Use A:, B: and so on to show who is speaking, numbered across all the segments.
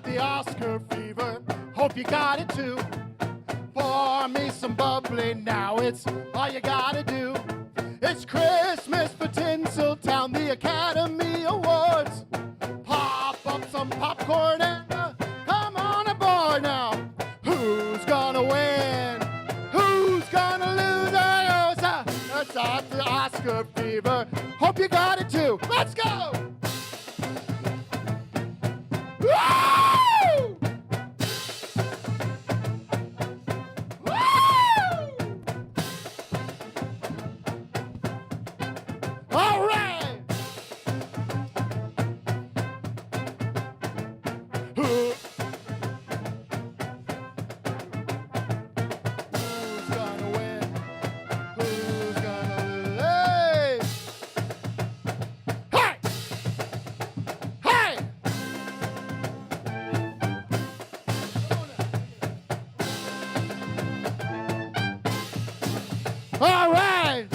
A: the Oscar fever. Hope you got it too. Pour me some bubbly now, it's all you gotta do. It's Christmas for Tinseltown, the Academy Awards. Pop up some popcorn and come on aboard now. Who's gonna win? Who's gonna lose? That's the Oscar fever. Hope you got it too. Let's go! Woo! All right! Who's gonna win? Who's gonna lose? Hey! Hey! All right!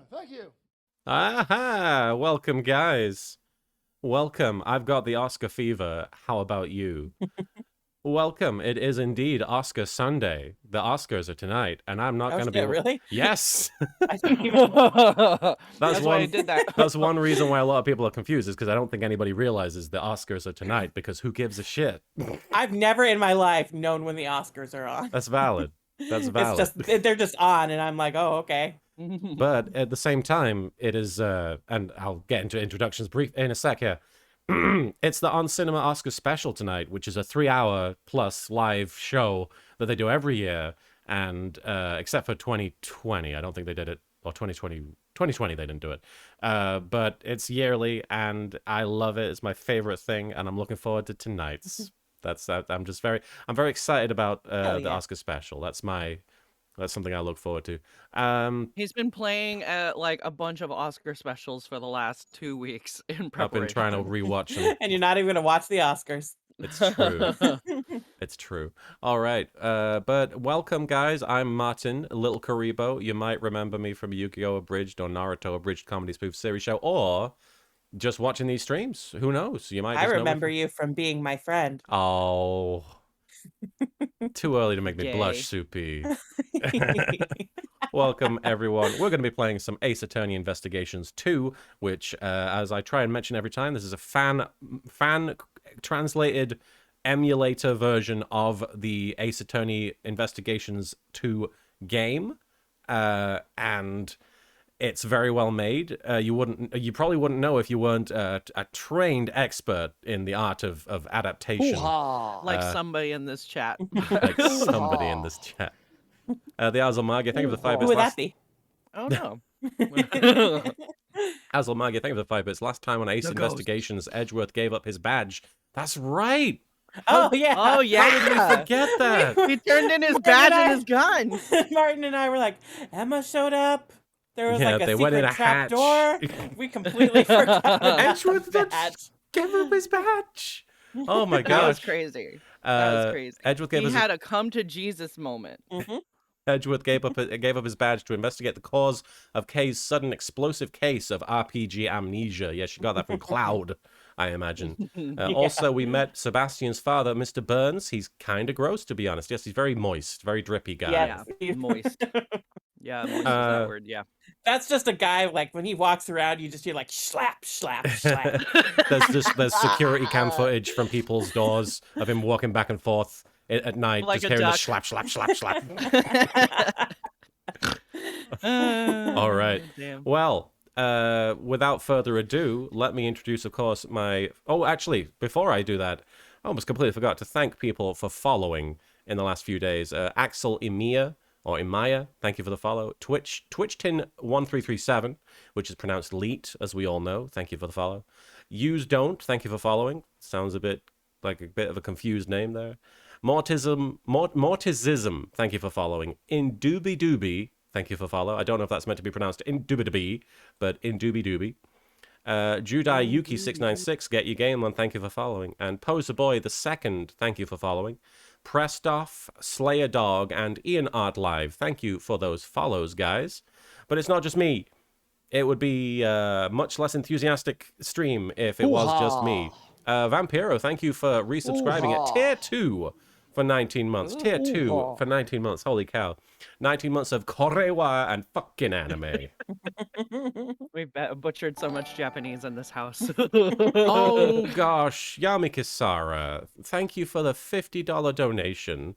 A: Thank you.
B: Aha! Welcome, guys. Welcome. I've got the Oscar fever. How about you? Welcome. It is indeed Oscar Sunday. The Oscars are tonight, and I'm not going to be
C: Really?
B: Yes.
C: I think you...
B: That's
C: why I
B: one.
C: did that.
B: That's one reason why a lot of people are confused, is because I don't think anybody realizes the Oscars are tonight. Because who gives a shit?
C: I've never in my life known when the Oscars are on.
B: That's valid. That's valid.
C: It's just they're just on, and I'm like, oh, okay.
B: But at the same time, it is, and I'll get into introductions brief in a sec here. It's the On Cinema Oscar special tonight, which is a 3-hour plus live show that they do every year. And except for 2020, I don't think they did it, or 2020 they didn't do it. But it's yearly, and I love it. It's my favorite thing, and I'm looking forward to tonight's. I'm very excited about the Oscar special. That's something I look forward to.
D: He's been playing at like a bunch of Oscar specials for the last 2 weeks in preparation.
B: I've been trying to rewatch them.
C: And you're not even gonna watch the Oscars.
B: It's true. It's true. All right. But welcome, guys. I'm Martin, Little Karibo. You might remember me from Yu-Gi-Oh! Abridged or Naruto Abridged Comedy Spoof Series Show, or just watching these streams. Who knows? You might.
C: I
B: Just
C: remember you from being my friend.
B: Oh. Too early to make me
D: Gay.
B: blush, Soupy. Welcome, everyone. We're going to be playing some Ace Attorney Investigations 2, which, as I try and mention every time, this is a fan-translated emulator version of the Ace Attorney Investigations 2 game, and it's very well made. You probably wouldn't know if you weren't a trained expert in the art of adaptation.
D: Like somebody in this chat.
B: Like somebody in this chat. The Azalmagi, thank you for the 5
C: Who
B: bits.
C: would that be?
D: Oh no.
B: Azalmagi, thank you for the 5 bits. Last time on Ace
D: The
B: Investigations, Edgeworth gave up his badge. That's right.
C: Oh yeah.
D: Oh yeah.
B: How did we forget that?
D: He turned in his badge and his gun.
C: Martin and I were like, Emma showed up. There was like a
B: they went in
C: secret
B: a
C: trap
B: hatch.
C: door. We completely forgot about
B: Edgeworth
C: the badge.
B: gave up his badge. Oh my
D: That was
B: gosh.
D: crazy. That was crazy.
B: Edgeworth gave
D: He
B: us
D: had a come to Jesus moment.
B: Edgeworth gave up his badge to investigate the cause of Kay's sudden explosive case of RPG amnesia. Yes, she got that from Cloud, I imagine. Also, we met Sebastian's father, Mr. Burns. He's kind of gross, to be honest. Yes, he's very moist, very drippy guy.
C: Yeah.
D: Yeah, moist. Yeah, moist is that word, yeah.
C: That's just a guy, like, when he walks around, you just hear, like, slap, slap, slap.
B: There's security cam footage from people's doors of him walking back and forth at night,
D: Like
B: just
D: a
B: hearing the
D: duck.
B: slap, slap, slap, slap. All right.
D: Damn.
B: Well, without further ado, let me introduce, of course, my... Oh, actually, before I do that, I almost completely forgot to thank people for following in the last few days. Axel Imia, or Imaya, thank you for the follow. TwitchTin1337, which is pronounced Leet, as we all know. Thank you for the follow. Use Don't, thank you for following. Sounds a bit like a bit of a confused name there. Mortisism, thank you for following. Indubi Doobie, thank you for follow. I don't know if that's meant to be pronounced Indubidoobie, but Indubi Doobie. Judai Yuki 696, get your game on, thank you for following. And Poser Boy the Second, thank you for following. Prestoff, Slayer Dog, and Ian Art Live. Thank you for those follows, guys. But it's not just me. It would be a much less enthusiastic stream if it was just me. Vampiro, thank you for resubscribing at tier 2 for 19 months. Tier 2 for 19 months. Holy cow. 19 months of korewa and fucking anime.
D: We've butchered so much Japanese in this house.
B: Oh gosh, Yamikisara, thank you for the $50 donation.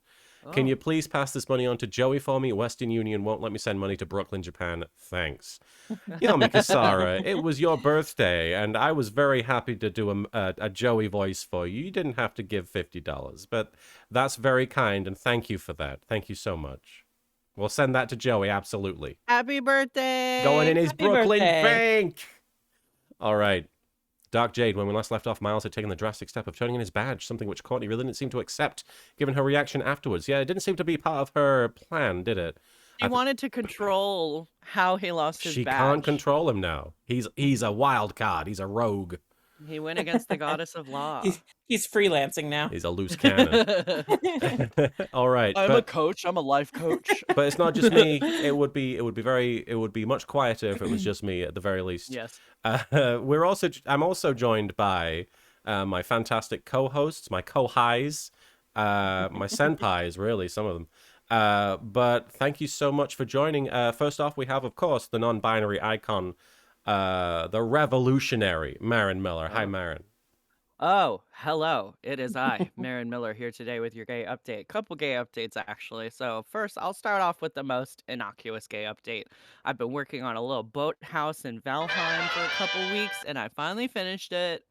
B: Can you please pass this money on to Joey for me? Western Union won't let me send money to Brooklyn, Japan. Thanks. Yamikisara, it was your birthday, and I was very happy to do a Joey voice for you. You didn't have to give $50, but that's very kind, and thank you for that. Thank you so much. We'll send that to Joey, absolutely.
D: Happy birthday!
B: Going in his
C: Happy
B: Brooklyn
C: birthday.
B: bank! All right. Dark Jade, when we last left off, Miles had taken the drastic step of turning in his badge, something which Courtney really didn't seem to accept, given her reaction afterwards. Yeah, it didn't seem to be part of her plan, did it?
D: He wanted to control how he lost his
B: She
D: badge.
B: can't control him now. He's a wild card. He's a rogue.
D: He went against the goddess of law.
C: He's freelancing now.
B: He's a loose cannon. All right,
D: I'm a coach. I'm a life coach.
B: but it's not just me. It would be much quieter if it was just me at the very least.
D: Yes.
B: I'm also joined by my fantastic co-hosts, my co-highs, my senpais, really, some of them. But thank you so much for joining. First off, we have, of course, the non-binary icon, the revolutionary Marin Miller. Hi, Marin.
D: Oh, hello. It is I, Marin Miller, here today with your gay update. Couple gay updates, actually. So first, I'll start off with the most innocuous gay update. I've been working on a little boathouse in Valheim for a couple weeks, and I finally finished it.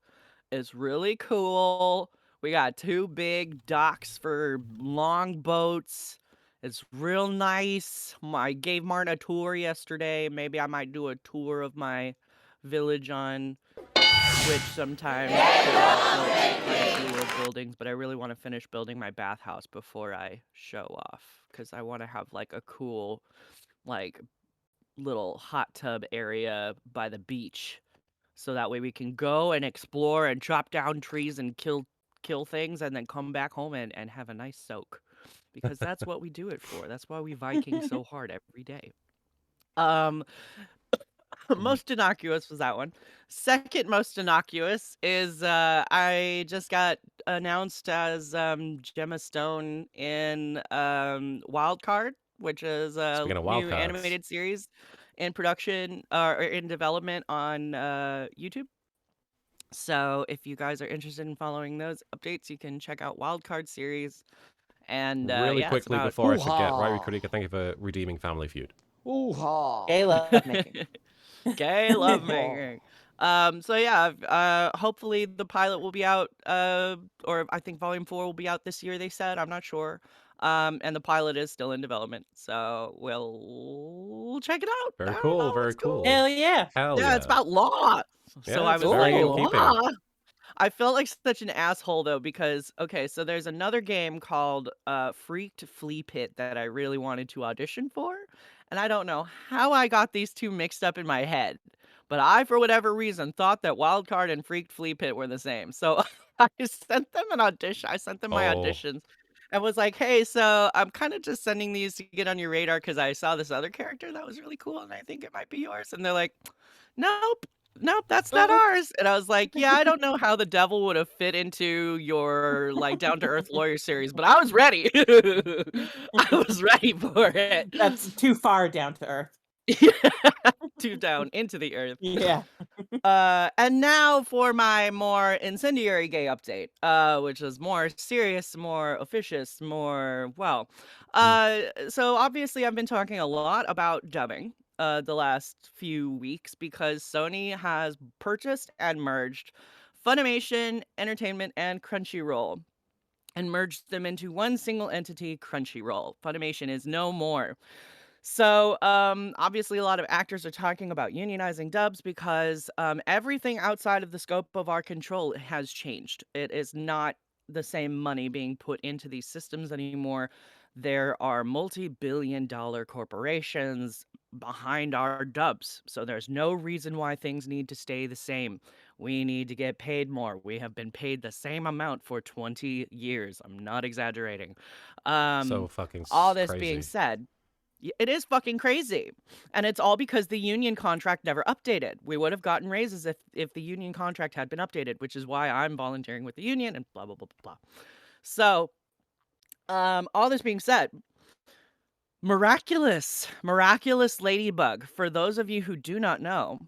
D: It's really cool. We got 2 big docks for long boats. It's real nice. I gave Martin a tour yesterday. Maybe I might do a tour of my village on Twitch sometime. Buildings, but I really want to finish building my bathhouse before I show off, because I want to have like a cool, like, little hot tub area by the beach, so that way we can go and explore and chop down trees and kill things, and then come back home and have a nice soak, because that's what we do it for. That's why we Viking so hard every day. Most innocuous was that one. Second most innocuous is I just got announced as Gemma Stone in Wildcard, which is a
B: Speaking of
D: new
B: Wildcards.
D: animated series in production or in development on YouTube. So if you guys are interested in following those updates, you can check out Wildcard series. And
B: Really
D: yeah,
B: quickly
D: it's about
B: before I forget, Ryrie Kurika, thank you for redeeming Family Feud.
C: Gay love making.
D: gay lovemaking. So yeah, hopefully the pilot will be out, or I think volume 4 will be out this year, they said. I'm not sure. And the pilot is still in development, so we'll check it out.
B: Very
D: I don't
B: cool,
D: know,
B: very
D: it's
B: cool.
C: Hell yeah.
B: Hell
D: Yeah, it's about law.
B: Yeah,
D: So I
B: it's
D: was
B: very
D: like,
B: in keeping.
D: law? I felt like such an asshole though, because okay, so there's another game called Freaked Flea Pit that I really wanted to audition for, and I don't know how I got these two mixed up in my head, but I, for whatever reason, thought that Wildcard and Freaked Flea Pit were the same. So I sent them an audition. I sent them my
B: Oh.
D: auditions. And was like, hey, so I'm kind of just sending these to get on your radar because I saw this other character that was really cool and I think it might be yours. And they're like, nope, that's not ours. And I was like, yeah, I don't know how the devil would have fit into your like down to earth lawyer series, but I was ready. I was ready for it.
C: That's too far down to earth.
D: Too down into the earth.
C: Yeah.
D: And now for my more incendiary gay update, which is more serious, more officious, more, well. So obviously I've been talking a lot about dubbing the last few weeks because Sony has purchased and merged Funimation, Entertainment, and Crunchyroll, and merged them into one single entity, Crunchyroll. Funimation is no more. So, obviously, a lot of actors are talking about unionizing dubs because everything outside of the scope of our control has changed. It is not the same money being put into these systems anymore. There are multi-billion-dollar corporations behind our dubs, so there's no reason why things need to stay the same. We need to get paid more. We have been paid the same amount for 20 years. I'm not exaggerating.
B: So fucking
D: All this being
B: crazy.
D: said, it is fucking crazy. And it's all because the union contract never updated. We would have gotten raises if the union contract had been updated, which is why I'm volunteering with the union and blah, blah, blah, blah, blah. So, all this being said, miraculous ladybug. For those of you who do not know,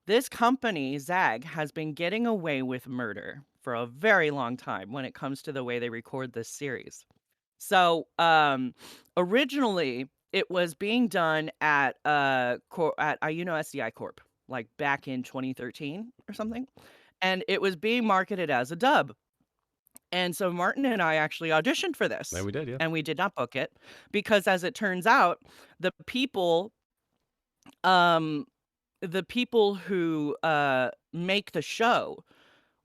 D: this company, Zag, has been getting away with murder for a very long time when it comes to the way they record this series. So, originally it was being done at at SDI Corp, like back in 2013 or something, and it was being marketed as a dub. And so Martin and I actually auditioned for this.
B: Yeah, we did, yeah.
D: And we did not book it because, as it turns out, the people um who make the show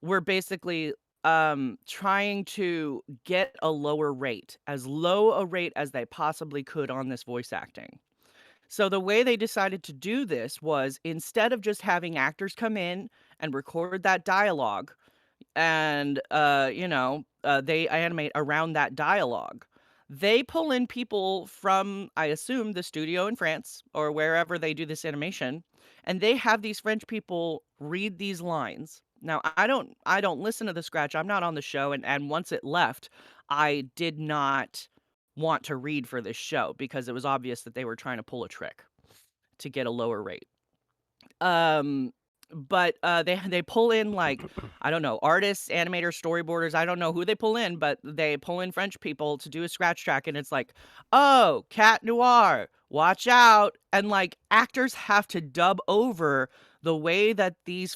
D: were basically trying to get a lower rate, as low a rate as they possibly could on this voice acting. So the way they decided to do this was, instead of just having actors come in and record that dialogue and they animate around that dialogue, they pull in people from, I assume, the studio in France or wherever they do this animation, and they have these French people read these lines. Now, I don't listen to the scratch. I'm not on the show, and once it left, I did not want to read for this show because it was obvious that they were trying to pull a trick to get a lower rate. But they pull in, like, I don't know, artists, animators, storyboarders. I don't know who they pull in, but they pull in French people to do a scratch track, and it's like, oh, Cat Noir, watch out. And like, actors have to dub over the way that the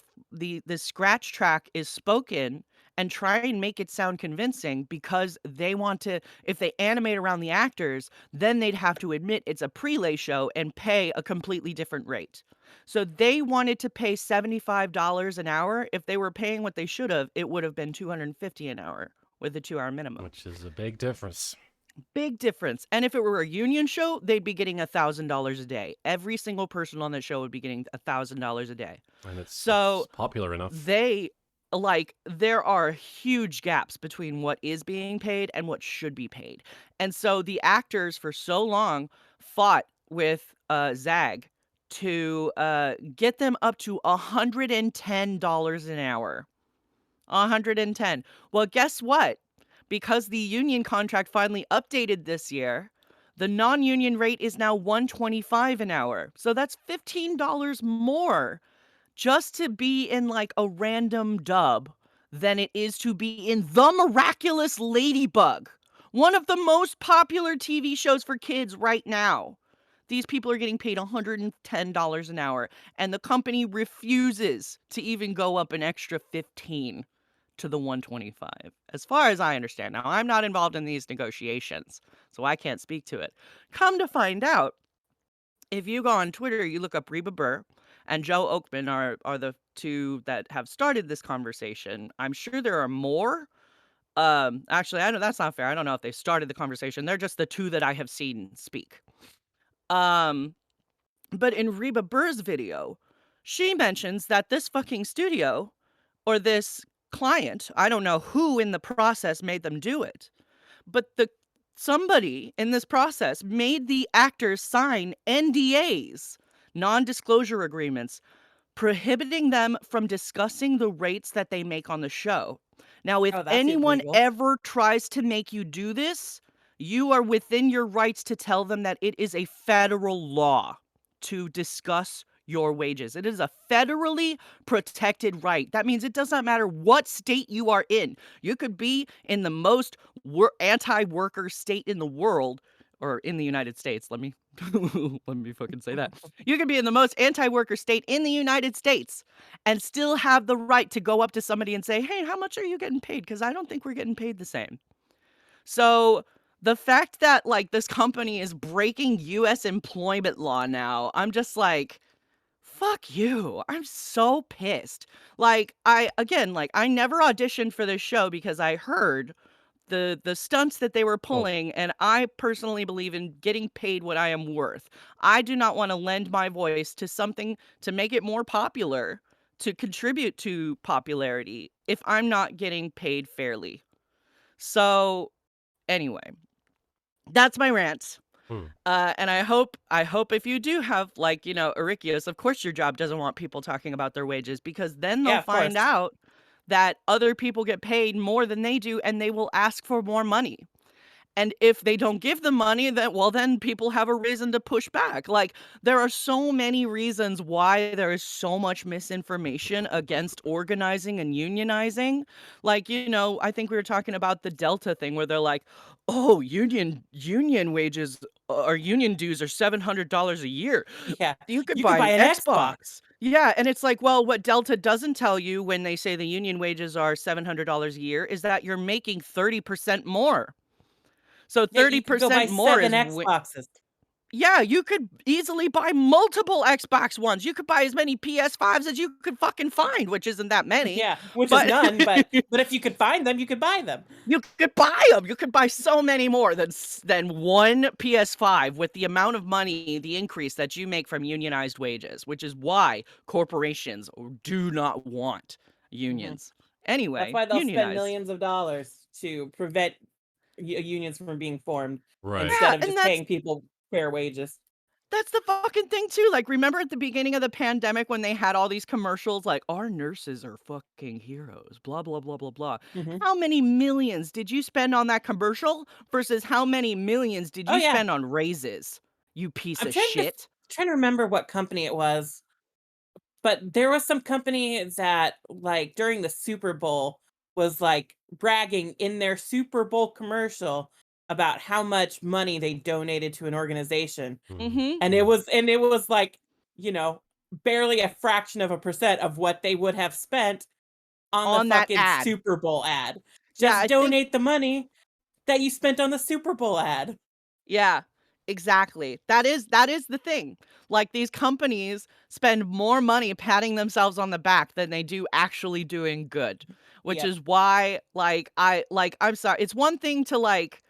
D: scratch track is spoken and try and make it sound convincing, because they want to, if they animate around the actors, then they'd have to admit it's a prelay show and pay a completely different rate. So they wanted to pay $75 an hour. If they were paying what they should have, it would have been $250 an hour with a 2-hour minimum.
B: Which is a big difference.
D: Big difference. And if it were a union show, they'd be getting $1,000 a day. Every single person on that show would be getting $1,000 a day.
B: And it's
D: So
B: popular enough.
D: there are huge gaps between what is being paid and what should be paid. And so the actors for so long fought with Zag to get them up to $110 an hour. 110. Well, guess what? Because the union contract finally updated this year, the non-union rate is now $125 an hour. So that's $15 more just to be in like a random dub than it is to be in The Miraculous Ladybug, one of the most popular TV shows for kids right now. These people are getting paid $110 an hour, and the company refuses to even go up an extra 15 to the 125, as far as I understand. Now, I'm not involved in these negotiations, so I can't speak to it. Come to find out, if you go on Twitter, you look up Reba Burr and Joe Oakman are the two that have started this conversation. I'm sure there are more. Actually, I know that's not fair. I don't know if they started the conversation. They're just the two that I have seen speak. But in Reba Burr's video, she mentions that this fucking studio, or this client, I don't know who in the process made them do it, but somebody in this process made the actors sign NDAs, non-disclosure agreements, prohibiting them from discussing the rates that they make on the show. Now, if
C: Oh, that's
D: anyone
C: illegal.
D: ever tries to make you do this, you are within your rights to tell them that it is a federal law to discuss your wages. It is a federally protected right. That means it does not matter what state you are in. You could be in the most anti-worker state in the world, or in the United States. Let me let me fucking say that. You could be in the most anti-worker state in the United States and still have the right to go up to somebody and say, "Hey, how much are you getting paid? Because I don't think we're getting paid the same." So the fact that like this company is breaking US employment law now, I'm just like, fuck you. I'm so pissed. Like, I never auditioned for this show because I heard the stunts that they were pulling, and I personally believe in getting paid what I am worth. I do not want to lend my voice to something to make it more popular to contribute to popularity if I'm not getting paid fairly? So, anyway, that's my rant.
B: Hmm.
D: And I hope if you do have, like, Arikios, of course your job doesn't want people talking about their wages, because then
C: Yeah,
D: they'll
C: of
D: find
C: course.
D: out that other people get paid more than they do, and they will ask for more money. And if they don't give them money, then people have a reason to push back. Like, there are so many reasons why there is so much misinformation against organizing and unionizing. Like, I think we were talking about the Delta thing where they're like, "Oh, union wages or union dues are $700 a year.
C: Yeah.
D: You could
C: You could
D: buy
C: buy
D: an
C: an Xbox.
D: Xbox." Yeah, and it's like, well, what Delta doesn't tell you when they say the union wages are $700 a year is that you're making 30% more. So
C: Yeah, you could go buy
D: 30% more
C: 7
D: is
C: Xboxes.
D: yeah, you could easily buy multiple Xbox Ones. You could buy as many PS5s as you could fucking find, which isn't that many,
C: Yeah, which is
D: but
C: none, but if you could find them, you could buy them.
D: you could buy them. You could buy so many more than one PS5 with the amount of money, the increase that you make from unionized wages, which is why corporations do not want
C: Mhm.
D: unions.
C: That's
D: Anyway,
C: why they'll spend
D: unionize.
C: millions of dollars to prevent unions from being formed
B: Right.
C: instead
D: Yeah,
C: of
D: and
C: just paying people fair wages.
D: that's the fucking thing too. Like, remember at the beginning of the pandemic when they had all these commercials like, "Our nurses are fucking heroes, blah, blah, blah, blah, blah."
C: Mhm.
D: How many millions did you spend on that commercial versus how many millions did
C: Oh,
D: you
C: yeah.
D: spend on raises, you piece
C: I'm
D: of shit?
C: trying to remember what company it was, but there was some company that, like, during the Super Bowl was, like, bragging in their Super Bowl commercial about how much money they donated to an organization.
B: Mhm.
D: Mhm.
C: And it was like, you know, barely a fraction of a percent of what they would have spent on the
D: On that
C: fucking
D: ad.
C: Super Bowl ad.
D: Yeah,
C: Just
D: I think
C: donate the money that you spent on the Super Bowl ad.
D: yeah, exactly. That is the thing. Like, these companies spend more money patting themselves on the back than they do actually doing good, which
C: Yep.
D: is why, I'm sorry. It's one thing to, like,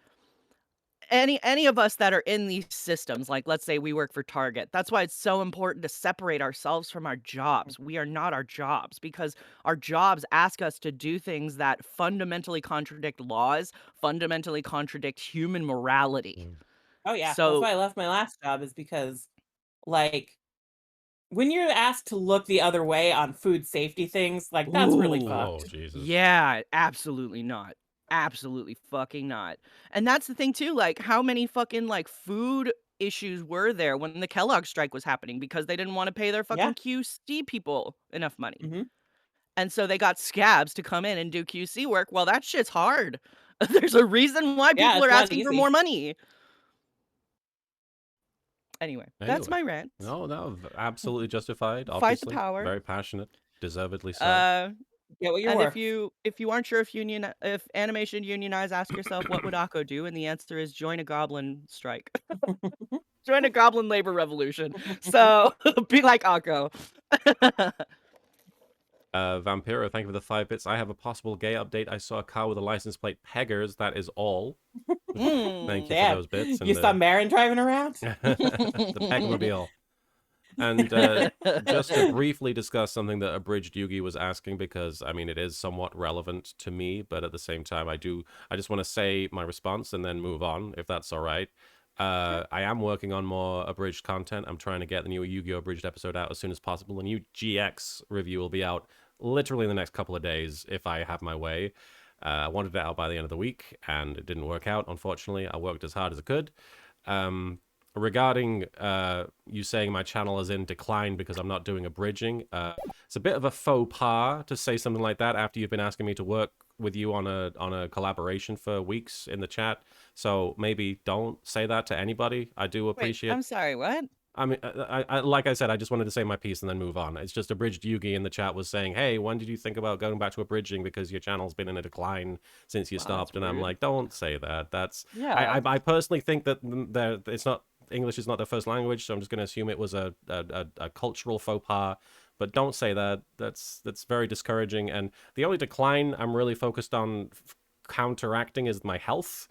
D: any of us that are in these systems, like, let's say we work for Target. That's why it's so important to separate ourselves from our jobs. We are not our jobs, because our jobs ask us to do things that fundamentally contradict laws, fundamentally contradict human morality.
B: Mm.
C: Oh, yeah. That's
D: So,
C: why I left my last job, is because, like, when you're asked to look the other way on food safety things, like, that's really
D: ooh,
B: Oh,
C: fucked.
B: Jesus.
D: yeah, absolutely not. Absolutely fucking not. And that's the thing too, like, how many fucking, like, food issues were there when the Kellogg strike was happening because they didn't wanna pay their
C: Yeah.
D: fucking QC people enough money.
C: Mhm.
D: And so they got scabs to come in and do QC work. Well, that shit's hard. There's a reason why
C: Yeah,
D: people
C: it's
D: are
C: not
D: asking for more
C: easy.
D: money. Anyway, that's
B: Anyway.
D: my rant.
B: No, no, absolutely justified,
D: Fight the
B: obviously.
D: power.
B: Very passionate, deservedly so.
D: Uh,
C: Get what you're
D: and if
C: worth.
D: you aren't sure if animation unionize, ask yourself what would Akko do, and the answer is join a goblin strike. Join a goblin labor revolution. So be like Akko.
B: Vampiro, thank you for the 5 bits. I have a possible gay update. I saw a car with a license plate Peggers. That is all. Thank you for
C: Damn.
B: those bits.
C: You
B: And
C: saw Marin driving around?
B: the Pegmobile. And just to briefly discuss something that Abridged Yugi was asking, because I mean it is somewhat relevant to me, but at the same time I just want to say my response and then move on, if that's all right. I am working on more abridged content. I'm trying to get the new Yu-Gi-Oh! Abridged episode out as soon as possible. The new GX review will be out literally in the next couple of days if I have my way. I wanted it out by the end of the week, and it didn't work out, unfortunately. I worked as hard as I could. Regarding you saying my channel is in decline because I'm not doing abridging, it's a bit of a faux pas to say something like that after you've been asking me to work with you on a collaboration for weeks in the chat. So maybe don't say that to anybody. I do
D: Wait,
B: appreciate.
D: I'm sorry, what?
B: I mean, like I said, I just wanted to say my piece and then move on. It's just Abridged Yugi in the chat was saying, "Hey, when did you think about going back to abridging because your channel's been in a decline since you
D: Wow, that's
B: stopped?" And I'm
D: rude.
B: like, "Don't say that. That's
D: Yeah.
B: I personally think that it's not English is not their first language, so I'm just going to assume it was a cultural faux pas. But don't say that. That's very discouraging. And the only decline I'm really focused on counteracting is my health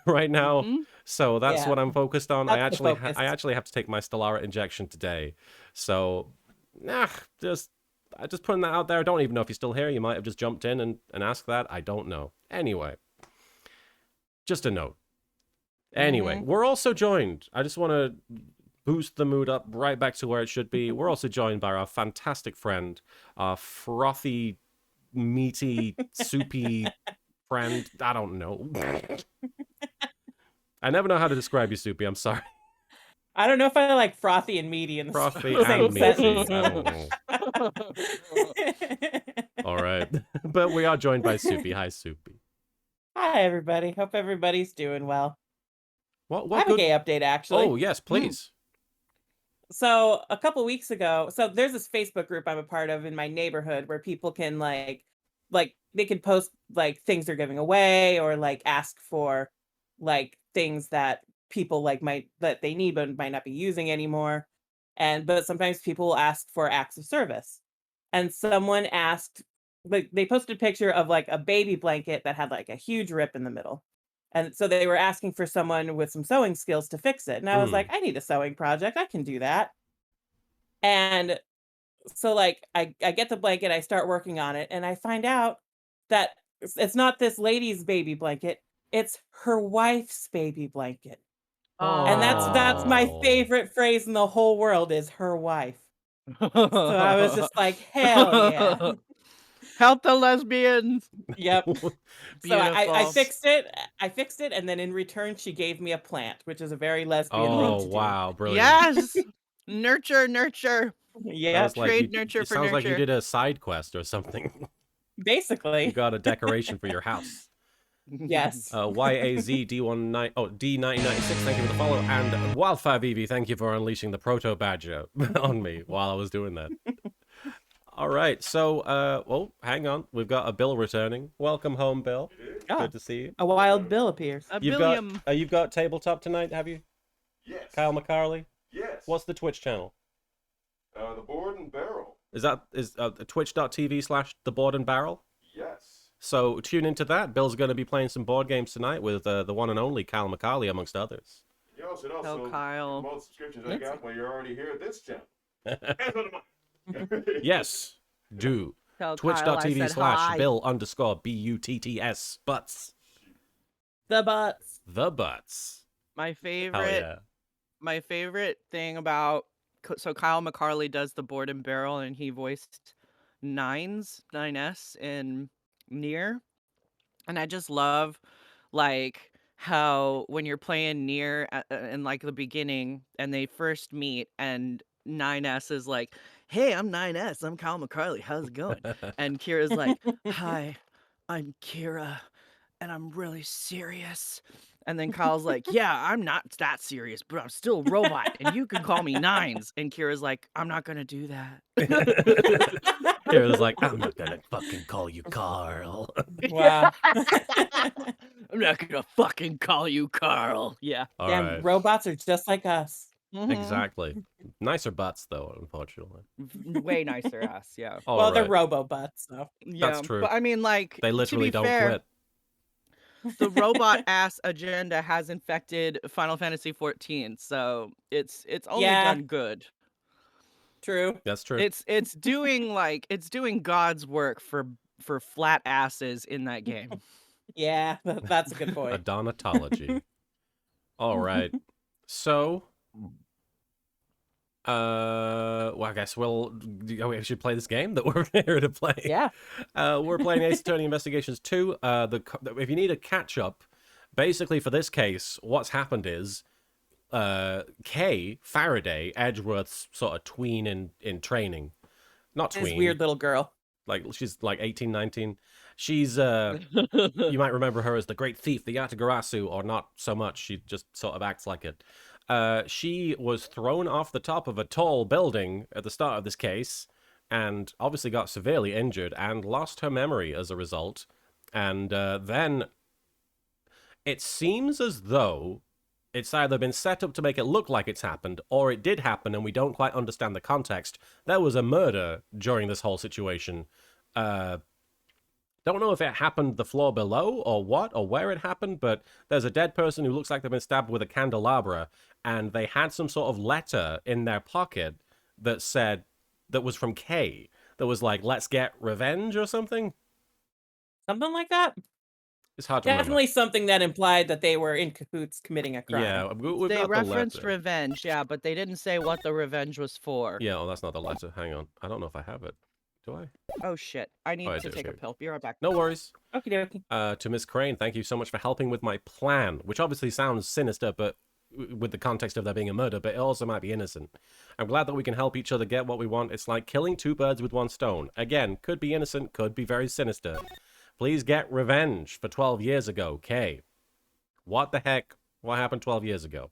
B: right now.
D: Mhm.
B: So that's
C: Yeah,
B: what I'm focused on.
C: that's the focus.
B: I actually have to take my Stellara injection today. So, just just putting that out there. I don't even know if you're still here. You might have just jumped in and asked that. I don't know. Anyway, just a note. Anyway, we're also joined. I just want to boost the mood up right back to where it should be. We're also joined by our fantastic friend, our frothy, meaty, soupy friend. I don't know. I never know how to describe you, Soupy. I'm sorry.
C: I don't know if I like frothy and meaty in the
B: Frothy
C: same
B: and meaty.
C: sentence.
B: I don't know. All right. But we are joined by Soupy. Hi, Soupy.
C: Hi, everybody. Hope everybody's doing well.
B: What
C: I have
B: good...
C: a gay update, actually.
B: Oh, yes, please.
C: So a couple weeks ago, so there's this Facebook group I'm a part of in my neighborhood where people can like they can post like things they're giving away or like ask for like things that people like that they need but might not be using anymore. But sometimes people will ask for acts of service. And someone asked, like they posted a picture of like a baby blanket that had like a huge rip in the middle. And so they were asking for someone with some sewing skills to fix it. And I was like, I need a sewing project. I can do that. And so like I get the blanket, I start working on it, and I find out that it's not this lady's baby blanket, it's her wife's baby blanket. And that's my
B: Oh.
C: favorite phrase in the whole world is her wife. So I was just like, hell yeah.
D: Help the lesbians.
C: Yep. So I
D: Beautiful.
C: fixed it. I fixed it, and then in return, she gave me a plant, which is a very lesbian thing
B: Oh,
C: to do.
B: wow. Brilliant.
D: Yes. Nurture.
C: Yeah,
B: Sounds like
D: Trade
B: you,
D: nurture
B: it
D: for
B: sounds like you
D: nurture.
B: did a side quest or something. You
C: basically.
B: got a decoration for your house.
C: Yes.
B: YAZD19 D1996, thank you for the follow, and Wildfire VV, thank you for unleashing the proto badger on me while I was doing that. All right, so well, hang on, we've got a Bill returning. Welcome home, Bill.
C: Oh,
B: Good to see you.
C: a wild Bill appears.
D: A
B: You've
D: billion.
B: got tabletop tonight, have you?
E: Yes.
B: Kyle McCarley.
E: Yes.
B: What's the Twitch channel?
E: The board and barrel?
B: Is twitch.tv/ the board and barrel?
E: Yes.
B: So tune into that. Bill's going to be playing some board games tonight with the one and only Kyle McCarley, amongst others.
E: You also know,
D: Tell
E: so
D: Kyle.
E: more subscriptions I got when you're already here at this channel.
B: Yes, do.
D: Tell Kyle I
B: Twitch.tv/
D: said hi.
B: Bill_BUTTS. Butts.
C: The butts.
B: The butts.
D: My
B: Hell
D: favorite.
B: yeah.
D: My favorite thing about so Kyle McCarley does the board and barrel, and he voiced 9S in Nier, and I just love like how when you're playing Nier in like the beginning and they first meet and 9S is like, hey, I'm 9S, I'm Kyle McCarley, how's it going? And Kira's like, hi, I'm Kira and I'm really serious. And then Kyle's like, yeah, I'm not that serious, but I'm still a robot, and you can call me Nines. And Kira's like, I'm not gonna do that.
B: It was like, I'm not gonna fucking call you Carl.
C: Wow.
D: I'm not gonna fucking call you Carl. Yeah.
B: All
C: Damn,
B: right.
C: robots are just like us.
B: Exactly. Nicer butts, though, unfortunately.
D: Way nicer ass, yeah.
B: All
C: Well, they're
B: right.
C: robo butts, so.
D: Yeah.
B: true.
D: But I mean, like,
B: They
D: to
B: literally
D: be
B: don't
D: fair,
B: quit.
D: the robot ass agenda has infected Final Fantasy 14, so it's only
C: Yeah.
D: done good.
C: True.
B: That's true.
D: It's doing God's work for flat asses in that game.
C: Yeah, that's a good point.
B: Adonatology. All right. So, well, I guess we should play this game that we're here to play.
C: Yeah.
B: We're playing Ace Attorney Investigations 2. If you need a catch up, basically for this case, what's happened is Kay Faraday, Edgeworth's sort of tween in training, not
C: This
B: tween,
C: weird little girl.
B: like she's like 18, 19. She's you might remember her as the great thief, the Yatagarasu, or not so much. She just sort of acts like it. She was thrown off the top of a tall building at the start of this case, and obviously got severely injured and lost her memory as a result. And then it seems as though it's either been set up to make it look like it's happened, or it did happen and we don't quite understand the context. There was a murder during this whole situation. Don't know if it happened the floor below or what or where it happened, but there's a dead person who looks like they've been stabbed with a candelabra, and they had some sort of letter in their pocket that was from Kay, that was like, let's get revenge or something.
C: Something like that.
B: It's hard to remember.
C: Definitely something that implied that they were in cahoots committing a crime.
B: Yeah, we've
D: They
B: got the
D: referenced
B: letter.
D: revenge, yeah, but they didn't say what the revenge was for.
B: Yeah, oh, that's not the letter. Hang on. I don't know if I have it. Do I?
D: Oh shit! I need
B: I
D: to
B: do,
D: take a
B: okay.
D: pill. Be right back.
B: No worries.
C: Okie dokie.
B: To Miss Crane, thank you so much for helping with my plan, which obviously sounds sinister, but with the context of there being a murder, but it also might be innocent. I'm glad that we can help each other get what we want. It's like killing two birds with one stone. Again, could be innocent, could be very sinister. Please get revenge for 12 years ago, Kay. What the heck? What happened 12 years ago?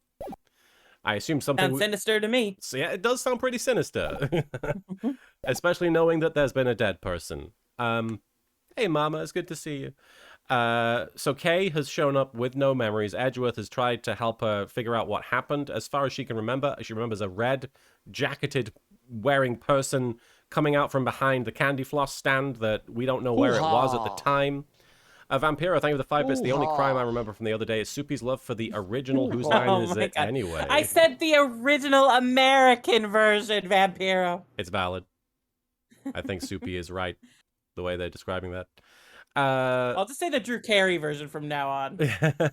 B: I assume something...
C: Sounds sinister to me.
B: So yeah, it does sound pretty sinister. Especially knowing that there's been a dead person. Hey, Mama, it's good to see you. So Kay has shown up with no memories. Edgeworth has tried to help her figure out what happened. As far as she can remember, she remembers a red, jacketed, wearing person coming out from behind the candy floss stand that we don't know where it was at the time. Vampiro, thank you for the 5 bits. The only crime I remember from the other day is Soupy's love for the original Whose Line Is
C: my
B: It
C: God.
B: Anyway?
C: I said the original American version, Vampiro.
B: It's valid. I think Soupy is right, the way they're describing that.
C: I'll just say the Drew Carey version from now on.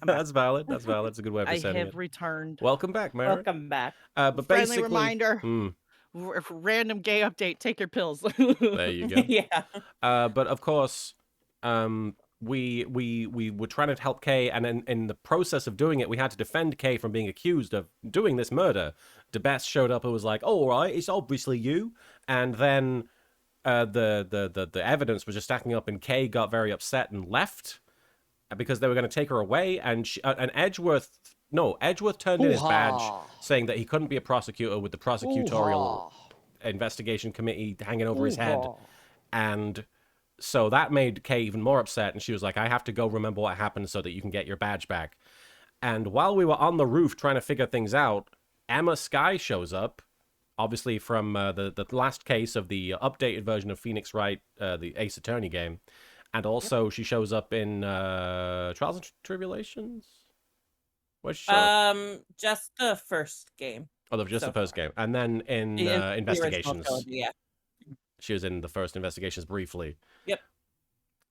B: That's valid. That's valid. It's a good way of
D: I
B: saying
D: have
B: it.
D: Welcome
B: Welcome back, Marin.
C: Welcome back.
B: But
D: Friendly
B: basically,
D: reminder.
B: Mm,
D: Random gay update. Take your pills.
B: there you go.
C: Yeah.
B: But of course, we were trying to help Kay, and in the process of doing it, we had to defend Kay from being accused of doing this murder. DeBest showed up and was like, "Oh, all right, it's obviously you." And then the evidence was just stacking up, and Kay got very upset and left because they were going to take her away. And Edgeworth turned in his badge saying that he couldn't be a prosecutor with the prosecutorial investigation committee hanging over his head, and so that made Kay even more upset, and she was like, I have to go remember what happened so that you can get your badge back. And while we were on the roof trying to figure things out, Emma Skye shows up, obviously from the last case of the updated version of Phoenix Wright, the Ace Attorney game. And also she shows up in Trials and Tribulations? Where'd she show up?
C: Just the first game.
B: Oh, just
C: so
B: the first
C: far.
B: game. And then in
C: The original
B: Investigations.
C: trilogy, yeah.
B: She was in the first Investigations briefly.
C: Yep.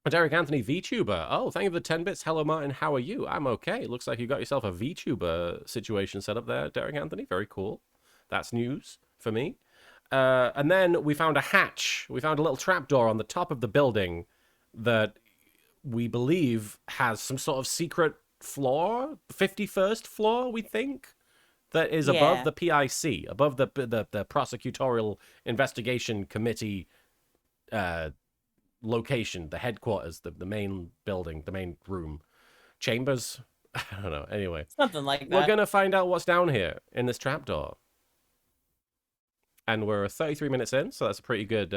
B: Derek Anthony, VTuber. Oh, thank you for the 10 bits. Hello, Martin. How are you? I'm okay. Looks like you got yourself a VTuber situation set up there, Derek Anthony. Very cool. That's news for me. And then we found a hatch. We found a little trapdoor on the top of the building that we believe has some sort of secret floor, 51st floor, we think, that is above the PIC, above the prosecutorial investigation committee location, the headquarters, the main building, the main room, chambers. I don't know. Anyway,
C: Something like that.
B: we're gonna find out what's down here in this trapdoor, and we're 33 minutes in, so that's a pretty good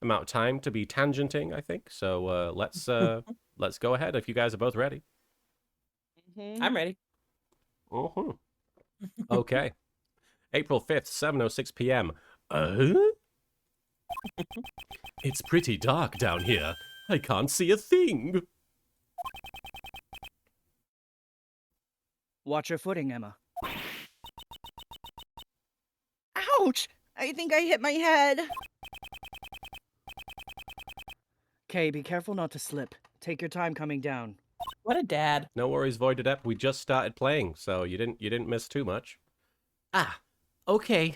B: amount of time to be tangenting, I think. So let's go ahead if you guys are both ready.
C: I'm ready.
B: Uh-huh. Okay. April 5th, 7:06 p.m. It's pretty dark down here. I can't see a thing.
D: Watch your footing, Emma. Ouch! I think I hit my head. Kay, be careful not to slip. Take your time coming down.
C: What a dad.
B: No worries, Void Adept. We just started playing, so you didn't miss too much. Ah, okay.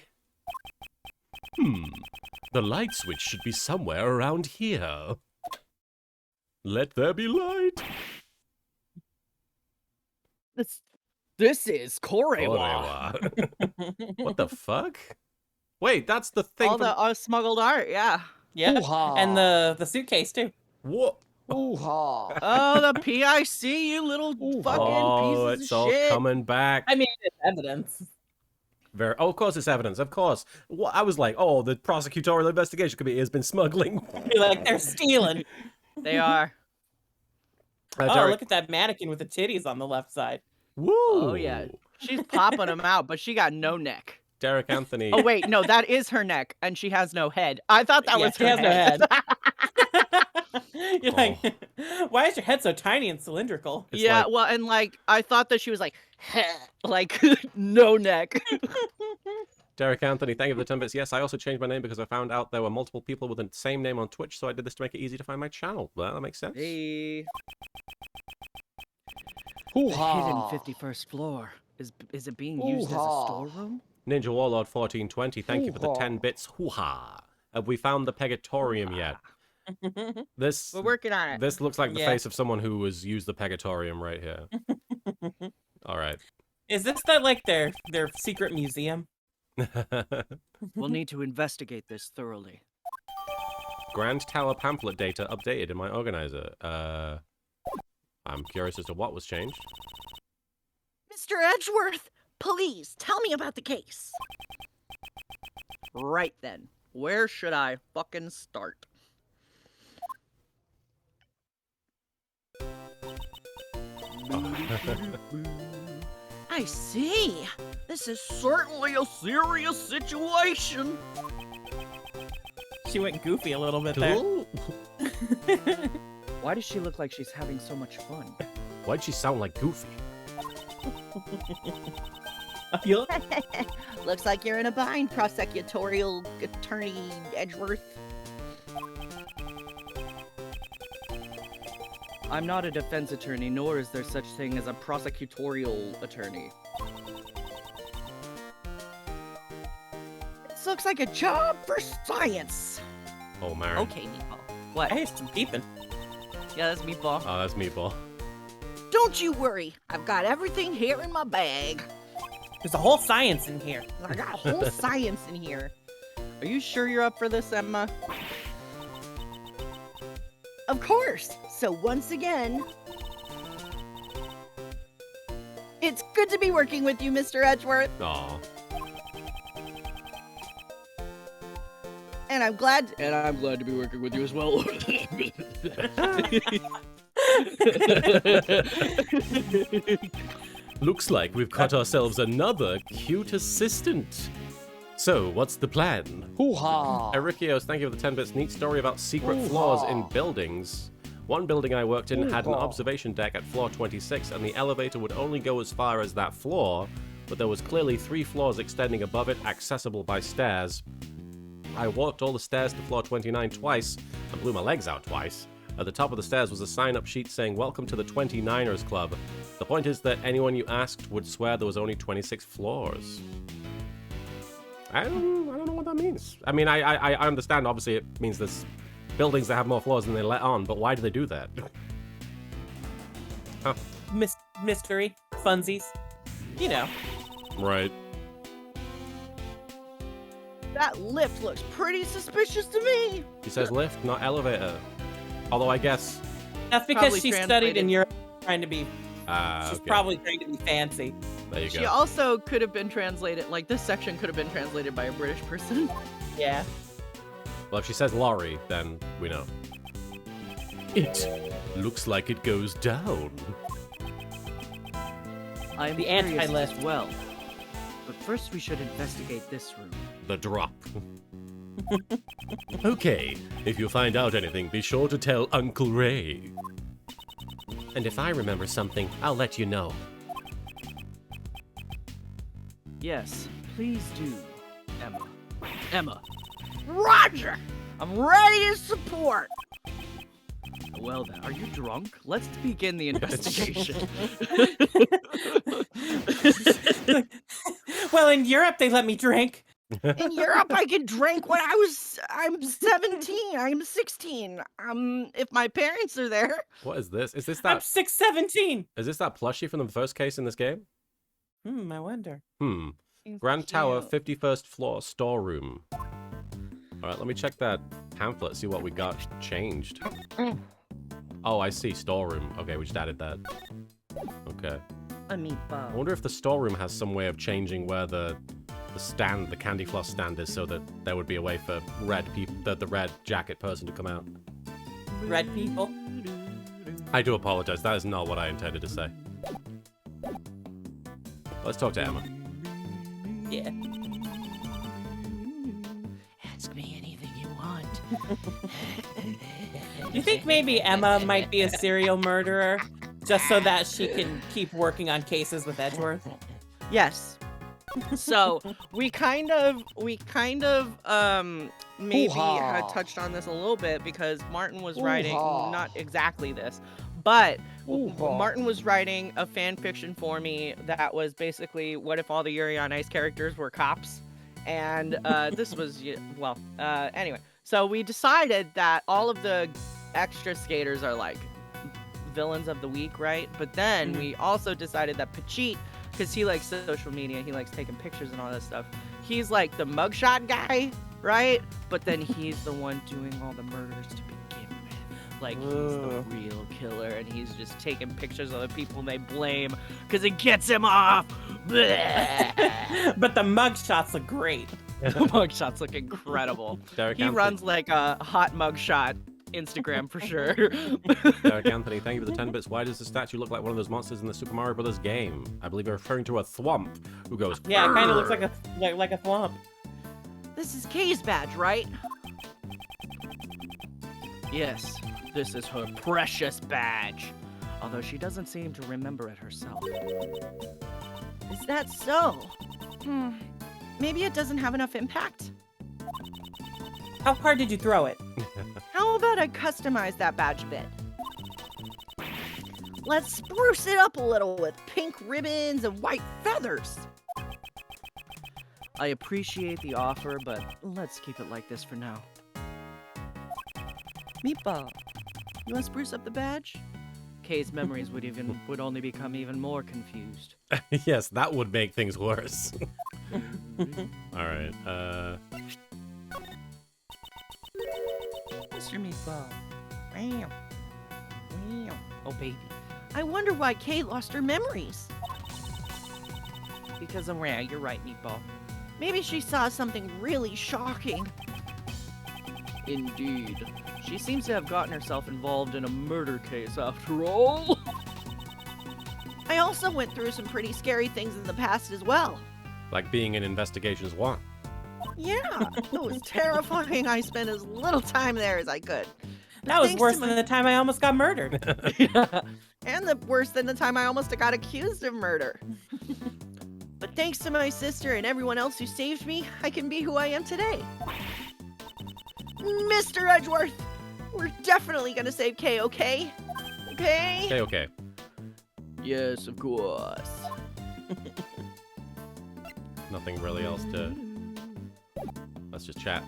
B: The light switch should be somewhere around here. Let there be light.
D: This is Korewa.
B: Korewa. What the fuck? Wait, that's the thing.
D: All the smuggled art, yeah.
C: Yeah. And the suitcase too.
B: What?
D: Oh, the PIC, you little fucking pieces
B: it's
D: of
B: all
D: shit.
B: coming back.
C: I mean, it's evidence.
B: Oh, of course it's evidence. Of course. Well, I was like, oh, the prosecutorial investigation committee has been smuggling.
C: You're like, they're stealing.
D: They are.
C: Oh,
B: Derek-
C: look at that mannequin with the titties on the left side.
B: Woo!
D: Oh, yeah. She's popping them out, but she got no neck.
B: Derek Anthony.
D: Oh, wait, no, that is her neck, and she has no head. I thought that was
C: she
D: her
C: has no
D: head.
C: You're like, why is your head so tiny and cylindrical?
B: It's
D: yeah,
B: like-
D: well, and like, I thought that she was like, like, no neck.
B: Derek Anthony, thank you for the 10 bits. Yes, I also changed my name because I found out there were multiple people with the same name on Twitch, so I did this to make it easy to find my channel. Well, that makes sense.
D: Hey. The
A: Hoo-ha.
D: hidden 51st floor. Is it being used as a
A: Hoo-ha.
D: storeroom?
B: Ninja Warlord 1420, thank you for the
A: Hoo-ha.
B: 10 bits. Hoo-ha! Have we found the Pegatorium yet? This
D: We're working on it.
B: this looks like the
C: Yeah.
B: face of someone who has used the Pegatorium right here. All right.
C: Is this like their secret museum?
D: We'll need to investigate this thoroughly.
B: Grand Tower pamphlet data updated in my organizer. I'm curious as to what was changed.
F: Mr. Edgeworth, please tell me about the case.
D: Right then. Where should I fucking start?
F: I see. This is certainly a serious situation.
C: She went goofy a little bit there.
B: Ooh.
D: Why does she look like she's having so much fun?
B: Why'd she sound like Goofy?
F: Looks like you're in a bind, prosecutorial attorney Edgeworth.
D: I'm not a defense attorney, nor is there such thing as a prosecutorial attorney.
F: This looks like a job for science.
B: Oh, Marin.
F: Okay, Meatball.
D: What?
C: I hear some beeping.
D: Yeah, that's Meatball.
B: Oh, that's Meatball.
F: Don't you worry. I've got everything here in my bag.
C: There's a whole science in here.
F: I got a whole science in here.
D: Are you sure you're up for this, Emma?
F: Of course. So once again, it's good to be working with you, Mr. Edgeworth.
B: Aw.
F: And I'm glad.
D: And I'm glad to be working with you as well.
B: Looks like we've got ourselves another cute assistant. So, what's the plan?
A: Hoo-ha.
B: Erikios, thank you for the 10 bits. Neat story about secret floors in buildings. One building I worked in had an observation deck at floor 26, and the elevator would only go as far as that floor, but there was clearly 3 floors extending above it, accessible by stairs. I walked all the stairs to floor 29 twice, and blew my legs out twice. At the top of the stairs was a sign-up sheet saying, "Welcome to the 29ers Club." The point is that anyone you asked would swear there was only 26 floors. I don't know what that means. I mean, I understand, obviously, it means there's buildings that have more floors than they let on, but why do they do that? Huh.
C: Mystery, funsies, you know.
B: Right.
F: That lift looks pretty suspicious to me.
B: She says lift, not elevator. Although I guess...
C: That's because
D: Probably
C: she studied
D: translated.
C: in Europe, trying to be. She's
B: okay.
C: probably trying to be fancy.
B: There you
D: She
B: go.
D: also could have been translated, like this section could have been translated by a British person.
C: Yeah.
B: Well, if she says lorry, then we know. It looks like it goes down.
D: I'm
C: The
D: curious
C: anti-lift.
D: as well. But first we should investigate this room.
B: The drop. Okay, if you find out anything, be sure to tell Uncle Ray. And if I remember something, I'll let you know.
D: Yes, please do, Emma. Emma.
F: Roger. I'm ready to support.
D: Well then, are you drunk? Let's begin the investigation.
C: Well, in Europe, they let me drink.
F: In Europe, I could drink when I'm 17. I'm 16. If my parents are there.
B: What is this? Is this
C: I'm
B: that
C: 617.
B: is this that plushie from the first case in this game?
C: I wonder.
B: Grand Tower,
F: Cute.
B: 51st floor, storeroom. Alright, let me check that pamphlet, see what we got changed. Oh, I see, storeroom. Okay, we just added that. Okay.
F: A meatball.
B: I wonder if the storeroom has some way of changing where the stand, the candy floss stand is, so that there would be a way for the red jacket person to come out.
C: Red people.
B: I do apologize, that is not what I intended to say. Let's talk to Emma.
C: Yeah.
F: Ask me anything you want.
C: You think maybe Emma might be a serial murderer, just so that she can keep working on cases with Edgeworth?
F: Yes.
D: So we kind of maybe had touched on this a little bit because Martin was writing not exactly this, but Martin was writing a fan fiction for me that was basically what if all the Yuri on Ice characters were cops, and this was anyway. So we decided that all of the extra skaters are like villains of the week, right? But then we also decided that Pachit, because he likes social media, he likes taking pictures and all that stuff, he's like the mugshot guy, right? But then he's the one doing all the murders to begin with. Like, he's the real killer, and he's just taking pictures of the people they blame because it gets him off.
C: But the mugshots look great.
D: The mugshots look incredible.
B: Derek
D: He
B: Anthony.
D: runs like a hot mugshot Instagram for sure.
B: Derek Anthony, thank you for the 10 bits. Why does the statue look like one of those monsters in the Super Mario Brothers game? I believe you're referring to a thwomp who goes.
C: Yeah, it kind of looks
B: "Grrr."
C: like a thwomp.
F: This is Kay's badge, right?
D: Yes, this is her precious badge. Although she doesn't seem to remember it herself.
F: Is that so? Maybe it doesn't have enough impact.
C: How hard did you throw it?
F: How about I customize that badge a bit? Let's spruce it up a little with pink ribbons and white feathers.
D: I appreciate the offer, but let's keep it like this for now.
F: Meatball, you want to spruce up the badge?
D: Kay's memories would only become even more confused.
B: Yes, that would make things worse. All right.
F: Mr. Meatball.
D: Meow. Meow. Oh, baby.
F: I wonder why Kay lost her memories.
D: Because I'm rare, you're right, Meatball.
F: Maybe she saw something really shocking.
D: Indeed. She seems to have gotten herself involved in a murder case after all.
F: I also went through some pretty scary things in the past as well.
B: Like being in Investigations 1.
F: Yeah, it was terrifying. I spent as little time there as I could.
C: That was
F: Thanks
C: worse
F: to
C: than
F: my-
C: the time I almost got murdered.
F: And worse than the time I almost got accused of murder. But thanks to my sister and everyone else who saved me, I can be who I am today. Mr. Edgeworth, we're definitely gonna save Kay, okay? Okay?
B: Okay, okay.
D: Yes, of course.
B: Nothing really else to. Let's just chat.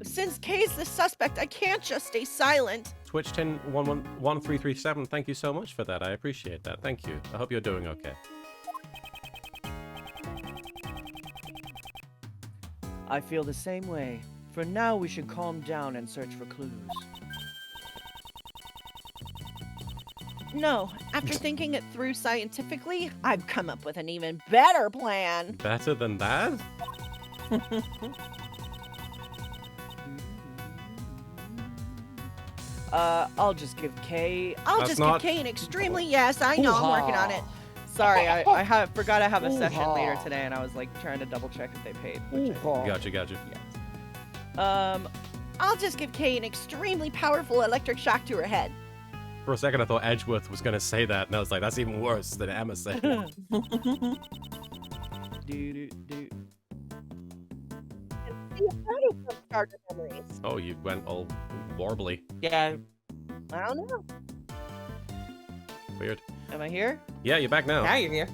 F: Since Kay's the suspect, I can't just stay silent.
B: Twitch 10111337. Thank you so much for that. I appreciate that. Thank you. I hope you're doing okay.
D: I feel the same way. For now, we should calm down and search for clues.
F: No, after thinking it through scientifically, I've come up with an even better plan.
B: Better than that?
D: I'll just give Kay.
F: I'll
B: That's
F: just
B: not-
F: give Kay an extremely yes. I know, I'm working on it.
D: Sorry, I forgot I have a session later today, and I was like trying to double check if they paid. Which
B: Gotcha.
F: I'll just give Kay an extremely powerful electric shock to her head.
B: For a second, I thought Edgeworth was going to say that, and I was like, that's even worse than Emma said.
D: Do.
F: Starter memories.
B: Oh, you went all warbly.
C: Yeah.
F: I don't know.
B: Weird.
D: Am I here?
B: Yeah, you're back now.
C: Now you're here.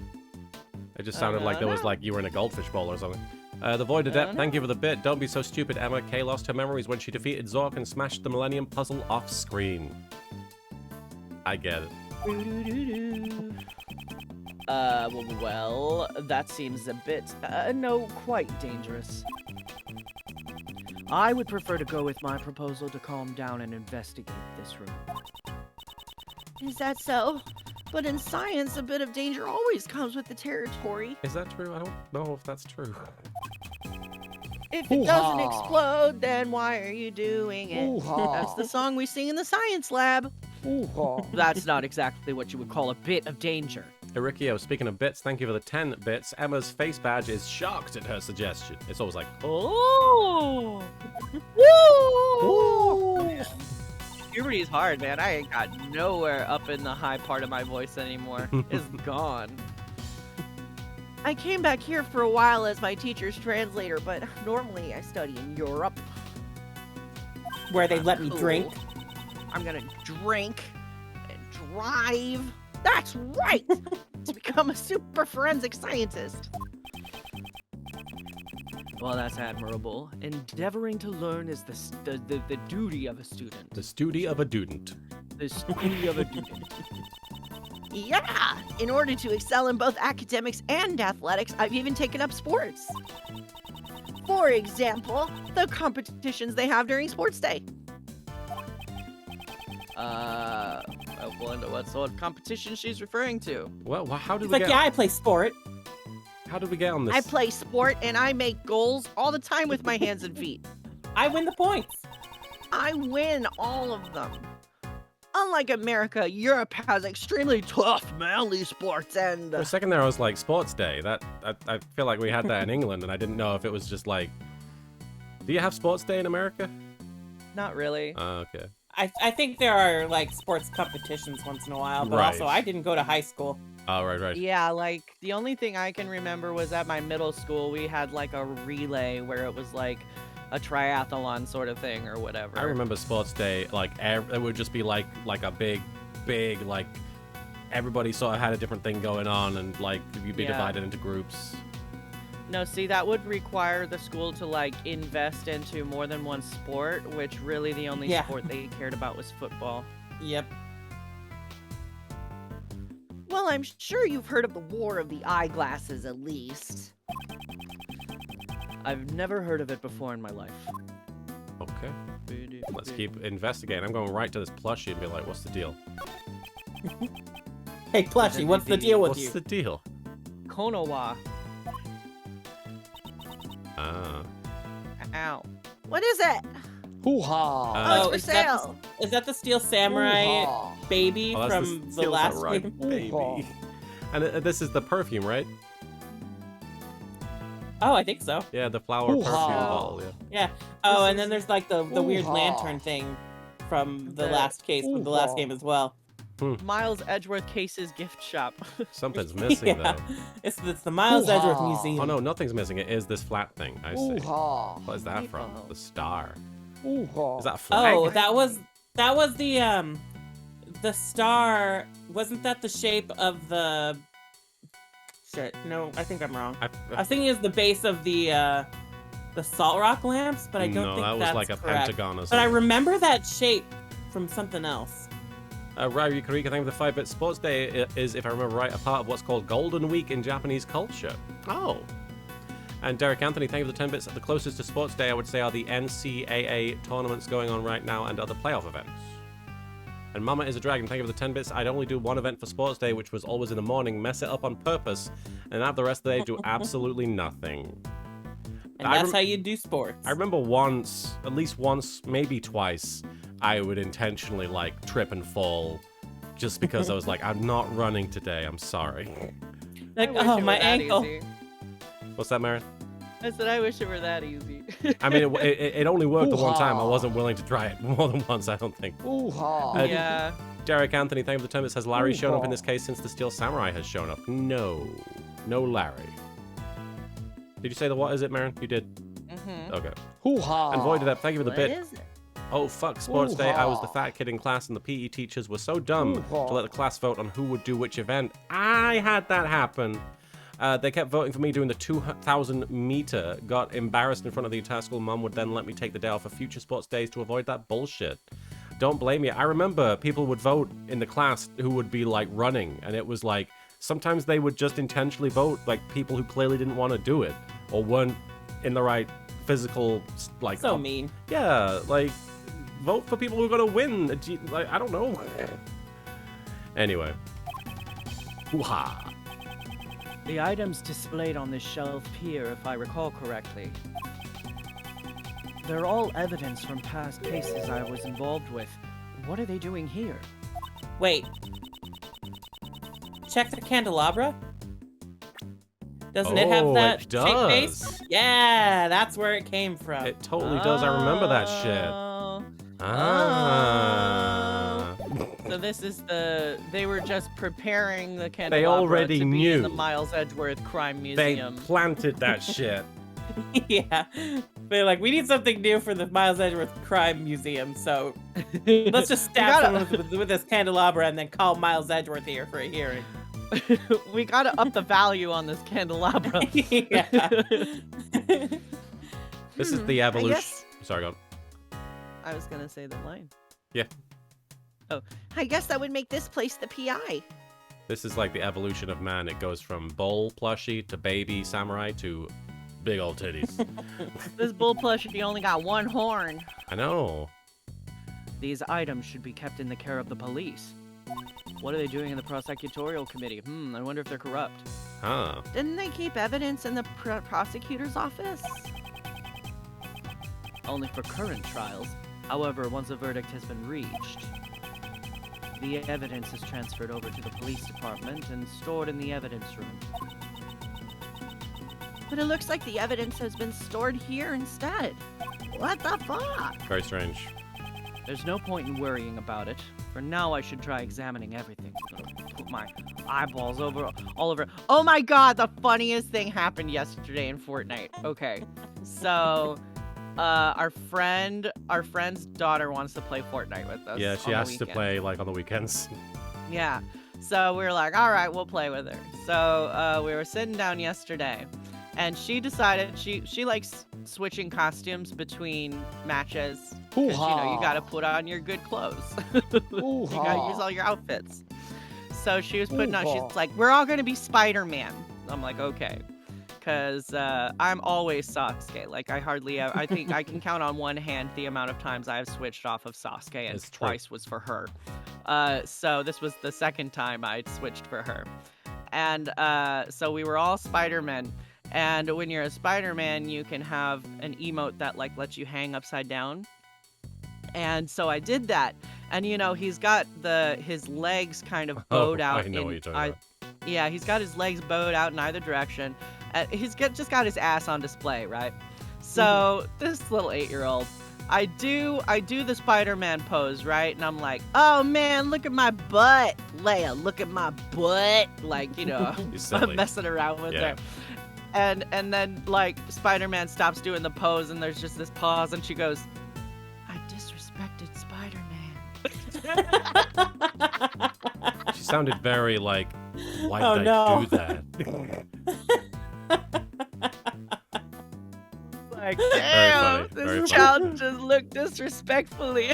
B: It just sounded like there was like you were in a goldfish bowl or something. The Void Adept, thank you for the bit. Don't be so stupid, Emma. Kay lost her memories when she defeated Zork and smashed the Millennium Puzzle off screen. I get it.
D: Well, that seems a bit, no, quite dangerous. I would prefer to go with my proposal to calm down and investigate this room.
F: Is that so? But in science, a bit of danger always comes with the territory.
B: Is that true? I don't know if that's true.
F: If it doesn't explode, then why are you doing it? That's the song we sing in the science lab.
D: That's not exactly what you would call a bit of danger.
B: Erikio, speaking of bits, thank you for the 10 bits. Emma's face badge is shocked at her suggestion. It's always like,
D: Oh! Puberty's hard, man. I ain't got nowhere up in the high part of my voice anymore. It's gone.
F: I came back here for a while as my teacher's translator, but normally I study in Europe.
C: Where they let me
F: Cool.
C: drink.
F: I'm gonna drink and drive. That's right! To become a super forensic scientist.
D: Well, that's admirable. Endeavoring to learn is the duty of a student.
B: The duty of a student.
D: The duty of a student.
F: Yeah! In order to excel in both academics and athletics, I've even taken up sports. For example, the competitions they have during sports day.
D: I wonder what sort of competition she's referring to.
B: Well, how did
C: It's
B: we
C: like,
B: get?
C: yeah, I play sport.
B: How did we get on this?
F: I play sport and I make goals all the time with my hands and feet.
C: I win the points.
F: I win all of them. Unlike America, Europe has extremely tough, manly sports and...
B: For a second there, I was like, sports day. I feel like we had that in England, and I didn't know if it was just like. Do you have sports day in America?
D: Not really.
B: Okay.
C: I think there are like sports competitions once in a while, but
B: Right.
C: also I didn't go to high school.
B: Oh, right.
D: Yeah, like the only thing I can remember was at my middle school we had like a relay where it was like a triathlon sort of thing or whatever.
B: I remember sports day, like it would just be like a big, like everybody sort of had a different thing going on, and like you'd be
D: Yeah.
B: divided into groups.
D: No, see, that would require the school to like invest into more than one sport, which really the only
C: Yeah.
D: sport they cared about was football.
C: Yep.
F: Well, I'm sure you've heard of the War of the Eyeglasses, at least.
D: I've never heard of it before in my life.
B: Okay. Let's keep investigating. I'm going right to this plushie and be like, what's the deal?
C: Hey, Plushie, what's the deal with
B: What's
C: you?
B: the deal?
D: Konowa.
B: Ah.
D: Ow.
F: What is it?
A: Hoo-ha!
F: Oh, it's for
C: is that
F: sale.
C: Is that the Steel Samurai baby
B: Oh, that's
C: from the
B: Steel
C: last
B: Samurai
C: game?
B: baby. And this is the perfume, right?
C: Oh, I think so.
B: Yeah, the flower perfume ball. Yeah.
C: Yeah. Oh,
D: This
C: and then
D: is-
C: there's like the weird lantern thing from the last case, from the last game as well.
D: Miles Edgeworth Case's gift shop.
B: Something's missing
C: Yeah.
B: though.
C: It's the Miles Edgeworth
A: Hoo-ha.
C: Museum.
B: Oh no, nothing's missing. It is this flat thing. I see.
A: Hoo-ha!
B: What is that from?
D: Meatball.
B: The star.
A: Hoo-ha!
B: Is that a flag?
C: Oh, that was the star. Wasn't that the shape of the? Shit, no, I think I'm wrong. I was thinking it was the base of the salt rock lamps, but I don't
B: no,
C: think
B: that was
C: that's
B: like a
C: correct.
B: pentagon or
C: But
B: something.
C: I remember that shape from something else.
B: Ryu Karika, thank you for the 5-bit. Sports Day is, if I remember right, a part of what's called Golden Week in Japanese culture. Oh. And Derek Anthony, thank you for the 10 bits. The closest to Sports Day, I would say, are the NCAA tournaments going on right now and other playoff events. And Mama is a Dragon, thank you for the 10 bits. I'd only do one event for Sports Day, which was always in the morning, mess it up on purpose, and have the rest of the day do absolutely nothing.
C: And that's how you do sports.
B: I remember once, at least once, maybe twice, I would intentionally like trip and fall just because I was like, I'm not running today, I'm sorry.
C: Like,
D: I wish it
C: oh,
D: were
C: my
D: that
C: ankle.
D: easy.
B: What's that, Marin?
D: I said I wish it were that easy.
B: I mean, it only worked the one time. I
A: Hoo-ha.
B: wasn't willing to try it more than once, I don't think.
A: Hoo-ha!
D: Yeah.
B: Derek Anthony, thank you for the 10 bits. Has Larry shown up in this
A: Hoo-ha.
B: case since the Steel Samurai has shown up? No. No Larry. Did you say the what is it, Marin? You did?
D: Mm-hmm.
B: Okay.
A: Hoo-ha!
B: And Void Adept, thank you for the
F: What
B: bit.
F: is it?
B: Oh, fuck, Sports Day. I was the
A: Hoo-ha.
B: fat kid in class, and the PE teachers were so dumb
A: Hoo-ha.
B: to let the class vote on who would do which event. I had that happen. They kept voting for me doing the 2,000 meter. Got embarrassed in front of the entire school. Mum would then let me take the day off for future sports days to avoid that bullshit. Don't blame you. I remember people would vote in the class who would be like running, and it was like sometimes they would just intentionally vote like people who clearly didn't want to do it or weren't in the right physical like.
C: So mean.
B: Yeah, like vote for people who are gonna win. Like I don't know. Anyway. Hoo-ha.
D: The items displayed on this shelf here, if I recall correctly, they're all evidence from past cases I was involved with. What are they doing here?
C: Wait. Check the candelabra. Doesn't it have
B: Oh,
C: that
B: it
C: shape base?
B: does.
C: Yeah, that's where it came from.
B: It totally does. I remember that shit.
D: Oh.
B: Ah.
D: So this is they were just preparing the
B: They
D: candelabra
B: already
D: to be
B: knew.
D: in the Miles Edgeworth Crime
B: They
D: Museum.
B: planted that shit.
C: Yeah. They're like, we need something new for the Miles Edgeworth Crime Museum, so let's just stab someone with this candelabra and then call Miles Edgeworth here for a hearing.
D: We gotta up the value on this candelabra.
C: Yeah.
B: This is the evolution.
F: guess-
B: Sorry, go on.
D: I was gonna say the line.
F: I guess that would make this place the PI.
B: This is like the evolution of man. It goes from bull plushie to baby samurai to big old titties.
D: This bull plushie only got one horn.
B: I know.
D: These items should be kept in the care of the police. What are they doing in the prosecutorial committee? I wonder if they're corrupt.
B: Huh.
F: Didn't they keep evidence in the prosecutor's office?
D: Only for current trials. However, once a verdict has been reached, the evidence is transferred over to the police department and stored in the evidence room.
F: But it looks like the evidence has been stored here instead. What the fuck?
B: Very strange.
D: There's no point in worrying about it. For now, I should try examining everything. Put my eyeballs all over. Oh my god, the funniest thing happened yesterday in Fortnite. Okay, so our friend's daughter wants to play Fortnite with us.
B: Yeah, she
D: on the
B: has to
D: weekend.
B: play like on the weekends.
D: Yeah. So we were like, all right, we'll play with her. So we were sitting down yesterday, and she decided she likes switching costumes between matches. 'Cause, you know, you gotta put on your good clothes. You gotta use all your outfits. So she was putting on, she's like, we're all gonna be Spider-Man. I'm like, okay. Because I'm always Sasuke. Like, I think I can count on one hand the amount of times I have switched off of Sasuke, and
B: It's true.
D: twice was for her. So this was the second time I switched for her. And so we were all Spider-Man. And when you're a Spider-Man, you can have an emote that like lets you hang upside down. And so I did that. And you know, he's got his legs kind of bowed out.
B: I know what you're talking about.
D: Yeah, he's got his legs bowed out in either direction. He's just got his ass on display, right? So this little 8-year-old, I do the Spider-Man pose, right? And I'm like, oh man, look at my butt, Leia, look at my butt, like, you know,
B: You silly.
D: I'm messing around with
B: Yeah.
D: her. And then like Spider-Man stops doing the pose, and there's just this pause, and she goes, I disrespected Spider-Man.
B: She sounded very like, why
C: Oh,
B: did
C: no.
B: I do that?
D: Like,
B: funny,
D: damn,
B: very
D: this
B: funny.
D: child just looked disrespectfully.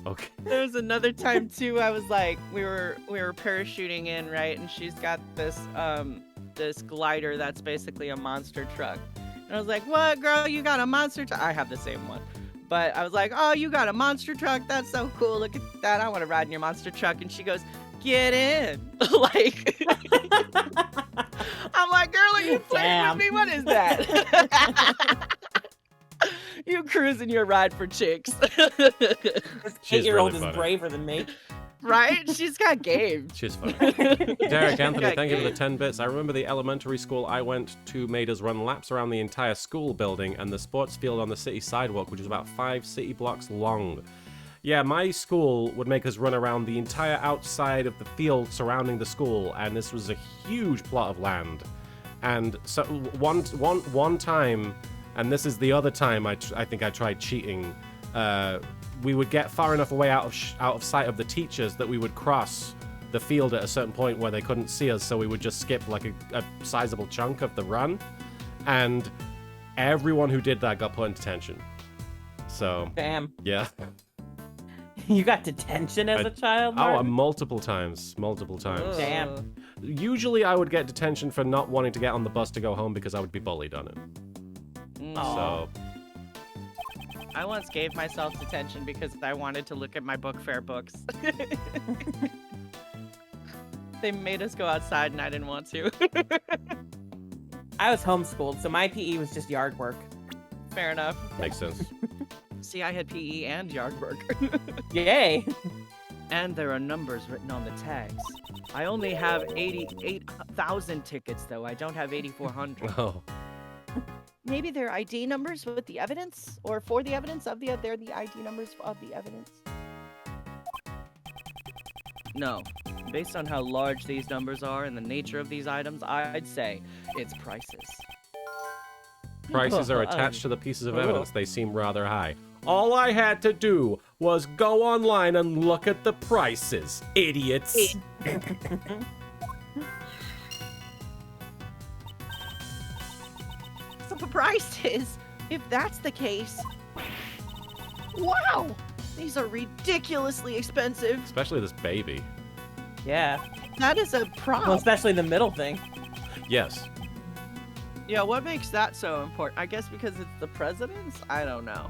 B: Okay.
D: There's another time too. I was like, we were parachuting in, right? And she's got this this glider that's basically a monster truck. And I was like, what, girl? You got a monster truck? I have the same one. But I was like, oh, you got a monster truck? That's so cool. Look at that. I want to ride in your monster truck. And she goes, get in. Like, I'm like, girl, are you playing
C: Damn.
D: with me? What is that? You cruising your ride for chicks.
C: This
B: She's
C: 8-year-old
B: really
C: is
B: funny.
C: braver than me.
D: Right? She's got game.
B: She's funny. Derek Anthony,
D: Yeah,
B: thank you for the
D: good.
B: 10 bits. I remember the elementary school I went to made us run laps around the entire school building and the sports field on the city sidewalk, which is about 5 city blocks long. Yeah, my school would make us run around the entire outside of the field surrounding the school, and this was a huge plot of land. And so one time, and this is the other time I think I tried cheating, we would get far enough away out of sight of the teachers that we would cross the field at a certain point where they couldn't see us, so we would just skip like a sizable chunk of the run, and everyone who did that got put in detention. So
C: Damn.
B: yeah.
C: You got detention as a child?
B: Oh,
C: Martin?
B: multiple times.
C: Damn.
B: Usually I would get detention for not wanting to get on the bus to go home because I would be bullied on it.
C: Aw.
B: So
D: I once gave myself detention because I wanted to look at my book fair books. They made us go outside and I didn't want to.
C: I was homeschooled, so my PE was just yard work.
D: Fair enough.
B: makes sense.
D: See, I had PE and yard work.
C: Yay!
D: And there are numbers written on the tags. I only have 88,000 tickets, though. I don't have 8,400.
B: Oh,
F: Maybe their ID numbers with the evidence, or for the evidence of they're the ID numbers of the evidence.
D: No. Based on how large these numbers are and the nature of these items, I'd say it's prices.
B: Prices are attached to the pieces of evidence. They seem rather high. All I had to do was go online and look at the prices, idiots.
F: So the prices, if that's the case, wow, these are ridiculously expensive.
B: Especially this baby.
C: Yeah.
F: That is a prop.
C: Well, especially the middle thing.
B: Yes.
D: Yeah, what makes that so important? I guess because it's the president's? I don't know.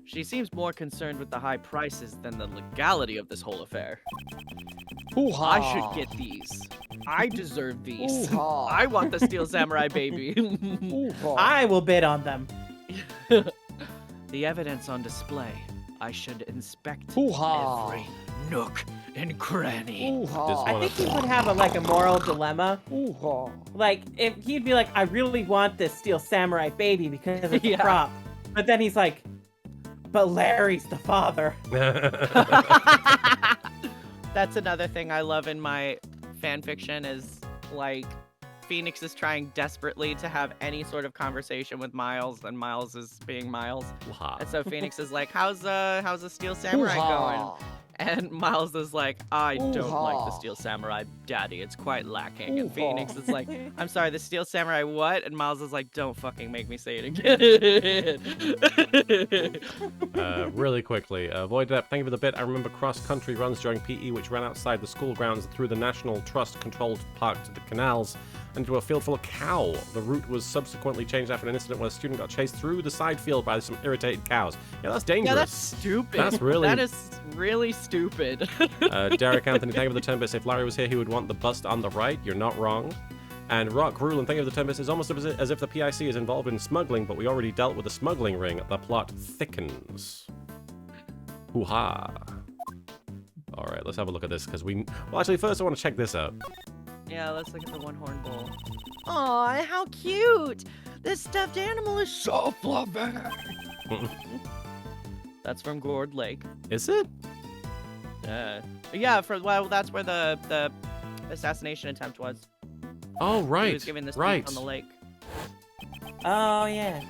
D: She seems more concerned with the high prices than the legality of this whole affair. I should get these. I deserve these. I want the Steel Samurai baby.
C: I will bid on them.
D: The evidence on display. I should inspect every nook and cranny.
C: I think he would have a moral dilemma. Like, if he'd be like, I really want this Steel Samurai baby because it's a prop. But then he's like, but Larry's the father.
D: That's another thing I love in my fan fiction is, like, Phoenix is trying desperately to have any sort of conversation with Miles, and Miles is being Miles. And so Phoenix is like, how's the Steel Samurai going? And Miles is like, I don't like the Steel Samurai, Daddy. It's quite lacking. And Phoenix is like, I'm sorry, the Steel Samurai what? And Miles is like, don't fucking make me say it again.
B: Really quickly, Void Depth, thank you for the bit. I remember cross-country runs during PE which ran outside the school grounds through the National Trust-controlled park to the canals and into a field full of cow. The route was subsequently changed after an incident where a student got chased through the side field by some irritated cows. Yeah, that's dangerous.
D: Yeah, that's stupid. That is really stupid.
B: Derek Anthony, thank you for the 10 bits. If Larry was here, he would want the bust on the right. You're not wrong. And Rock Rulin, thank you for the 10 bits. It's almost as if the PIC is involved in smuggling, but we already dealt with the smuggling ring. The plot thickens. Hoo-ha. All right, let's have a look at this, because we... Well, actually, first I want to check this out.
D: Yeah, let's look at the one-horn bull.
F: Aw, how cute! This stuffed animal is so fluffy.
D: That's from Gourd Lake.
B: Is it?
D: Yeah, that's where the assassination attempt was.
B: Oh, right.
D: He was giving this
B: right.
D: on the lake.
C: Oh, yeah.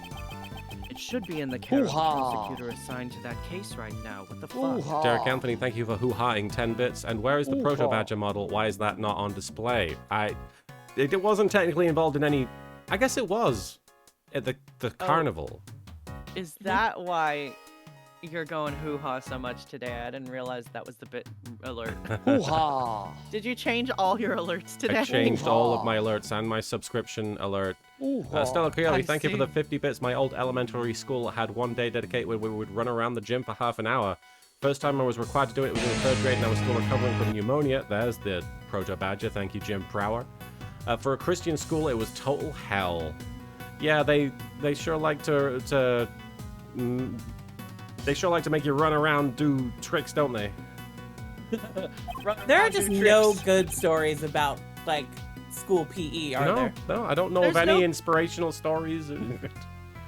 D: It should be in the care of the prosecutor assigned to that case right now. What the fuck?
B: Derek Anthony, thank you for hoo-haing 10 bits. And where is the Proto-Badger model? Why is that not on display? It wasn't technically involved in any... I guess it was. At the carnival.
D: Is that why you're going hoo-ha so much today? I didn't realize that was the bit alert.
A: Hoo-ha!
D: Did you change all your alerts today?
B: I changed all of my alerts and my subscription alert. Stella Coyote, thank you for the 50 bits. My old elementary school had one day dedicated where we would run around the gym for half an hour. First time I was required to do it was in the 3rd grade and I was still recovering from pneumonia. There's the Proto-Badger. Thank you, Jim Prower. For a Christian school, it was total hell. Yeah, they sure like to make you run around, do tricks, don't they?
C: There are just no good stories about, like, school PE, are there?
B: No, I don't know of any inspirational stories.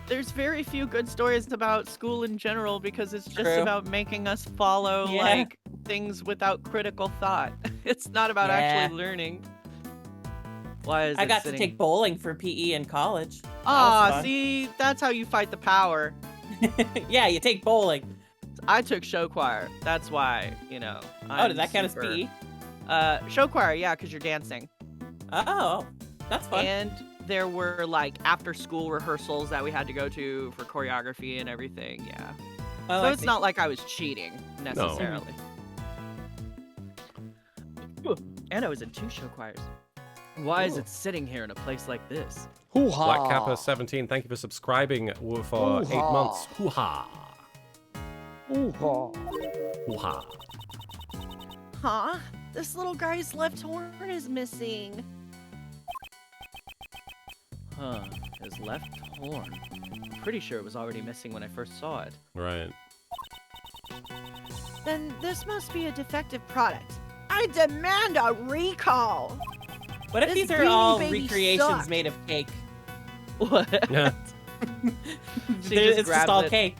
D: There's very few good stories about school in general because it's just
C: True.
D: about making us follow, like, things without critical thought. It's not about actually learning. Why is
C: I got to take bowling for PE in college.
D: See, that's how you fight the power.
C: Yeah, you take bowling.
D: I took show choir. That's why, you know.
C: Did that count as PE?
D: Show choir, yeah, because you're dancing.
C: Oh, that's fun.
D: And there were, like, after-school rehearsals that we had to go to for choreography and everything, yeah.
C: Oh,
D: so it's not like I was cheating, necessarily. And I was in 2 show choirs. Why is it sitting here in a place like this?
B: Black Kappa 17, thank you for subscribing for 8 months. Hoo-ha. Hoo-ha.
F: Huh? This little guy's left horn is missing.
D: Huh, his left horn. Pretty sure it was already missing when I first saw it.
B: Right.
F: Then this must be a defective product. I demand a recall!
C: What if
F: This
C: these are
F: Beanie
C: all
F: Baby
C: recreations
F: sucks.
C: made of cake?
D: What?
B: Yeah.
D: She
C: It's just
D: grabs
C: all
D: it.
C: cake.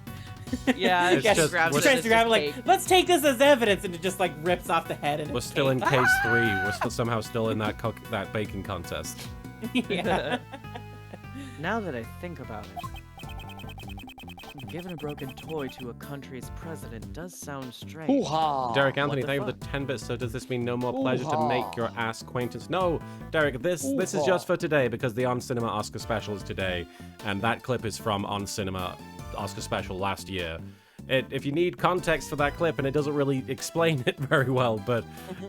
D: Yeah,
B: It's
D: she
B: just-
D: grabs
C: She
D: it.
C: tries
D: It's
C: to grab it
D: just
C: like,
D: cake.
C: let's take this as evidence, and it just like rips off the head. And
B: We're
C: it's
B: still in
C: cake.
B: case 3. We're still somehow still in that baking contest.
C: Yeah.
D: Now that I think about it, giving a broken toy to a country's president does sound strange.
G: Hoo-ha!
B: Derek Anthony,
D: the
B: thank you for
D: fuck?
B: the 10 bits. So does this mean no more pleasure to
G: Hoo-ha.
B: make your ass acquaintance? No, Derek, this is
G: Hoo-ha.
B: just for today because the On Cinema Oscar special is today, and that clip is from On Cinema Oscar special last year. If you need context for that clip, and it doesn't really explain it very well, but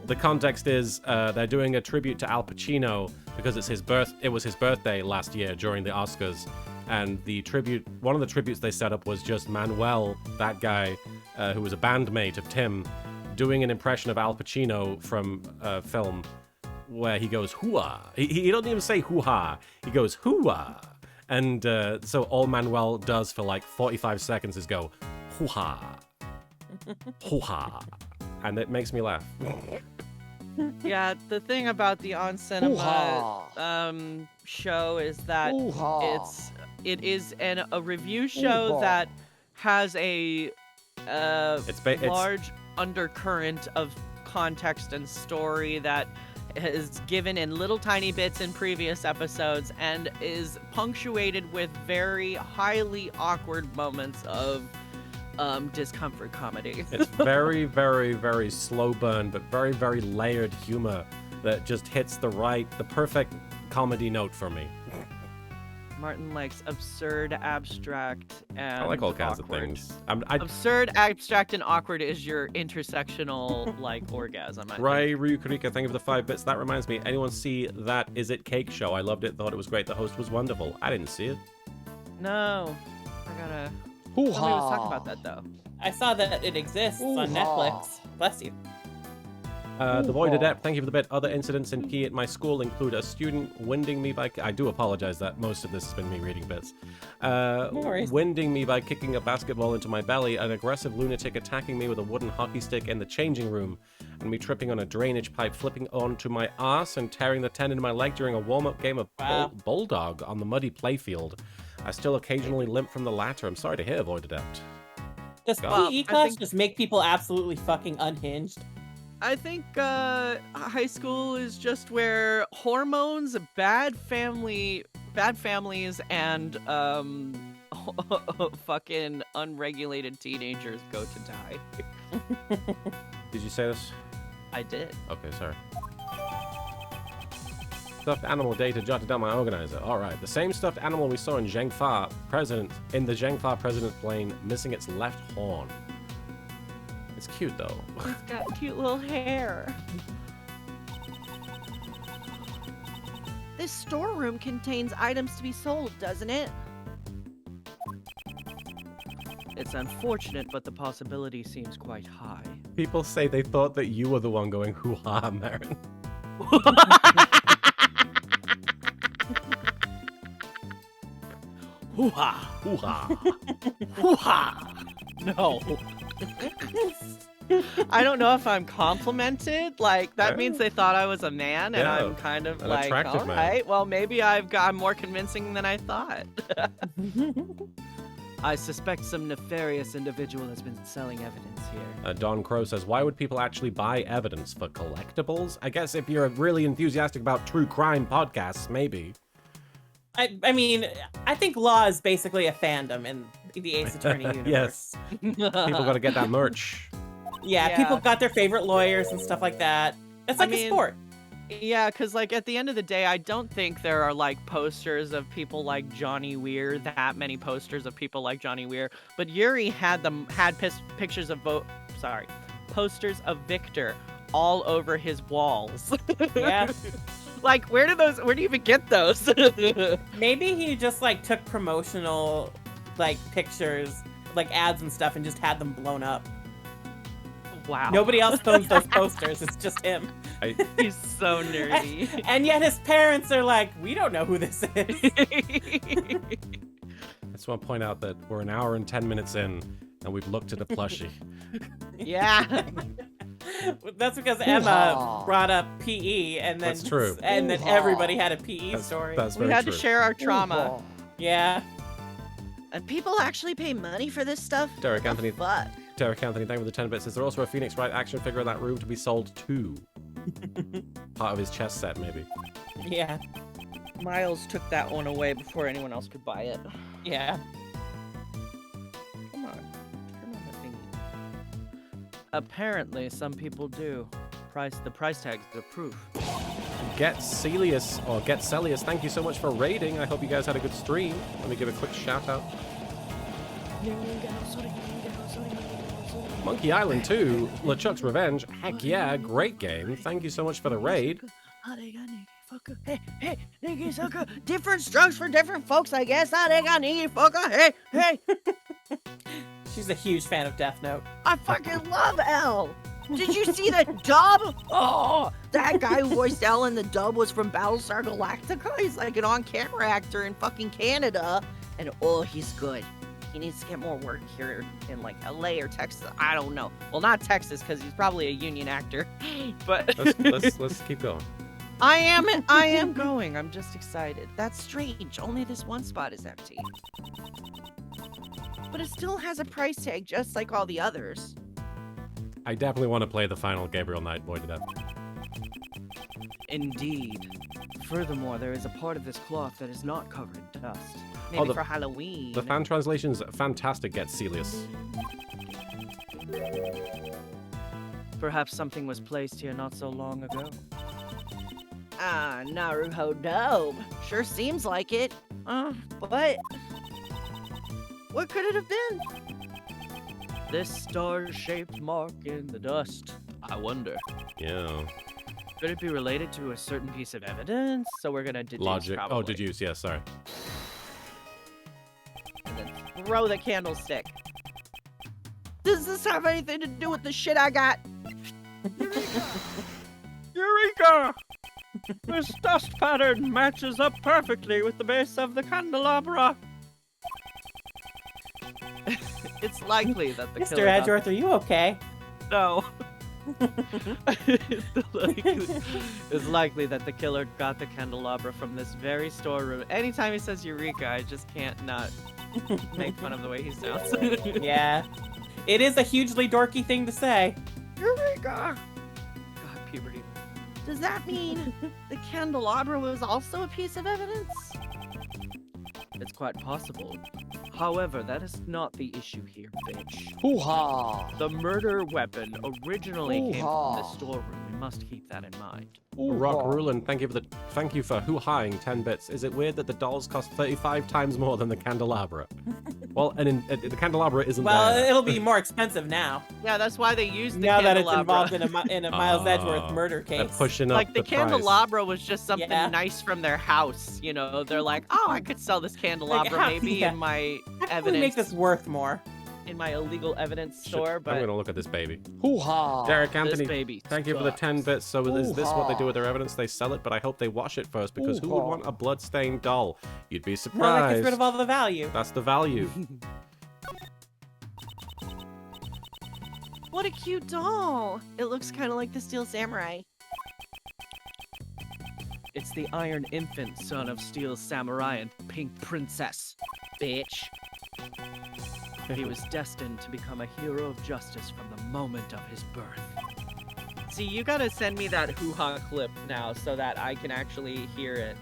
B: the context is they're doing a tribute to Al Pacino because it was his birthday last year during the Oscars, and one of the tributes they set up was just Manuel, that guy who was a bandmate of Tim, doing an impression of Al Pacino from a film where he goes hoo-ah. He doesn't even say hoo-ha. He goes hoo-ah. And so all Manuel does for like 45 seconds is go hoo-ha, hoo-ha, and it makes me laugh.
D: Yeah, the thing about the On Cinema
G: Hoo-ha.
D: Show is that
G: Hoo-ha.
D: it is a review show
G: Hoo-ha.
D: that has a
B: It's
D: large undercurrent of context and story that is given in little tiny bits in previous episodes and is punctuated with very highly awkward moments of discomfort comedy.
B: It's very, very, very slow burn, but very, very layered humor that just hits the perfect comedy note for me.
D: Martin likes absurd, abstract, and
B: I like all kinds
D: awkward.
B: of things.
D: Absurd, abstract, and awkward is your intersectional like orgasm. I think.
B: Ray Ryukurika, thank you for the 5 bits. That reminds me, anyone see that Is It Cake show? I loved it, thought it was great. The host was wonderful. I didn't see it.
D: No, I gotta.
G: Hoo-ha.
D: Somebody was talking about that though.
C: I saw that it exists on
G: Hoo-ha.
C: Netflix. Bless you.
B: The Void Adept, thank you for the bit. Other incidents in key at my school include a student winding me by... I do apologize that most of this has been me reading bits.
C: worries.
B: Winding me by kicking a basketball into my belly, an aggressive lunatic attacking me with a wooden hockey stick in the changing room, and me tripping on a drainage pipe, flipping onto my ass and tearing the tendon in my leg during a warm-up game of
C: Wow.
B: Bulldog on the muddy playfield. I still occasionally limp from the latter. I'm sorry to hear, Void Adept.
C: Does
B: Well,
C: PE
D: I
C: class
D: think-
C: just make people absolutely fucking unhinged?
D: I think high school is just where hormones, bad families, and fucking unregulated teenagers go to die.
B: Did you say this?
D: I did.
B: Okay, sorry. Stuffed animal data jotted down my organizer. Alright, the same stuffed animal we saw in the Zhengfa president plane missing its left horn. It's cute though.
D: It's got cute little hair.
F: This storeroom contains items to be sold, doesn't it?
D: It's unfortunate, but the possibility seems quite high.
B: People say they thought that you were the one going hoo-ha, Marin.
D: Hoo-ha!
B: Hoo-ha.
D: Hoo-ha! No. I don't know if I'm complimented. Like, that
B: Yeah.
D: means they thought I was a man, and
B: Yeah,
D: I'm kind of
B: an
D: like,
B: attractive
D: all
B: man.
D: right, well, maybe I'm more convincing than I thought. I suspect some nefarious individual has been selling evidence here.
B: Don Crow says, why would people actually buy evidence for collectibles? I guess if you're really enthusiastic about true crime podcasts, maybe.
C: I mean, I think law is basically a fandom in the Ace Attorney universe.
B: Yes. People got to get that merch.
C: Yeah,
D: Yeah.
C: people got their favorite lawyers and stuff like that. It's like a
D: mean,
C: sport.
D: Yeah, because, like, at the end of the day, I don't think there are, like, posters of people like Johnny Weir, that many posters of people like Johnny Weir. But Yuri had pictures of posters of Victor all over his walls.
C: Yeah.
D: Like, where do you even get those?
C: Maybe he just like took promotional like pictures, like ads and stuff, and just had them blown up.
D: Wow.
C: Nobody else owns those posters. It's just him.
D: He's so nerdy.
C: And yet his parents are like, we don't know who this is.
B: I just want to point out that we're an hour and 10 minutes in, and we've looked at a plushie.
D: Yeah.
C: That's because Emma brought up PE, and then
B: That's true.
C: and then everybody had a PE
B: That's,
C: story.
B: that's
D: We
B: very
D: had
B: true.
D: to share our trauma.
C: Yeah.
F: And people actually pay money for this stuff?
B: Derek
F: What the
B: Anthony.
F: Fuck.
B: Derek Anthony, thank you for the 10 bits. Is there also a Phoenix Wright action figure in that room to be sold too? Part of his chess set, maybe.
C: Yeah.
D: Miles took that one away before anyone else could buy it.
C: Yeah.
D: Come on. Turn on the thingy. Apparently, some people do. The price tags are proof.
B: Get Celius, or Get Celius, thank you so much for raiding. I hope you guys had a good stream. Let me give a quick shout out. Monkey Island 2, LeChuck's Revenge. Heck yeah, great game. Thank you so much for the raid.
F: Hey, hey, nigga sucker. Different strokes for different folks, I guess. Hey, fucker. Hey, hey.
C: She's a huge fan of Death Note.
F: I fucking love L. Did you see the dub? Oh, that guy who voiced L in the dub was from Battlestar Galactica. He's like an on-camera actor in fucking Canada. And oh, he's good. He needs to get more work here in like LA or Texas. I don't know. Well, not Texas because he's probably a union actor. But
B: Let's keep going.
F: I am going. I'm just excited. That's strange. Only this one spot is empty. But it still has a price tag, just like all the others.
B: I definitely want to play the final Gabriel Knight boy to death.
D: Indeed. Furthermore, there is a part of this cloth that is not covered in dust.
F: Maybe for Halloween.
B: The fan translation's fantastic, Get Celius.
D: Perhaps something was placed here not so long ago.
F: Ah, Naruto Dome. Sure seems like it. But what could it have been?
D: This star-shaped mark in the dust. I wonder.
B: Yeah.
D: Could it be related to a certain piece of evidence? So we're gonna deduce
B: Logic.
D: probably.
B: Oh, deduce. Yeah, sorry.
F: And then throw the candlestick. Does this have anything to do with the shit I got?
D: Eureka! This dust pattern matches up perfectly with the base of the candelabra. It's likely that the
C: Mr.
D: killer got-
C: Edgeworth, are you okay?
D: No. It's likely that the killer got the candelabra from this very storeroom. Anytime he says Eureka, I just can't not make fun of the way he sounds.
C: Yeah. It is a hugely dorky thing to say.
F: Eureka!
D: God, puberty.
F: Does that mean the candelabra was also a piece of evidence?
D: It's quite possible. However, that is not the issue here, bitch.
G: Hoo-ha!
D: The murder weapon originally came from the storeroom. We must keep that in mind.
B: Rock Rulin, thank you for hoo-haing 10 bits. Is it weird that the dolls cost 35 times more than the candelabra? Well, and the candelabra isn't
C: Well,
B: there.
C: it'll be more expensive now.
D: Yeah, that's why they used the
C: Now that
D: candelabra.
C: it's involved in a Miles Edgeworth murder
B: They're
C: case.
B: pushing up
D: Like, the
B: price.
D: candelabra was just something
C: Yeah.
D: nice from their house, you know? They're like, oh, I could sell this candelabra
C: how-
D: maybe
C: yeah.
D: in my
C: How can we
D: evidence,
C: make this worth more?
D: in my illegal evidence
B: Shit,
D: store,
B: I'm
D: but
B: gonna look at this baby.
G: Hoo-ha!
B: Derek
D: this
B: Anthony,
D: baby
B: thank you for the 10 bits. So is this what they do
G: Hoo-ha.
B: with their evidence? They sell it, but I hope they wash it first, because who would
G: Hoo-ha.
B: want a blood-stained doll? You'd be
C: Well, that
B: surprised.
C: gets rid of all the value.
B: That's the value.
F: What a cute doll. It looks kind of like the Steel Samurai.
D: It's the Iron Infant, son of Steel Samurai and Pink Princess, bitch. He was destined to become a hero of justice from the moment of his birth. See, you gotta send me that hoo-ha clip now so that I can actually hear it.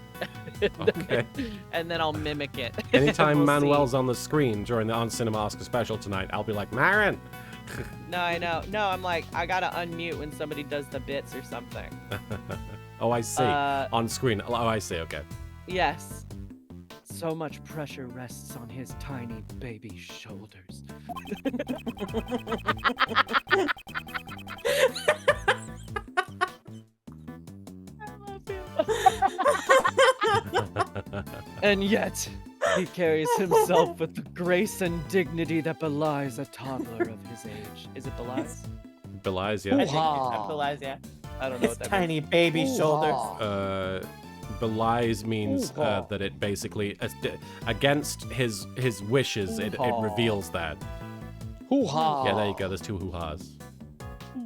B: Okay.
D: And then I'll mimic it.
B: Anytime
D: We'll see.
B: Manuel's on the screen during the On Cinema Oscar special tonight, I'll be like, Marin!
D: No, I know. No, I'm like, I gotta unmute when somebody does the bits or something.
B: Oh, I see. On screen. Oh, I see. Okay.
D: Yes. So much pressure rests on his tiny baby shoulders. And yet, he carries himself with the grace and dignity that belies a toddler of his age. Is it belies?
B: Belies,
C: I
B: yeah.
C: think
G: Hoo-ha.
C: it capitalized, yeah.
D: I don't know
C: His
D: what that
C: tiny baby shoulders.
G: Hoo-ha.
B: Belies means
G: Hoo-ha.
B: that it basically, against his wishes, it
G: Hoo-ha.
B: reveals that.
G: Hoo-ha!
B: Yeah, there you go. There's two hoo-has.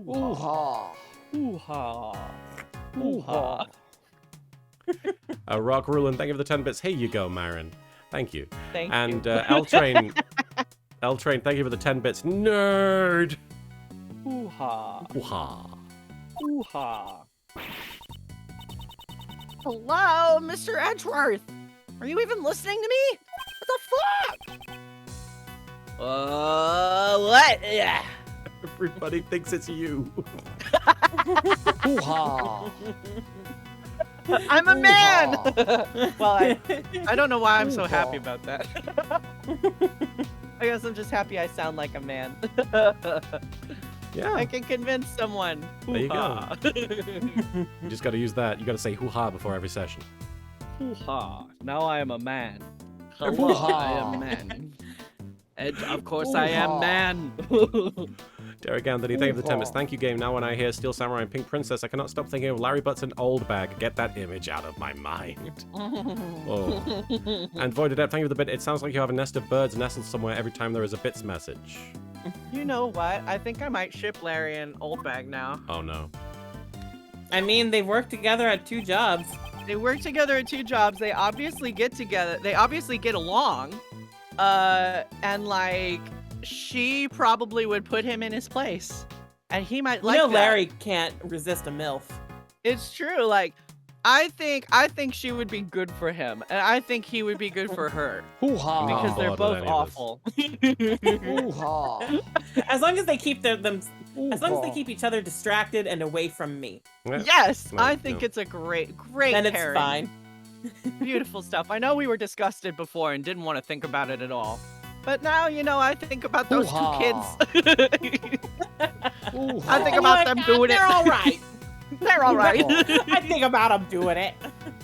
G: Hoo-ha!
D: Hoo-ha.
G: Hoo-ha!
B: Rock Rulin, thank you for the 10 bits. Here you go, Marin. Thank you.
D: Thank
B: And
D: you.
B: L Train, L Train, thank you for the 10 bits. Nerd.
D: Hoo-ha.
B: Ooh-ha.
D: Hoo-ha.
F: Hello, Mr. Edgeworth. Are you even listening to me? What the fuck? What? Yeah.
B: Everybody thinks it's you.
G: Hoo-ha.
F: I'm a man.
D: Well, I don't know why I'm so happy about that. I guess I'm just happy I sound like a man.
B: Yeah.
D: I can convince someone.
B: There you go.
D: Hoo-ha.
B: You just got to use that. You got to say hoo-ha before every session.
D: Hoo-ha. Now I am a man. Hello,
G: Hoo-ha.
D: I am man. And of course I am
G: Hoo-ha.
D: man.
B: Derek Anthony, thank you for the 10 bits.
G: Hoo-ha.
B: Thank you, game. Now when I hear Steel Samurai and Pink Princess, I cannot stop thinking of Larry Butts and Old Bag. Get that image out of my mind. Oh. And Void Adept, thank you for the bit. It sounds like you have a nest of birds nestled somewhere every time there is a bits message.
D: You know what? I think I might ship Larry and Old Bag now.
B: Oh no.
C: I mean, they work together at 2 jobs.
D: They work together at 2 jobs. They obviously get together. They obviously get along. And like, she probably would put him in his place. And he might like that.
C: Larry can't resist a MILF.
D: It's true. Like, I think she would be good for him. And I think he would be good for her.
G: Hoo-ha.
D: Because they're
B: bothered
D: both
B: with any of this.
D: awful.
G: Hoo-ha.
C: As long as they keep as long as they keep each other distracted and away from me,
B: Yeah.
D: Yes,
B: No,
D: I think
B: no.
D: it's a great
C: then it's
D: pairing.
C: fine.
D: Beautiful stuff. I know we were disgusted before and didn't want to think about it at all. But now, I think about those
G: Hoo-ha.
D: 2 kids.
G: Hoo-ha.
D: I think about them doing it.
C: They're all right.
D: They're all right.
C: I think about them doing it.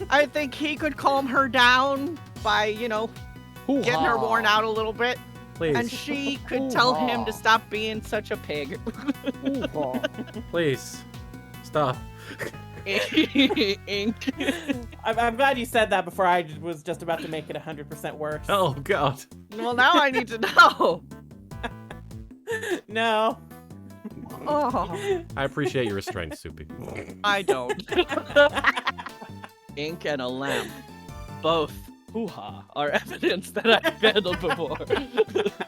D: I think he could calm her down by, getting her worn out a little bit.
B: Please.
D: And she could tell him to
G: Hoo-ha.
D: stop being such a pig.
G: Hoo-ha.
B: Please. Stop.
D: Ink.
C: I'm glad you said that before I was just about to make it 100% worse.
B: Oh god.
D: Well, now I need to know.
C: No.
D: Oh,
B: I appreciate your restraint, Soupy.
D: I don't. Ink and a lamp. Both, hoo-ha, are evidence that I've handled before.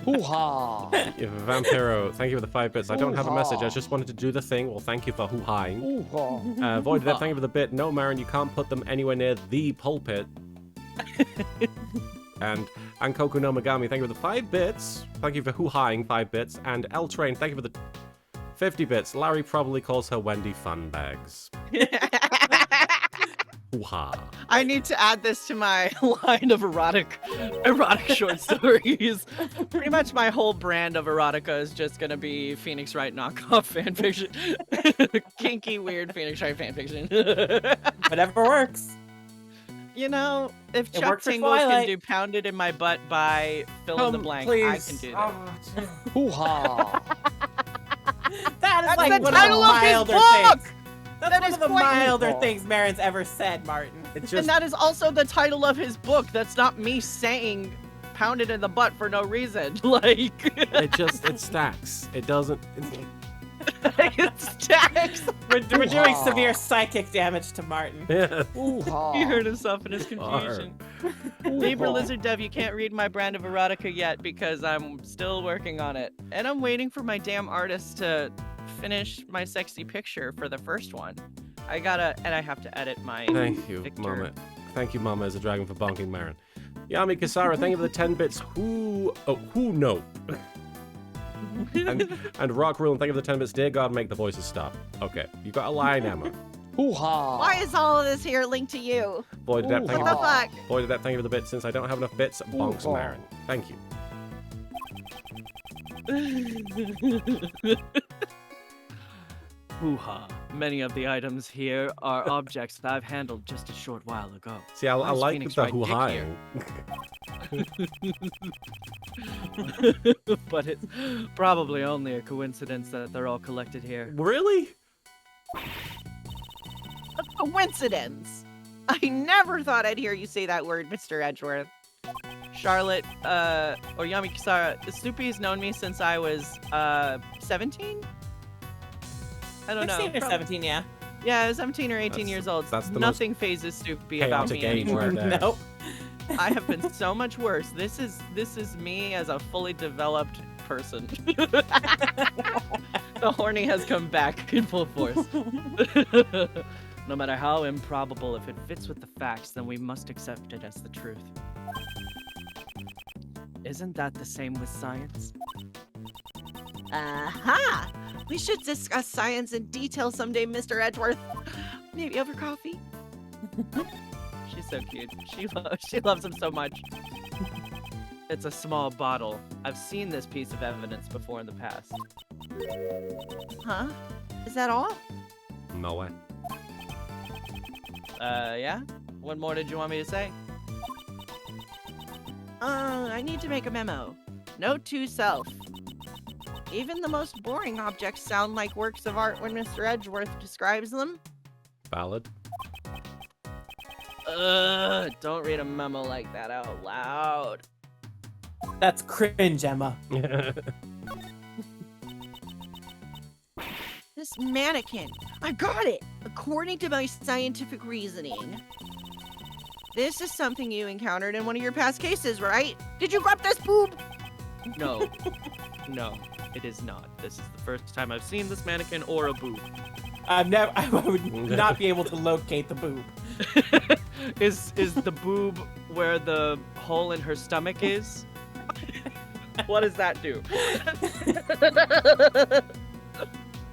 G: Hoo-ha.
B: Vampiro, thank you for the 5 bits. I don't have a message. I
G: Hoo-ha.
B: just wanted to do the thing. Well, thank you for hoo-haing.
G: Hoo-ha.
B: Void Adept, thank you for the bit. No, Marin, you can't put them anywhere near the pulpit. and Koku no Megami, thank you for the 5 bits. Thank you for hoo-haing 5 bits. And L Train, thank you for the 50 bits. Larry probably calls her Wendy Funbags. Hoo-ha.
D: I need to add this to my line of erotic short stories. Pretty much my whole brand of erotica is just gonna be Phoenix Wright knockoff fanfiction. Kinky, weird Phoenix Wright fanfiction.
C: Whatever works.
D: If
C: It
D: Chuck
C: worked for
D: Tingles can
C: Twilight.
D: do Pounded in My Butt by fill in the blank, I can do that.
G: Hoo-ha.
C: That is
D: That's
C: like
D: the
C: one
D: title
C: of
D: of
C: the
D: his
C: milder
D: book!
C: things. That's
D: That
C: one
D: is
C: of the
D: quite
C: milder
G: evil.
C: things Marin's ever said, Martin.
B: It just,
D: And that is also the title of his book. That's not me saying pounded in the butt for no reason. Like,
B: it stacks. It doesn't.
D: it's tax.
C: We're doing
G: Hoo-ha.
C: severe psychic damage to Martin.
B: Yeah.
G: Hoo-ha.
D: He heard himself in his confusion. Libra
G: Hoo-ha.
D: Lizard Dev, you can't read my brand of erotica yet because I'm still working on it. And I'm waiting for my damn artist to finish my sexy picture for the first one. I have to edit my
B: Thank you,
D: Victor.
B: Mama. Thank you, Mama, as a dragon for bonking Marin. Yami Kasara, thank you for the 10 bits. Who no? and Rock Rule, thank you for the 10 bits. Dear God, make the voices stop. Okay, you got a line, Emma.
G: Hoo-ha.
F: Why is all of this here linked to you?
B: Void Adept, thank you
F: What
B: for
F: the fuck?
B: Void Adept, thank you for the bits. Since I don't have enough bits, bonks
G: Ooh.
B: Marin. Thank you.
D: Hoo-ha. Many of the items here are objects that I've handled just a short while ago.
B: See, I
D: Why is
B: like
D: Phoenix
B: the
D: Wright dick
B: hoo-haing.
D: But it's probably only a coincidence that they're all collected here.
B: Really?
F: A coincidence. I never thought I'd hear you say that word, Mr. Edgeworth.
D: Charlotte, or Yami Kisara, Soupy's known me since I was, 17? I don't know.
C: 16 or
D: Prob-
C: 17, yeah.
D: Yeah, 17 or 18
B: That's
D: years
B: the-
D: old.
B: that's the
D: Nothing phases Soupy about
B: chaotic
D: me
B: age
D: anymore.
B: right there.
C: Nope.
D: I have been so much worse. This is me as a fully developed person. The horny has come back in full force. No matter how improbable, if it fits with the facts, then we must accept it as the truth. Isn't that the same with science?
F: Aha! We should discuss science in detail someday, Mr. Edgeworth. Maybe over coffee?
D: She's so cute. She loves him so much. It's a small bottle. I've seen this piece of evidence before in the past.
F: Huh? Is that all?
B: No way.
D: Yeah? What more did you want me to say?
F: I need to make a memo. Note to self. Even the most boring objects sound like works of art when Mr. Edgeworth describes them.
B: Valid.
D: Don't read a memo like that out loud.
C: That's cringe, Emma.
F: This mannequin. I got it! According to my scientific reasoning. This is something you encountered in one of your past cases, right? Did you grab this boob?
D: No. No, it is not. This is the first time I've seen this mannequin or a boob.
C: I would not be able to locate the boob.
D: Is the boob where the hole in her stomach is? What does that do?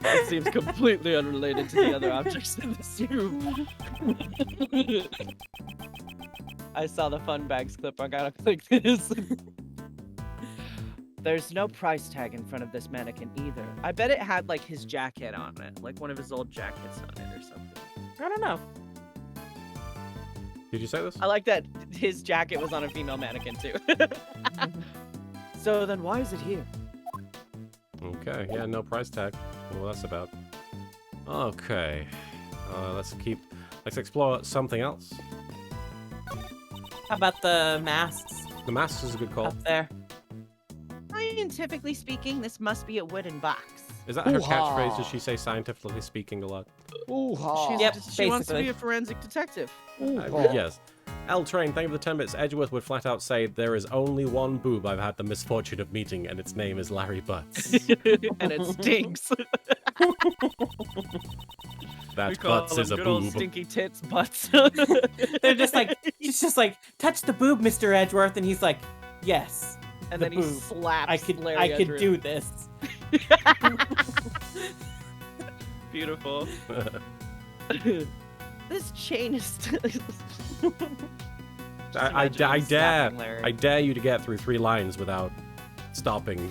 D: It seems completely unrelated to the other objects in this room. I saw the fun bags clip. I gotta click this. There's no price tag in front of this mannequin either. I bet it had like his jacket on it, like one of his old jackets on it or something.
C: I don't know.
B: Did you say this?
D: I like that his jacket was on a female mannequin too. So then why is it here?
B: Okay, yeah, no price tag. Well, that's about. Okay, let's explore something else.
C: How about the masks
B: The masks is a good call.
C: up there?
F: Scientifically speaking, this must be a wooden box.
B: Is that her
G: Hoo-ha.
B: catchphrase? Does she say scientifically speaking a lot?
G: Hoo-ha.
C: Yep.
D: She wants to
C: basically.
D: be a forensic detective.
G: Hoo-ha.
B: Yes. L Train, thank you for the 10 bits. Edgeworth would flat out say, there is only one boob I've had the misfortune of meeting, and its name is Larry Butts.
D: And it stinks.
B: That
D: We call
B: Butts
D: them
B: is a
D: good old
B: boob.
D: stinky tits butts.
C: They're just like, she's just like, touch the boob, Mr. Edgeworth, and he's like, yes.
D: And
C: the
D: then he
C: boob.
D: slaps
C: I could
D: Larry Edgeworth.
C: do this.
D: Beautiful.
F: This chain is.
B: I
D: Imagine slapping Larry.
B: dare you to get through 3 lines without stopping.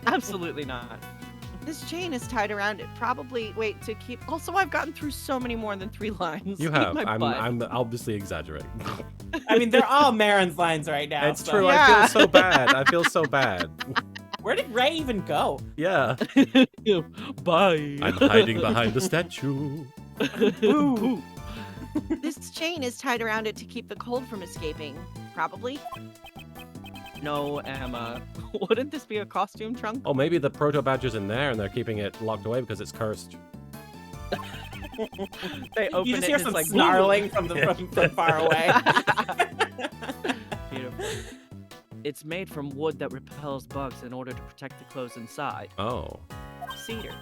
D: Absolutely not.
F: This chain is tied around it. Probably wait to keep. Also, I've gotten through so many more than 3 lines.
B: You
F: Eat
B: have.
F: my butt.
B: I'm obviously exaggerating.
C: I mean, they're all Marin's lines right now.
B: It's
C: so-
B: true.
F: Yeah.
B: I feel so bad. I feel so bad.
C: Where did Ray even go?
B: Yeah.
D: Bye.
B: I'm hiding behind the statue.
C: Ooh.
F: This chain is tied around it to keep the cold from escaping. Probably.
D: No, Emma. Wouldn't this be a costume trunk?
B: Oh, maybe the proto badger's in there and they're keeping it locked away because it's cursed.
D: They open
C: You just
D: it
C: hear
D: and
C: some
D: it's like
C: snarling from far away.
D: Beautiful. It's made from wood that repels bugs in order to protect the clothes inside.
B: Oh.
D: Cedar.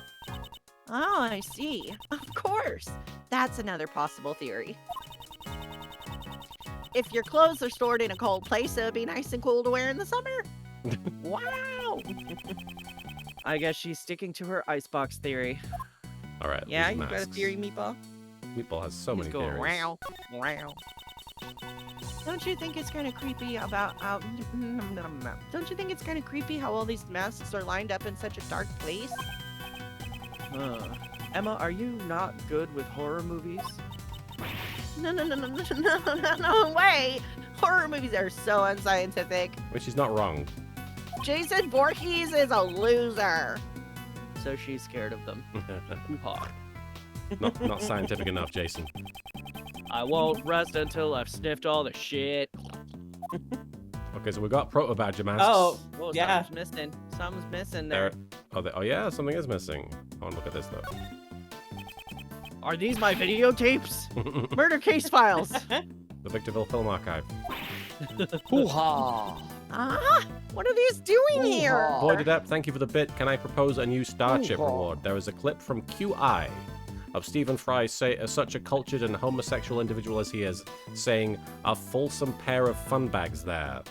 F: Oh, I see. Of course. That's another possible theory. If your clothes are stored in a cold place, it would be nice and cool to wear in the summer. Wow.
D: I guess she's sticking to her icebox theory.
B: All right.
D: Yeah,
B: these
D: you got a
B: masks.
D: theory, Meatball?
B: Meatball has so
D: He's
B: many
D: going
B: theories.
D: wow, wow.
F: Don't you think it's kind of creepy about Don't you think it's kind of creepy how all these masks are lined up in such a dark place?
D: Emma, are you not good with horror movies?
F: No way! Horror movies are so unscientific.
B: Which is not wrong.
F: Jason Voorhees is a loser.
D: So she's scared of them. Hoo-ha.
B: not scientific enough, Jason.
D: I won't rest until I've sniffed all the shit.
B: Okay, so we got proto badger masks.
C: Oh,
D: Whoa,
C: yeah.
D: something's missing. Something's missing
B: There.
D: there.
B: Oh yeah, something is missing. Oh, look at this though.
D: Are these my videotapes?
F: Murder case files.
B: The Victorville Film Archive.
G: Hoo-ha!
F: Ah, what are these doing here?
G: Hoo-ha.
B: Voided Up, thank you for the bit. Can I propose a new Starship
G: Hoo-ha.
B: reward? There is a clip from QI of Stephen Fry such a cultured and homosexual individual as he is, saying, "A fulsome pair of fun bags there."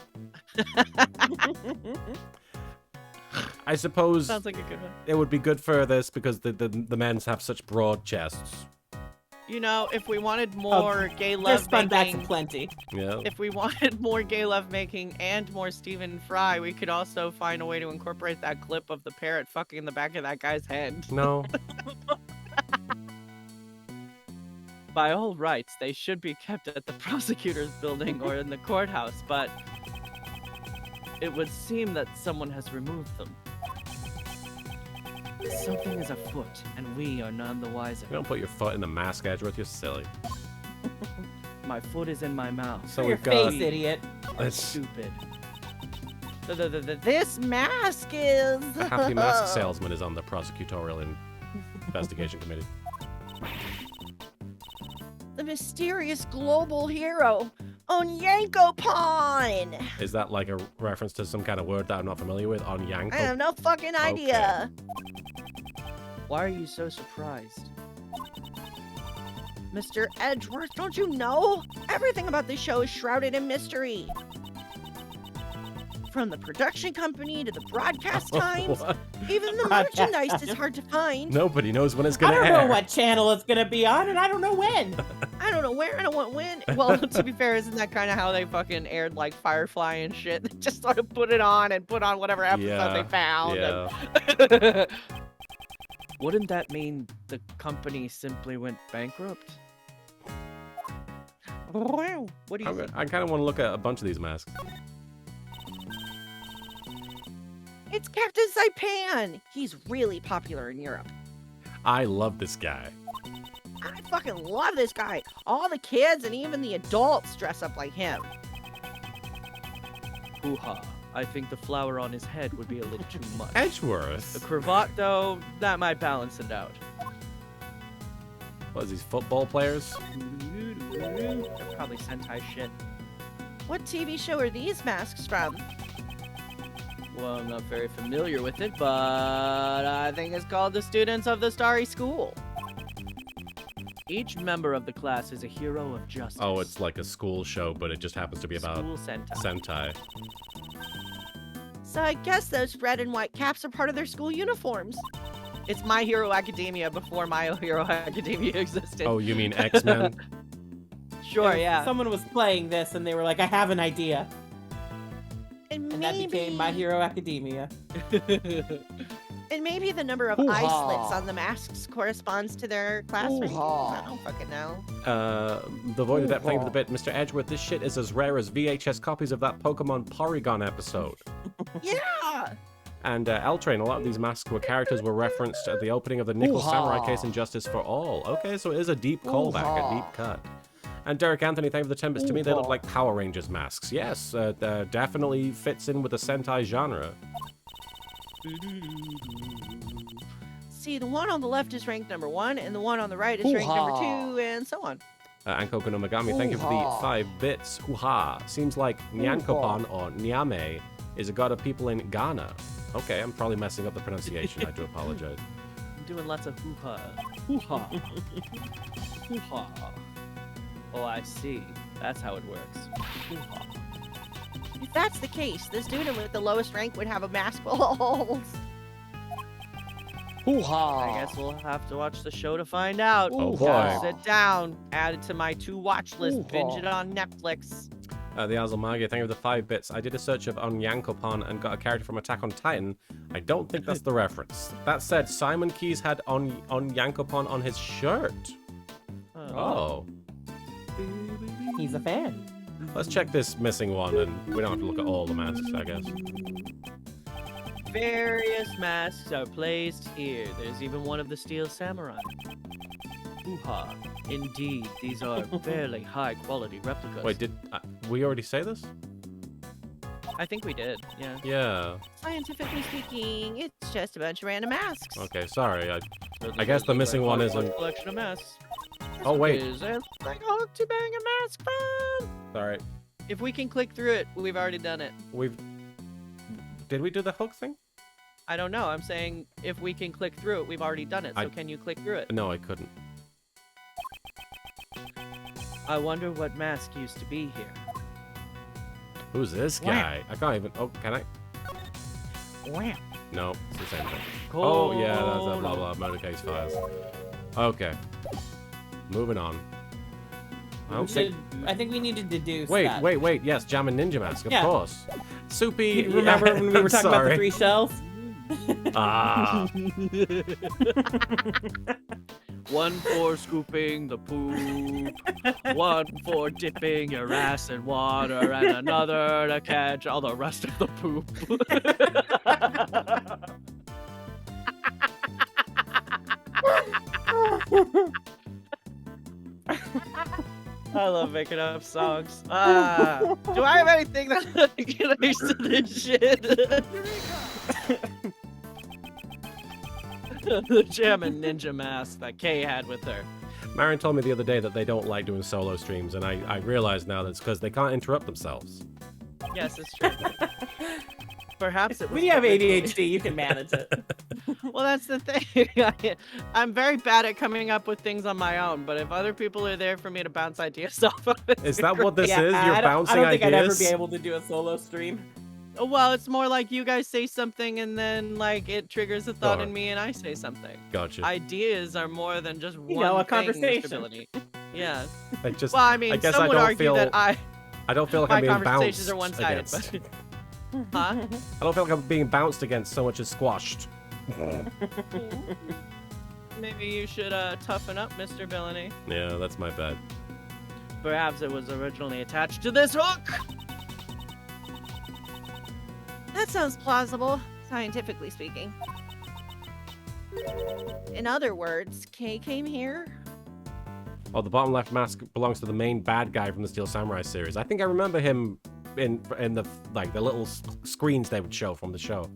B: I suppose
D: Sounds like a good one.
B: it would be good for this because the men's have such broad chests.
D: You know, if we wanted more gay
C: There's
D: love
C: fun bags
D: making,
C: plenty.
B: Yeah.
D: if we wanted more gay love making and more Stephen Fry, we could also find a way to incorporate that clip of the parrot fucking in the back of that guy's head.
B: No.
D: By all rights, they should be kept at the prosecutor's building or in the courthouse, but it would seem that someone has removed them. Something is afoot, and we are none the wiser.
B: You don't put your foot in the mask, Edgeworth. You're silly.
D: My foot is in my mouth.
B: So
C: Your
B: we've got.
C: face, idiot.
B: Let's
D: Stupid.
F: This mask is.
B: a happy mask salesman is on the prosecutorial investigation committee.
F: The mysterious global hero, Onyankopon.
B: Is that like a reference to some kind of word that I'm not familiar with? On
F: I
B: Yanko?
F: have no fucking idea.
D: Why are you so surprised?
F: Mr. Edgeworth, don't you know? Everything about this show is shrouded in mystery. From the production company to the broadcast times,
B: What?
F: even the
C: Broadcast
F: merchandise is hard to find.
B: Nobody knows when it's
C: I
B: gonna
C: don't
B: air.
C: know what channel it's gonna be on, and I don't know when.
F: I don't know where, I don't want when.
D: Well, to be fair, isn't that kind of how they fucking aired like Firefly and shit? They just sort of put it on and put on whatever episode
B: Yeah,
D: they found.
B: Yeah.
D: Wouldn't that mean the company simply went bankrupt? Wow. What do you think?
B: I kind of want to look at a bunch of these masks.
F: It's Captain Saipan. He's really popular in Europe.
B: I love this guy.
F: I fucking love this guy. All the kids and even the adults dress up like him.
D: Hoo-ha. I think the flower on his head would be a little too much. The
B: Edgeworth.
D: cravat, though, that might balance it out.
B: What is these football players?
D: They're probably Sentai shit.
F: What TV show are these masks from?
D: Well, I'm not very familiar with it, but I think it's called the Students of the Starry School. Each member of the class is a hero of justice.
B: Oh, it's like a school show, but it just happens to be about
D: School Sentai.
B: Sentai.
F: So I guess those red and white caps are part of their school uniforms.
D: It's My Hero Academia before My Hero Academia existed.
B: Oh, you mean X-Men?
D: sure, yeah.
C: Someone was playing this, and they were like, "I have an idea,"
F: And
C: and that became My Hero Academia.
F: And maybe the number of eye
G: Hoo-ha.
F: slits on the masks corresponds to their class rankings.
G: Hoo-ha.
F: I don't fucking know.
B: The Void of That playing for the bit. Mr. Edgeworth, this shit is as rare as VHS copies of that Pokemon Porygon episode.
F: Yeah.
B: And L-Train, a lot of these masks were characters were referenced at the opening of the Nickel
G: Hoo-ha.
B: Samurai case in Justice for All. Okay, so it is a deep callback, a
G: Hoo-ha.
B: deep cut. And Derek Anthony, thank you for the 10 bits. To me, they look like Power Rangers masks. Yes, definitely fits in with the Sentai genre.
F: See, the one on the left is ranked number 1, and the one on the right is ranked number
G: Hoo-ha.
F: 2, and so on.
B: Anko Konomagami, thank you for the
G: Hoo-ha.
B: 5 bits. Hoo-ha. Seems like Nyankopon or Nyame is a god of people in Ghana. Okay, I'm probably messing up the pronunciation. I do apologize.
D: I'm doing lots of hoo-ha. Hoo-ha. Hoo-ha. Oh, I see. That's how it works. Hoo-ha.
F: If that's the case, the student with the lowest rank would have a mask full of holes.
G: Hoo-ha!
D: I guess we'll have to watch the show to find out.
B: Oh,
G: Hoo-ha.
B: boy.
D: Sit down. Add it to my to-watch list.
G: Hoo-ha.
D: Binge it on Netflix.
B: The Azalmagia, thank you for the 5 bits. I did a search of Onyankopon and got a character from Attack on Titan. I don't think that's the reference. That said, Simon Keys had Onyankopon on his shirt. Oh.
C: He's a fan.
B: Let's check this missing one, and we don't have to look at all the masks, I guess.
D: Various masks are placed here. There's even one of the Steel Samurai. Hoo-ha. Indeed, these are fairly high-quality replicas.
B: Wait, did we already say this?
D: I think we did, yeah.
B: Yeah.
F: Scientifically speaking, it's just a bunch of random masks.
B: Okay, sorry. I guess the missing one isn't.
D: Collection of masks.
B: Oh, wait.
D: Is it like, oh, too bang a mask from?
B: Sorry.
D: If we can click through it, we've already done it.
B: Did we do the hook thing?
D: I don't know. I'm saying if we can click through it, we've already done it. So can you click through it?
B: No, I couldn't.
D: I wonder what mask used to be here.
B: Who's this guy? I can't even. Oh, can I?
F: Wow.
B: No, it's the same thing. Oh yeah, that's that blah blah motor case files. Okay, moving on. I don't think.
C: I think we need to deduce.
B: Wait,
C: that.
B: wait. Yes, Jammin' Ninja Mask, of
C: Yeah.
B: course. Soupy.
C: You remember
B: yeah,
C: when we were talking about the
B: sorry.
C: 3 shells?
B: Ah,
D: One for scooping the poop, one for dipping your ass in water, and another to catch all the rest of the poop. I love making up songs. Do I have anything that connects to this shit? The Jammin' Ninja mask that Kay had with her.
B: Marin told me the other day that they don't like doing solo streams, and I realize now that's because they can't interrupt themselves.
D: Yes, it's true. Perhaps it was
C: When you have
D: originally-
C: ADHD, you can manage it.
D: Well, that's the thing. I'm very bad at coming up with things on my own, but if other people are there for me to bounce ideas off of,
B: Is that what this
C: Yeah,
B: is? You're
C: I
B: bouncing
C: don't think
B: ideas?
C: I'd ever be able to do a solo stream.
D: well, it's more like you guys say something and then like it triggers a thought in
B: Sure.
D: me and I say something.
B: Gotcha.
D: Ideas are more than just one
C: know, a
D: thing, Mr.
C: conversation.
D: Billany. Yeah.
B: I just.
D: Well, I mean,
B: I guess
D: some
B: I
D: would
B: don't
D: argue
B: feel.
D: that
B: I don't feel like
D: my
B: I'm being
D: conversations
B: bounced
D: are one-sided,
B: against.
D: but huh?
B: I don't feel like I'm being bounced against so much as squashed.
D: Maybe you should toughen up, Mr. Billany.
B: Yeah, that's my bad.
D: Perhaps it was originally attached to this hook.
F: That sounds plausible, scientifically speaking. In other words, Kay came here.
B: Oh, the bottom left mask belongs to the main bad guy from the Steel Samurai series. I think I remember him in the the little screens they would show from the show.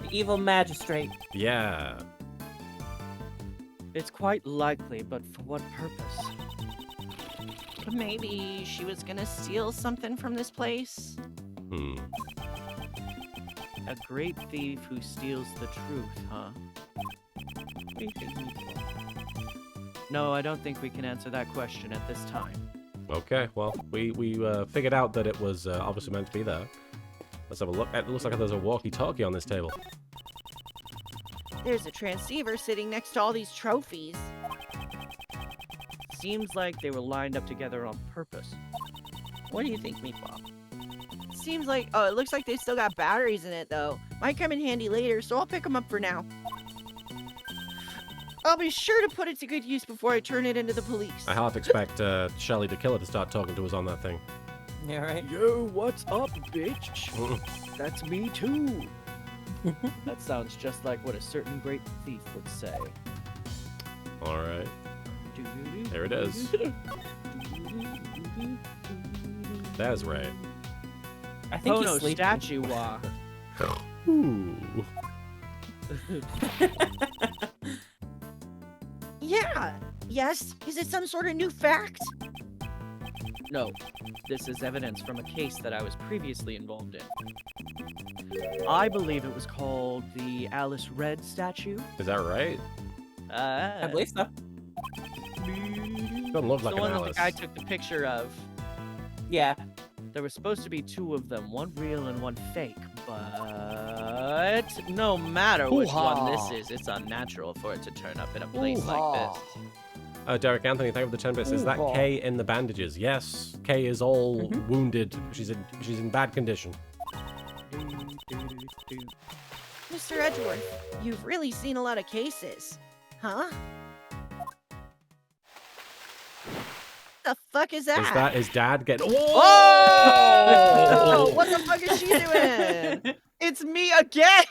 C: The evil magistrate.
B: Yeah.
D: It's quite likely, but for what purpose?
F: Maybe she was gonna steal something from this place.
B: Hmm.
D: A great thief who steals the truth, huh? What do you think, Meatball? No, I don't think we can answer that question at this time.
B: Okay. Well, we figured out that it was obviously meant to be there. Let's have a look. It looks like there's a walkie-talkie on this table.
F: There's a transceiver sitting next to all these trophies.
D: Seems like they were lined up together on purpose. What do you think, Meatball?
F: Seems like, oh, it looks like they still got batteries in it though. Might come in handy later, so I'll pick them up for now. I'll be sure to put it to good use before I turn it into the police.
B: I half expect Shelly the Killer to start talking to us on that thing.
C: Yeah, right.
G: Yo, what's up, bitch? That's me too.
D: That sounds just like what a certain great thief would say.
B: All right. There it is. That's right.
C: I think
D: Oh
C: he's
D: no,
C: sleeping.
D: statue walk.
B: Ooh.
F: Yeah. Yes. Is it some sort of new fact?
D: No, this is evidence from a case that I was previously involved in. I believe it was called the Alice Red statue.
B: Is that right?
C: I believe so.
B: Doesn't look
D: The
B: like an
D: one that the
B: Alice.
D: guy took the picture of.
C: Yeah.
D: There were supposed to be 2 of them, one real and one fake, but no matter which one this
G: Hoo-ha.
D: is, it's unnatural for it to turn up in a place like this.
B: Derek Anthony, thank you for the 10 bits. Is that
G: Ooh,
B: Kay in the bandages? Yes. Kay is all wounded. She's in bad condition.
F: Mr. Edgeworth, you've really seen a lot of cases. Huh? The fuck is that?
B: Is that his dad getting?
D: Oh!
F: What the fuck is she doing?
D: It's me again!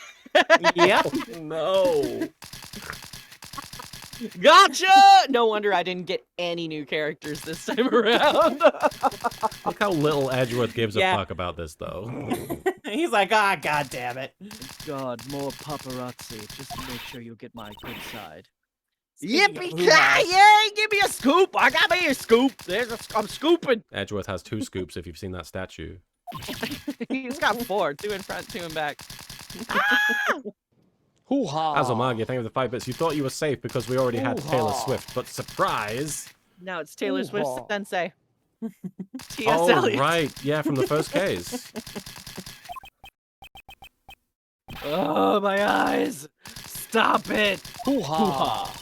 C: Yep.
B: No.
D: Gotcha! No wonder I didn't get any new characters this time around.
B: Look how little Edgeworth gives
C: Yeah.
B: a fuck about this, though.
C: He's like, ah, god damn it.
D: God, more paparazzi. Just to make sure you get my good side.
C: Speaking of
G: Yippee
C: hoo-has.
G: yay! Give me a scoop. I got me a scoop. I'm scooping.
B: Edgeworth has 2 scoops if you've seen that statue.
D: He's got 4, 2 in front, 2 in back.
G: Hoo-ha.
B: Azomagi, thank you for the 5 bits. You thought you were safe because we already had Taylor
G: Hoo-ha.
B: Swift, but surprise!
D: Now it's Taylor Swift
G: Hoo-ha.
D: Sensei. T.S.
B: Oh,
D: Eliot.
B: right. Yeah, from the first case.
D: Oh, my eyes. Stop it.
G: Hoo-ha.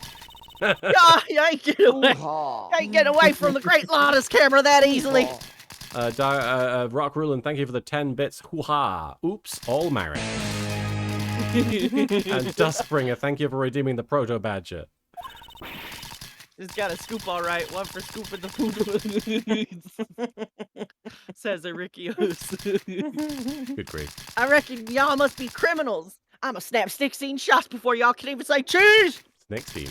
D: Yeah, you ain't getting away.
G: Hoo-ha.
D: You ain't getting away from the great Lotta's camera that easily.
B: Rock Rulin, thank you for the 10 bits. Hoo-ha. Oops, all Marin. And Dustbringer, thank you for redeeming the Proto Badger.
D: He's got a scoop all right. One for scooping the food. Says Erikios.
B: Good grief.
F: I reckon y'all must be criminals. I'ma snap 16 shots before y'all can even say cheese.
B: Snake team.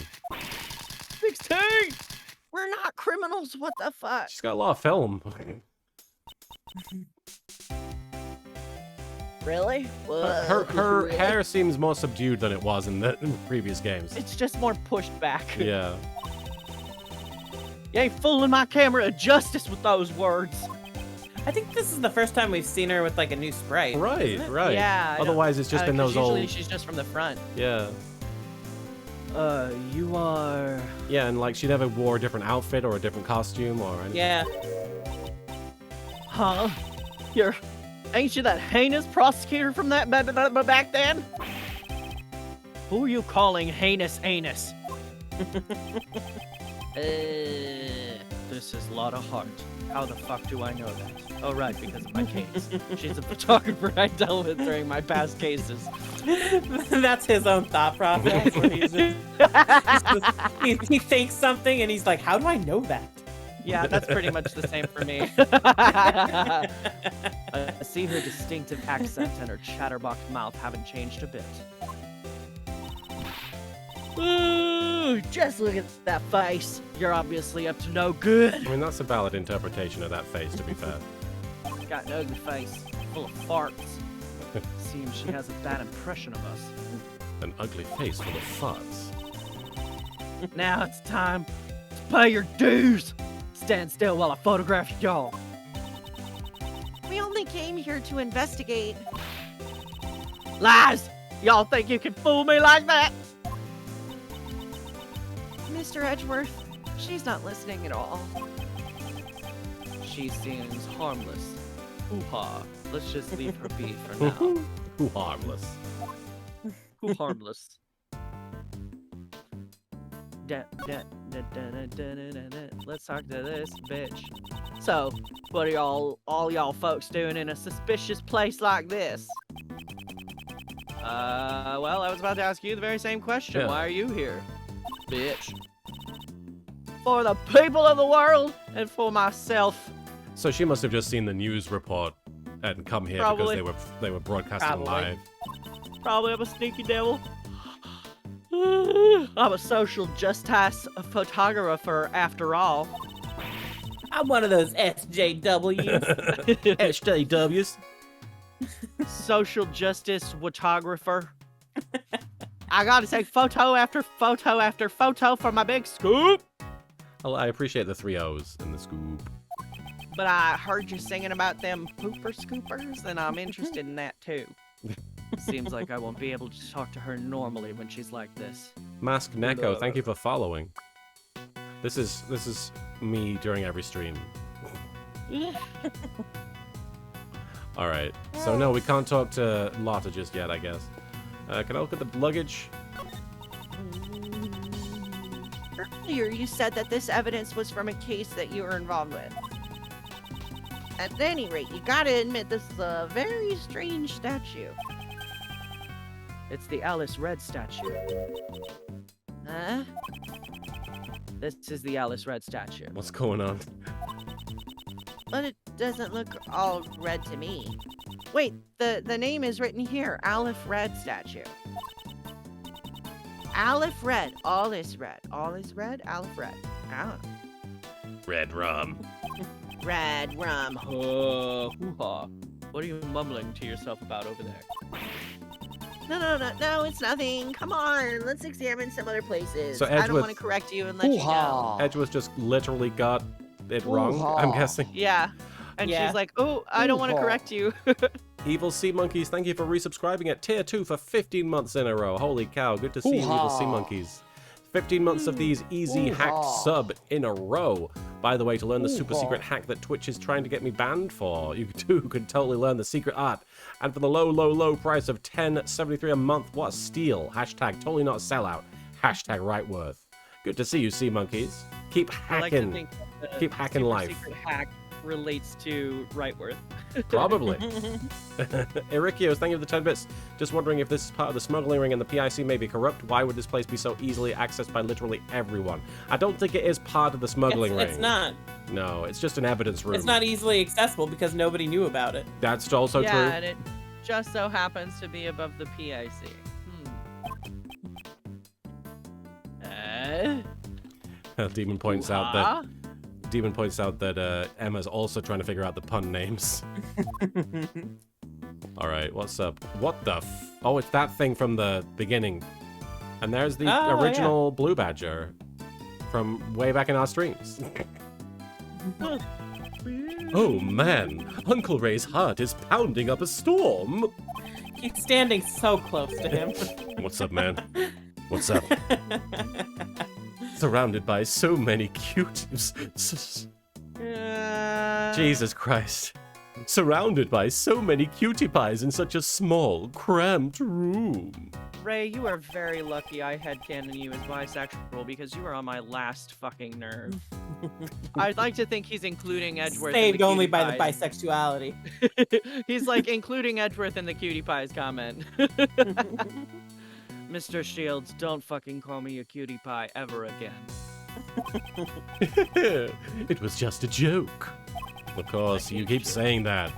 D: 16.
F: We're not criminals. What the fuck?
B: She's got a lot of film.
F: Really?
B: Her hair seems more subdued than it was in the previous games.
D: It's just more pushed back.
B: Yeah.
D: You ain't fooling my camera of justice with those words.
C: I think this is the first time we've seen her with like a new sprite.
B: Right,
C: isn't it?
B: right.
D: Yeah. I know.
B: Otherwise, it's just been
D: 'Cause
B: those
D: usually
B: old.
D: she's just from the front.
B: Yeah.
D: You are...
B: Yeah, and like she never wore a different outfit or a different costume or anything.
C: Yeah.
D: Huh? Ain't you that heinous prosecutor from that back then? Who are you calling heinous anus? This is Lotta Hart. How the fuck do I know that? Oh, right, because of my case. She's a photographer I dealt with during my past cases.
C: That's his own thought process. Where he thinks something and he's like, how do I know that?
D: Yeah, that's pretty much the same for me. I see her distinctive accent and her chatterbox mouth haven't changed a bit.
F: Ooh, just look at that face.
D: You're obviously up to no good.
B: I mean, that's a valid interpretation of that face, to be fair.
D: Got an ugly face, full of farts. Seems she has a bad impression of us.
B: An ugly face full of farts.
D: Now it's time to pay your dues. Stand still while I photograph y'all.
F: We only came here to investigate.
D: Lies! Y'all think you can fool me like that?
F: Mr. Edgeworth, she's not listening at all.
D: She seems harmless. Hoo-ha. Let's just leave her be for now.
B: Who harmless.
D: Who harmless? Let's talk to this bitch. So, what are all y'all folks doing in a suspicious place like this? Well, I was about to ask you the very same question.
B: Yeah.
D: Why are you here, bitch? For the people of the world and for myself.
B: So she must have just seen the news report and come here
D: Probably.
B: because they were broadcasting
D: Probably.
B: live.
D: Probably I'm a sneaky devil. I'm a social justice photographer after all.
C: I'm one of those SJWs.
B: SJWs.
D: Social justice photographer. I gotta take photo after photo after photo for my big scoop.
B: I appreciate the 3 O's in the scoop.
D: But I heard you singing about them pooper scoopers, and I'm interested in that too. Seems like I won't be able to talk to her normally when she's like this.
B: Mask Neko, thank you for following. This is me during every stream. Alright, so no, we can't talk to Lotta just yet, I guess. Can I look at the luggage?
F: Earlier, you said that this evidence was from a case that you were involved with. At any rate, you gotta admit this is a very strange statue.
D: It's the Alice Red statue.
F: Huh?
D: This is the Alice Red statue.
B: What's going on?
F: But it doesn't look all red to me. Wait, the name is written here. Aleph Red statue. Aleph Red. All is red. All is red. Aleph Red. Ah.
B: Red rum.
F: Red rum.
D: Hoo-ha. What are you mumbling to yourself about over there?
F: No, it's nothing. Come on, let's examine some other places.
B: So
F: I don't
B: Edgeworth-
F: want to correct you and let you know.
B: Edgeworth just literally got it wrong, I'm guessing.
D: Yeah. And
C: Yeah.
D: she's like, oh, I don't want to correct you.
B: Evil Sea Monkeys, thank you for resubscribing at Tier 2 for 15 months in a row. Holy cow, good to see you, Evil Sea Monkeys. 15 months of these easy hacked sub in a row. By the way, to learn the super secret hack that Twitch is trying to get me banned for, you too could totally learn the secret art. And for the low price of $10.73 a month, what a steal. Hashtag totally not a sellout. Hashtag right worth. Good to see you, Sea Monkeys. Keep
D: I like to
B: hacking.
D: think that the
B: Keep hacking
D: super
B: life.
D: secret hack relates to Rightworth.
B: Probably. Erikios, thank you for the 10 bits. Just wondering if this is part of the smuggling ring and the PIC may be corrupt. Why would this place be so easily accessed by literally everyone? I don't think it is part of the smuggling ring.
C: It's not.
B: No, it's just an evidence room.
C: It's not easily accessible because nobody knew about it.
B: That's also
D: yeah,
B: true.
D: and it just so happens to be above the PIC.
B: Demon points out that Emma's also trying to figure out the pun names. All right, what's up? What the Oh, it's that thing from the beginning. And there's the original Blue Badger from way back in our streams. Oh man, Uncle Ray's heart is pounding up a storm.
C: He's standing so close to him.
B: What's up, man? What's up? Surrounded by so many cuties. Jesus Christ. Surrounded by so many cutie pies in such a small, cramped room.
D: Ray, you are very lucky I headcanon you as bisexual because you are on my last fucking nerve. I'd like to think he's including Edgeworth.
C: Saved only by the
D: pies.
C: bisexuality.
D: He's like including Edgeworth in the cutie pies comment. Mr. Shields, don't fucking call me a cutie pie ever again.
B: It was just a joke. Of course, you keep saying that.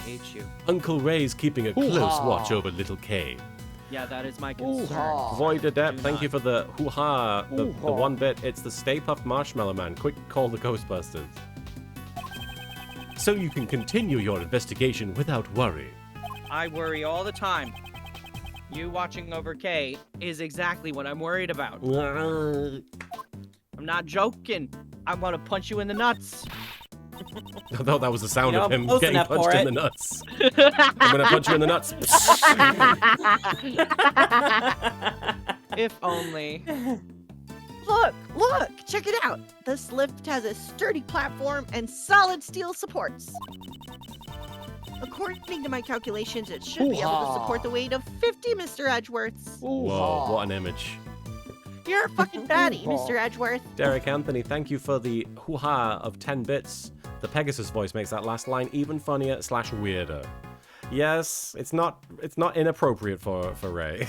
D: I hate you.
B: Uncle Ray's keeping a close watch over little Kay.
D: Yeah, that is my concern.
B: Void Adept,
D: Do
B: thank
D: not.
B: you for the hoo-ha, the 1 bit. It's the Stay Puft Marshmallow Man. Quick, call the Ghostbusters. So you can continue your investigation without worry.
D: I worry all the time. You watching over Kay is exactly what I'm worried about. I'm not joking. I want to punch you in the nuts.
B: I thought that was the sound of him
C: close
B: getting
C: enough
B: punched
C: for
B: in
C: it.
B: the nuts. I'm gonna punch you in the nuts.
D: If only.
F: Look, check it out. This lift has a sturdy platform and solid steel supports. According to my calculations, it should be able to support the weight of 50 Mr. Edgeworths.
B: Whoa, what an image.
F: You're a fucking baddie, Mr. Edgeworth.
B: Derek Anthony, thank you for the hoo-ha of 10 bits. The Pegasus voice makes that last line even funnier / weirder. Yes, it's not inappropriate for Ray.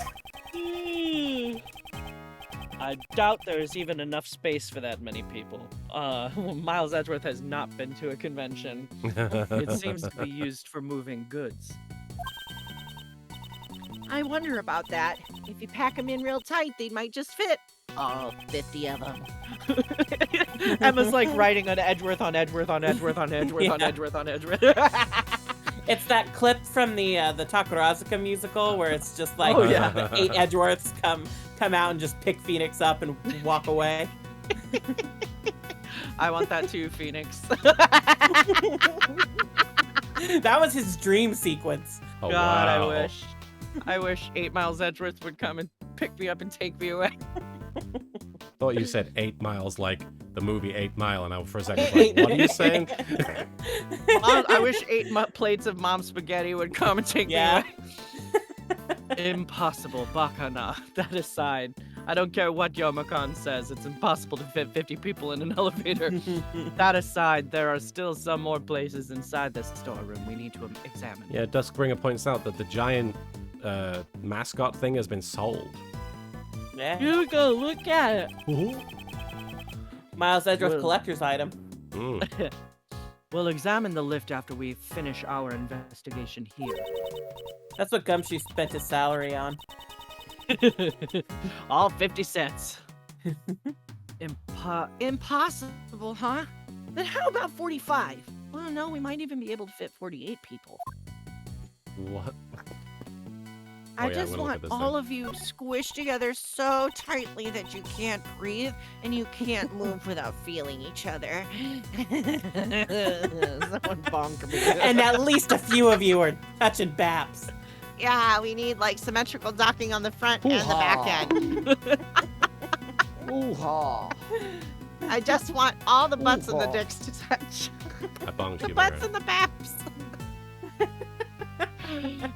D: I doubt there's even enough space for that many people. Miles Edgeworth has not been to a convention. It seems to be used for moving goods.
F: I wonder about that. If you pack them in real tight, they might just fit. All 50 of them.
D: Emma's like writing on Edgeworth on Edgeworth on Edgeworth on Edgeworth on
C: Yeah.
D: Edgeworth on Edgeworth.
C: It's that clip from the Takarazuka musical where it's just like
D: Oh, yeah.
C: the 8 Edgeworths come out and just pick Phoenix up and walk away.
D: I want that too, Phoenix.
C: That was his dream sequence.
B: Oh,
D: God,
B: wow.
D: I wish 8 Miles Edgeworth would come and pick me up and take me away.
B: Thought you said 8 miles like the movie 8 Mile, and I for a second was like, what are you saying?
D: I wish 8 plates of mom spaghetti would come and take
C: Yeah.
D: me away. Impossible, Bakana. That aside, I don't care what Yomakan says, it's impossible to fit 50 people in an elevator. That aside, there are still some more places inside this storeroom we need to examine.
B: Yeah, Duskbringer points out that the giant mascot thing has been sold.
C: Yeah.
D: You go look at it.
C: Miles Edgeworth
D: Well-
C: collector's item.
B: Mm.
D: We'll examine the lift after we finish our investigation here.
C: That's what Gumshoe spent his salary on.
D: All 50 cents.
F: Impossible, huh? Then how about 45? Well, no, we might even be able to fit 48 people.
B: What?
F: I
B: yeah, I'm
F: just
B: gonna look
F: want
B: at this
F: all
B: thing.
F: of you squished together so tightly that you can't breathe and you can't move without feeling each other. Someone bonk me.
C: And at least a few of you are touching Baps.
F: Yeah, we need like symmetrical docking on the front and the back end.
G: Ooh-ha.
F: I just want all the butts and the dicks to touch.
B: I bonged
F: The
B: you,
F: butts
B: Marin.
F: and the baps.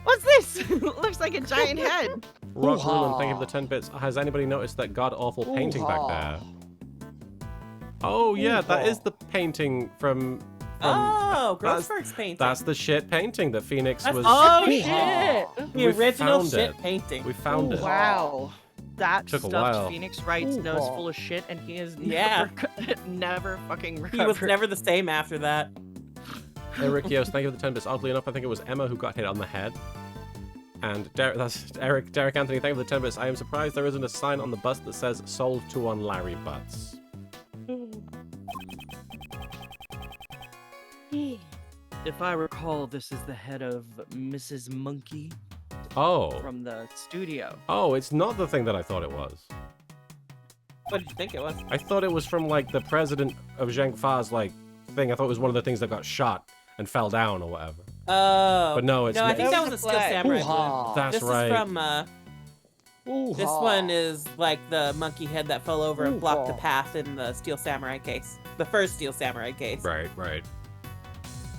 F: What's this? Looks like a giant head.
B: Rock
G: Hoo-ha.
B: Ruin, thank you for the 10 bits. Has anybody noticed that god-awful painting back there?
G: Hoo-ha.
B: Oh, yeah, that
G: Hoo-ha.
B: is the painting from
C: Oh,
B: that's-
C: Grossberg's painting.
B: that's the shit painting that Phoenix
C: That's
B: was...
D: Oh
G: Hoo-ha.
D: shit!
C: the
B: we
C: original
B: found
C: shit
B: it.
C: painting.
B: We found it.
D: Wow. That
B: Took a
D: stuffed
B: while.
D: Phoenix Wright's nose
G: Ooh-ha.
D: full of shit, and he is
C: Yeah.
D: never fucking recovered.
C: He was never the same after that.
B: Eric Yost, thank you for the 10 bits. Oddly enough, I think it was Emma who got hit on the head. And that's Derek Anthony, thank you for the 10 bits. I am surprised there isn't a sign on the bus that says sold to on Larry Butts.
D: If I recall, this is the head of Mrs. Monkey
B: Oh.
D: from the studio.
B: Oh, it's not the thing that I thought it was.
C: What did you think it was?
B: I thought it was from, like, the president of Zheng Fa's, like, thing. I thought it was one of the things that got shot and fell down or whatever.
C: Oh.
B: But no, it's
C: No, I
B: not.
C: think that
D: That
C: was a
D: was a
C: Steel
D: flag.
C: Samurai balloon.
G: Ooh-ha.
B: That's
C: This
B: right.
C: is from, this
G: Ooh-ha.
C: one is like the monkey head that fell over and blocked the
G: Ooh-ha.
C: path in the Steel Samurai case. The first Steel Samurai case.
B: Right, right.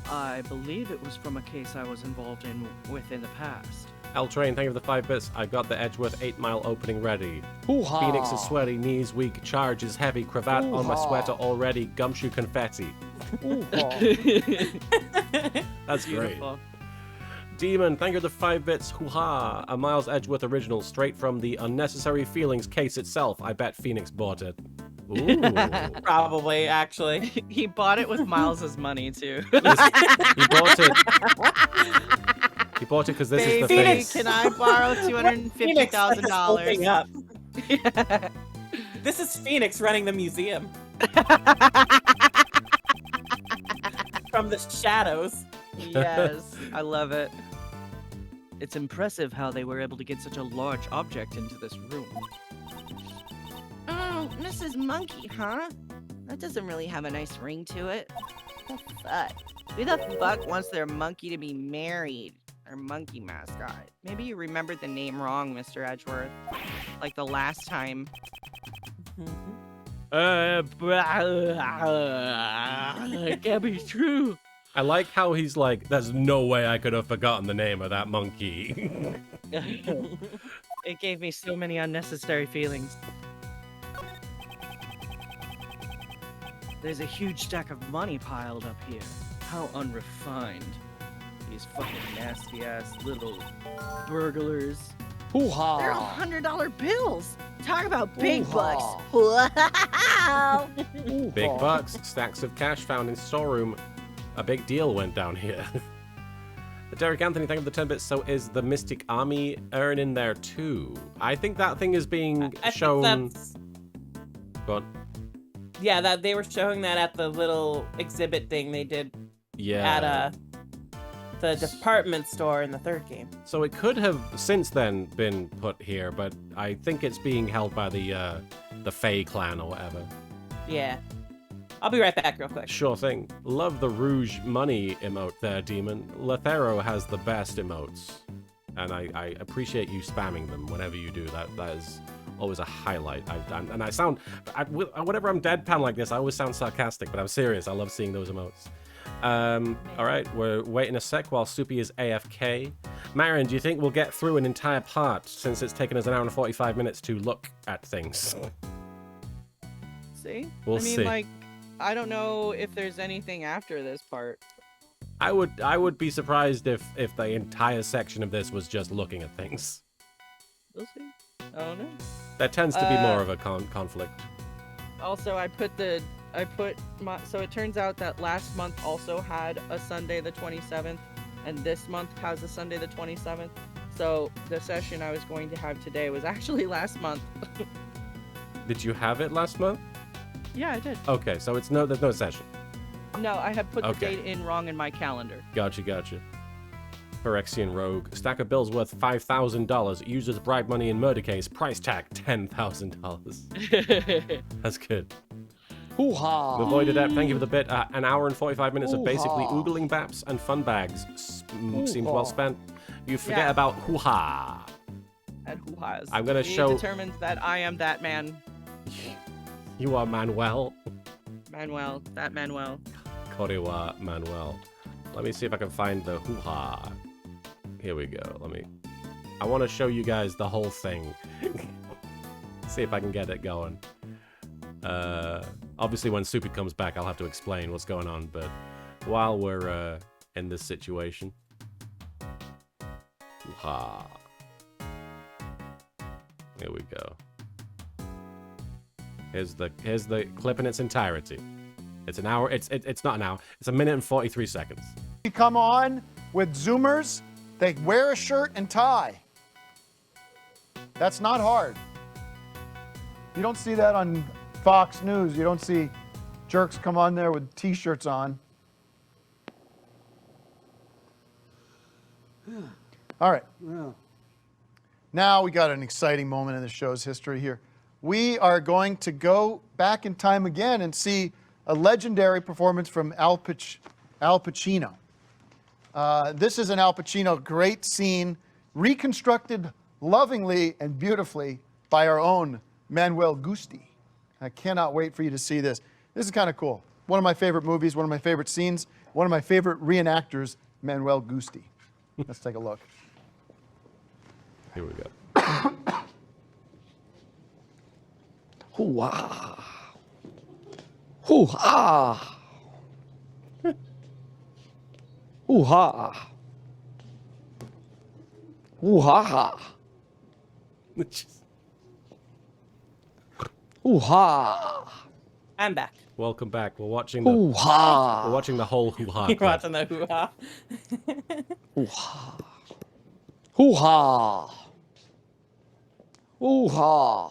D: I believe it was from a case I was involved in within the past.
B: L Train, thank you for the 5 bits. I got the Edgeworth 8 Mile opening ready.
G: Ooh-ha.
B: Phoenix is sweaty, knees weak, charge is heavy, cravat on my
G: Ooh-ha.
B: sweater already, gumshoe confetti.
G: Ooh-ha.
B: That's great.
D: Beautiful.
B: Demon, thank you for the 5 bits. Hoo-ha! A Miles Edgeworth original straight from the Unnecessary Feelings case itself. I bet Phoenix bought it. Ooh.
C: Probably, actually.
D: He bought it with Miles's money too.
B: He bought it. He bought it because this is the
F: Baby,
B: face.
F: can I borrow
C: Phoenix that is holding
F: $250,000?
C: up. This is Phoenix running the museum. From the shadows.
D: Yes, I love it. It's impressive how they were able to get such a large object into this room.
F: Oh, Mrs. Monkey, huh? That doesn't really have a nice ring to it. What the fuck? Who the fuck wants their monkey to be married? Our monkey mascot. Maybe you remembered the name wrong, Mr. Edgeworth. Like the last time.
D: It can't be true.
B: I like how he's like, there's no way I could have forgotten the name of that monkey.
D: It gave me so many unnecessary feelings. There's a huge stack of money piled up here. How unrefined. These fucking nasty ass little burglars.
F: They're
G: Ooh-ha.
F: $100 bills. Talk about big bucks.
G: Ooh-ha.
F: Wow.
B: Big bucks, stacks of cash found in storeroom. A big deal went down here. Derek Anthony, thank you for the 10 bits. So is the Mystic Army urn in there too? I think that thing is being
C: I
B: shown.
C: think that's...
B: Go on.
C: Yeah, that they were showing that at the little exhibit thing they did
B: Yeah.
C: at the department store in the third game.
B: So it could have since then been put here, but I think it's being held by the Fae clan or whatever.
C: Yeah. I'll be right back real quick.
B: Sure thing. Love the Rouge Money emote there, Demon. Lethero has the best emotes. And I appreciate you spamming them whenever you do. That is always a highlight. And I sound... whenever I'm deadpan like this, I always sound sarcastic, but I'm serious. I love seeing those emotes. Alright, we're waiting a sec while Soupy is AFK. Marin, do you think we'll get through an entire part since it's taken us an hour and 45 minutes to look at things?
D: See?
B: We'll
D: I mean,
B: see.
D: like, I don't know if there's anything after this part.
B: I would be surprised if the entire section of this was just looking at things.
D: We'll see. I don't know.
B: There tends to be more of a conflict.
D: Also, so it turns out that last month also had a Sunday the 27th, and this month has a Sunday the 27th. So the session I was going to have today was actually last month.
B: Did you have it last month?
D: Yeah, I did.
B: Okay, so there's no session.
D: No, I had put
B: Okay.
D: the date in wrong in my calendar.
B: Gotcha. Phyrexian Rogue. Stack of bills worth $5,000. Users bribe money in murder case. Price tag $10,000. That's good.
G: Hoo-ha.
B: Avoided that. Thank you for the bit. An hour and 45 minutes of basically
G: Hoo-ha.
B: oogling baps and fun bags. Seems well
G: Hoo-ha.
B: spent. You forget
D: Yeah.
B: about hoo-ha.
D: And who has?
B: I'm gonna
D: He
B: show-
D: determines that I am that man.
B: You are Manuel.
D: Manuel. That Manuel.
B: Korewa Manuel. Let me see if I can find the hoo-ha. Here we go. I want to show you guys the whole thing. See if I can get it going. Obviously when Soupy comes back, I'll have to explain what's going on, but while we're in this situation. Hoo-ha. Here we go. Here's the clip in its entirety. It's an hour. It's not an hour. It's a minute and 43 seconds.
A: We come on with Zoomers. They wear a shirt and tie. That's not hard. You don't see that on Fox News. You don't see jerks come on there with t-shirts on. All right. Now we got an exciting moment in the show's history here. We are going to go back in time again and see a legendary performance from Al Pacino. This is an Al Pacino great scene, reconstructed lovingly and beautifully by our own Manuel Gusti. I cannot wait for you to see this. This is kind of cool. One of my favorite movies, one of my favorite scenes, one of my favorite reenactors, Manuel Gusti. Let's take a look.
B: Here we go.
G: Hoo-ha. Hoo-ha. Hoo-ha. Hoo-ha. Hoo-ha.
C: I'm back.
B: Welcome back. We're watching the
G: Hoo-ha.
B: the whole hoo-ha.
C: You're
B: clip.
C: watching the hoo-ha.
G: Hoo-ha. Hoo-ha. Hoo-ha.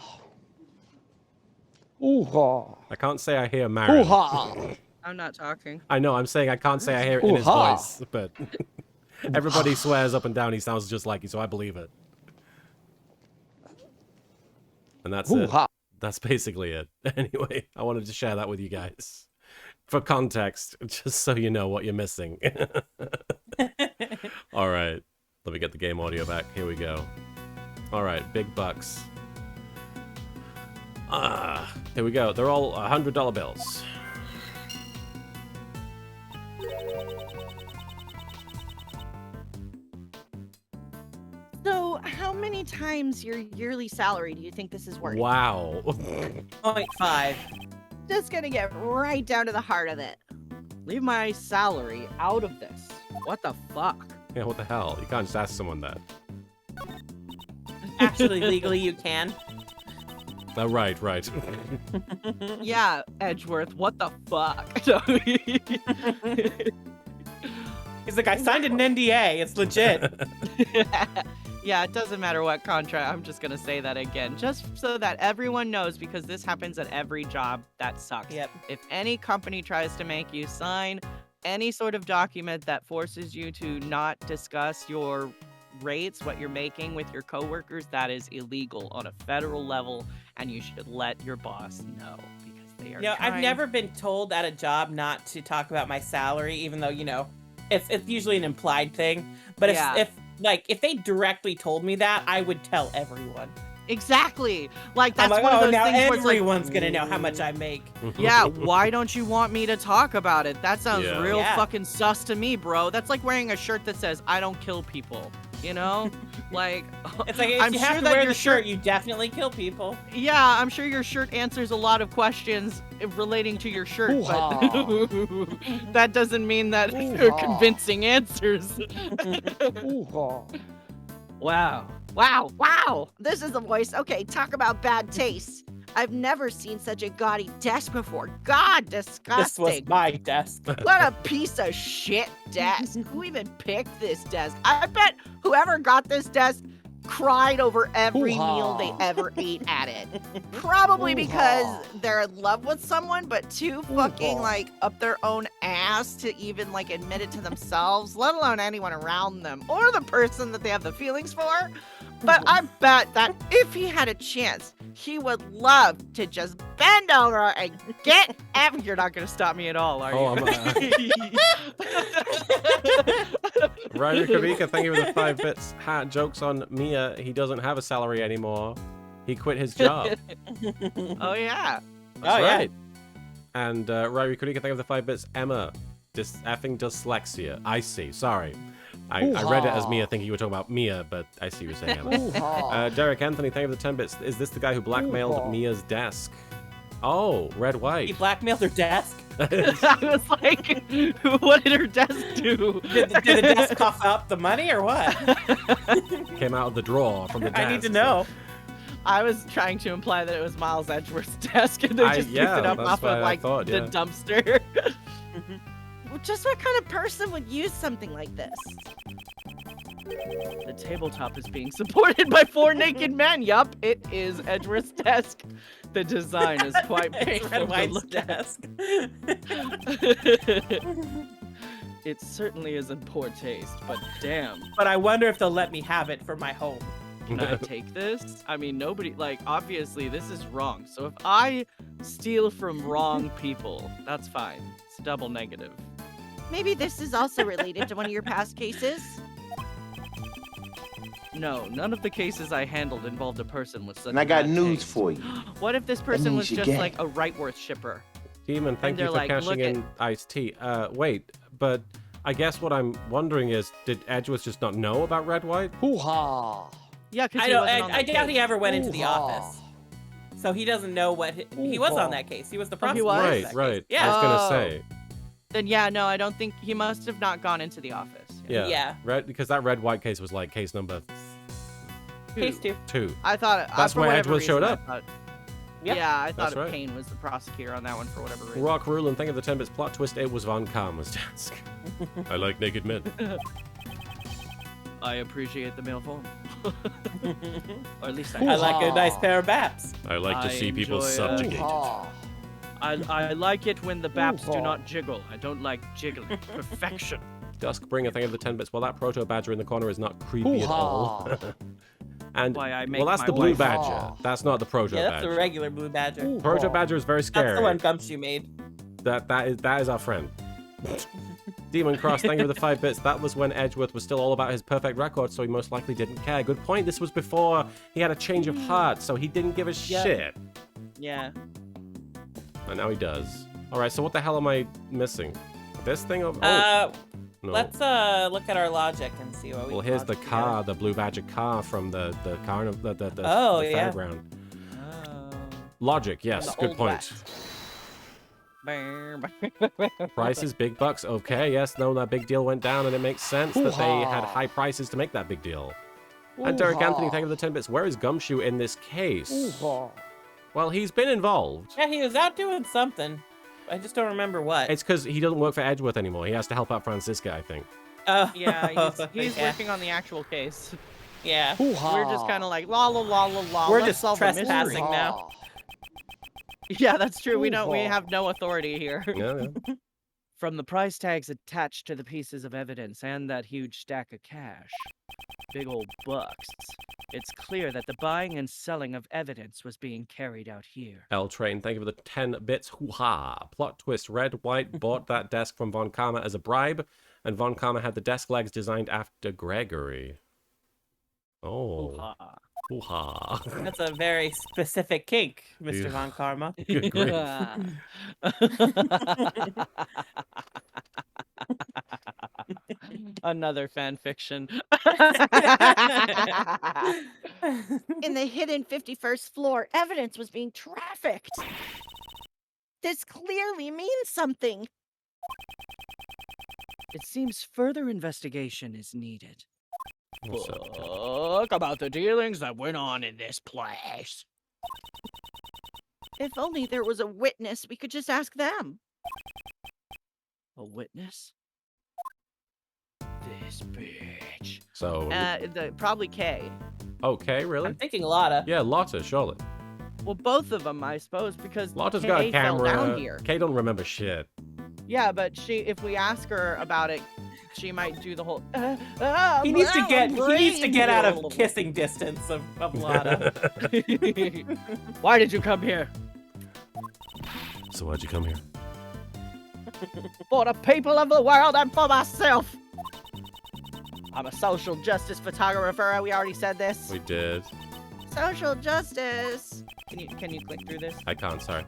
G: Hoo-ha.
B: I can't say I hear Marin.
G: Hoo-ha.
D: I'm not talking.
B: I know. I'm saying I can't say I hear it in his
G: Hoo-ha.
B: voice, but everybody swears up and down he sounds just like you, so I believe it. And that's it.
G: Hoo-ha.
B: That's basically it. Anyway, I wanted to share that with you guys. For context, just so you know what you're missing. All right. Let me get the game audio back. Here we go. All right. Big bucks. Here we go. They're all $100 bills.
F: So, how many times your yearly salary do you think this is worth?
B: Wow.
C: 0.5.
F: Just gonna get right down to the heart of it.
D: Leave my salary out of this. What the fuck?
B: Yeah, what the hell? You can't just ask someone that.
C: Actually, legally, you can.
B: Oh, right.
D: Yeah, Edgeworth, what the fuck?
C: He's like, I signed an NDA. It's legit.
D: Yeah, it doesn't matter what contract. I'm just gonna say that again, just so that everyone knows, because this happens at every job. That sucks.
C: Yep.
D: If any company tries to make you sign any sort of document that forces you to not discuss your rates, what you're making with your coworkers, that is illegal on a federal level, and you should let your boss know, because they are.
C: I've
D: trying-
C: never been told at a job not to talk about my salary, even though, it's usually an implied thing. But
D: Yeah.
C: if they directly told me that, I would tell everyone.
D: Exactly. Like, that's
C: I'm like,
D: one of
C: oh,
D: those
C: now
D: things where it's like,
C: everyone's gonna know how much I make.
D: yeah, why don't you want me to talk about it? That sounds
B: Yeah.
D: real
C: Yeah.
D: fucking sus to me, bro. That's like wearing a shirt that says, I don't kill people. You know? Like,
C: It's like, if
D: I'm
C: you
D: sure
C: have to
D: that
C: wear
D: your
C: the shirt, you definitely kill people.
D: yeah, I'm sure your shirt answers a lot of questions relating to your shirt, but that doesn't mean that they're
G: Hoo-ha.
D: convincing answers.
G: Hoo-ha.
D: Wow.
F: Wow! This is the voice. Okay, talk about bad taste. I've never seen such a gaudy desk before. God,
C: This
F: disgusting.
C: was my desk.
F: What a piece of shit desk. Who even picked this desk? I bet whoever got this desk cried over every meal they
G: Hoo-ha.
F: ever ate at it. Probably because they're in love with someone, but too fucking
G: Hoo-ha.
F: like up their own ass to even like admit it to themselves, let alone anyone around them or the person that they have the feelings for. But I bet that if he had a chance, he would love to just bend over and get every.
D: You're not gonna stop me at all, are you?
B: Oh, Ryder Kavika, thank you for the 5 bits. Jokes on Mia. He doesn't have a salary anymore. He quit his job.
D: Oh yeah.
B: That's
C: Oh, yeah.
B: right. And Ryder Kavika, thank you for the 5 bits. Emma, effing dyslexia. I see. Sorry. I read it as Mia thinking you were talking about Mia, but I see what you're saying, Emma. Derek Anthony, thank you for the 10 bits. Is this the guy who blackmailed Mia's desk? Oh, Red
C: He
B: White.
C: blackmailed her desk.
D: I was like, what did her desk do?
C: Did the desk cough up the money or what?
B: Came out of the drawer from the desk.
C: I need to know.
D: I was trying to imply that it was Miles Edgeworth's desk, and they just picked
B: yeah,
D: it up
B: that's
D: off
B: what
D: of
B: I
D: like
B: thought,
D: the
B: yeah.
D: dumpster.
F: Just what kind of person would use something like this?
D: The tabletop is being supported by 4 naked men. Yup, it is Edgeworth's desk. The design is quite
C: It's
D: painful
C: Red
D: to
C: White's
D: look at.
C: desk.
D: It certainly is in poor taste, but damn.
C: But I wonder if they'll let me have it for my home.
D: Can I take this? I mean, nobody, like, obviously this is wrong. So if I steal from wrong people, that's fine. It's double negative.
F: Maybe this is also related to one of your past cases.
D: No, none of the cases I handled involved a person with such
H: And I
D: a
H: got
D: bad
H: news
D: taste.
H: for you.
D: What if this person was
H: means you
D: just
H: get
D: like
H: it.
D: a Rightworth shipper?
B: Demon, thank you
D: they're
B: for
D: like,
B: cashing
D: look
B: in iced tea. Wait, but I guess what I'm wondering is, did Edgeworth just not know about Red White?
G: Hoo-ha.
D: Yeah, because
C: I doubt he ever went into the office. So he doesn't know what he was on that case. He was the
D: Oh, he
C: prosecutor.
D: was?
C: of
B: Right,
C: that
B: right.
C: case. Yeah.
B: I was gonna
D: Oh.
B: say.
D: Then yeah, no, I don't think he must have not gone into the office.
B: Yeah.
C: Yeah.
B: Because that Red White case was like case number
C: Case 2.
B: 2.
D: I thought
B: That's
D: for
B: where
D: whatever
B: Edgeworth showed
D: reason,
B: up.
D: I thought,
C: Yep.
D: Yeah, I thought
B: That's right.
D: Payne was the prosecutor on that one for whatever reason.
B: Rock Rule and think of the 10 bits plot twist. It was Von Karma's desk. I like naked men.
D: I appreciate the male form. Or at least
C: I like a nice pair of baps.
B: I like to
D: I
B: see people
D: enjoy,
B: subjugated.
D: I like it when the baps do not jiggle. I don't like jiggling. Perfection.
B: Duskbringer, thank you for the 10 bits. Well, that proto badger in the corner is not creepy at all. And
D: Why I make
B: well, that's
D: my
B: the blue
D: wife-
B: badger. That's not the proto
C: Yeah, that's
B: badger.
C: the regular blue badger.
B: Proto badger is very
C: That's
B: scary.
C: the one Gumshoe made.
B: That is our friend. Demon Cross, thank you for the 5 bits. That was when Edgeworth was still all about his perfect record, so he most likely didn't care. Good point. This was before he had a change of heart, so he didn't give a shit.
D: Yeah.
B: And now he does. All right, so what the hell am I missing? This thing over? No.
C: Let's look at our logic and see what we.
B: Well,
C: can
B: here's the
C: logic
B: car, the blue badger car from the carnival, the
C: Oh, yeah.
B: fairground.
D: Oh.
B: Logic, yes,
D: the
B: good
D: Old
B: point.
D: West.
B: Prices, big bucks, okay, yes, no, that big deal went down, and it makes sense that they had high prices to make that big deal. And Derek Anthony, thank you for the 10 bits. Where is Gumshoe in this case? Well, he's been involved.
C: Yeah, he was out doing something. I just don't remember what.
B: It's because he doesn't work for Edgeworth anymore. He has to help out Francisca, I think.
C: Oh,
D: Yeah, he's
C: yeah.
D: working on the actual case.
C: Yeah.
D: We're just kind of like la la la la la.
C: We're
D: let's
C: just
D: solve the mystery.
C: trespassing now.
D: Yeah, that's true. We have no authority here.
B: Yeah, yeah.
D: From the price tags attached to the pieces of evidence and that huge stack of cash, big old bucks, it's clear that the buying and selling of evidence was being carried out here.
B: L Train, thank you for the 10 bits. Hoo-ha. Plot twist. Red White bought that desk from Von Karma as a bribe, and Von Karma had the desk legs designed after Gregory. Oh.
D: Hoo-ha.
B: Hoo-ha.
C: That's a very specific kink, Mr.
B: Yeah.
C: Von Karma.
B: Good grief.
D: Another fan fiction.
F: In the hidden 51st floor, evidence was being trafficked. This clearly means something.
D: It seems further investigation is needed.
B: What's up, Jack?
G: Talk about the dealings that went on in this place.
F: If only there was a witness, we could just ask them.
D: A witness?
G: This bitch.
B: So,
D: Probably Kay.
B: Okay, really?
C: I'm thinking Lotta.
B: Yeah, Lotta, surely.
D: Well, both of them, I suppose, because
B: Lotta's got a
D: Kay fell down
B: camera.
D: here.
B: Kay don't remember shit.
D: Yeah, but if we ask her about it, she might do the whole.
C: He needs to get out of kissing distance of Lotta.
D: Why did you come here?
B: So why'd you come here?
D: For the people of the world and for myself. I'm a social justice photographer. We already said this.
B: We did.
F: Social justice.
D: Can you click through this?
B: I can't, sorry.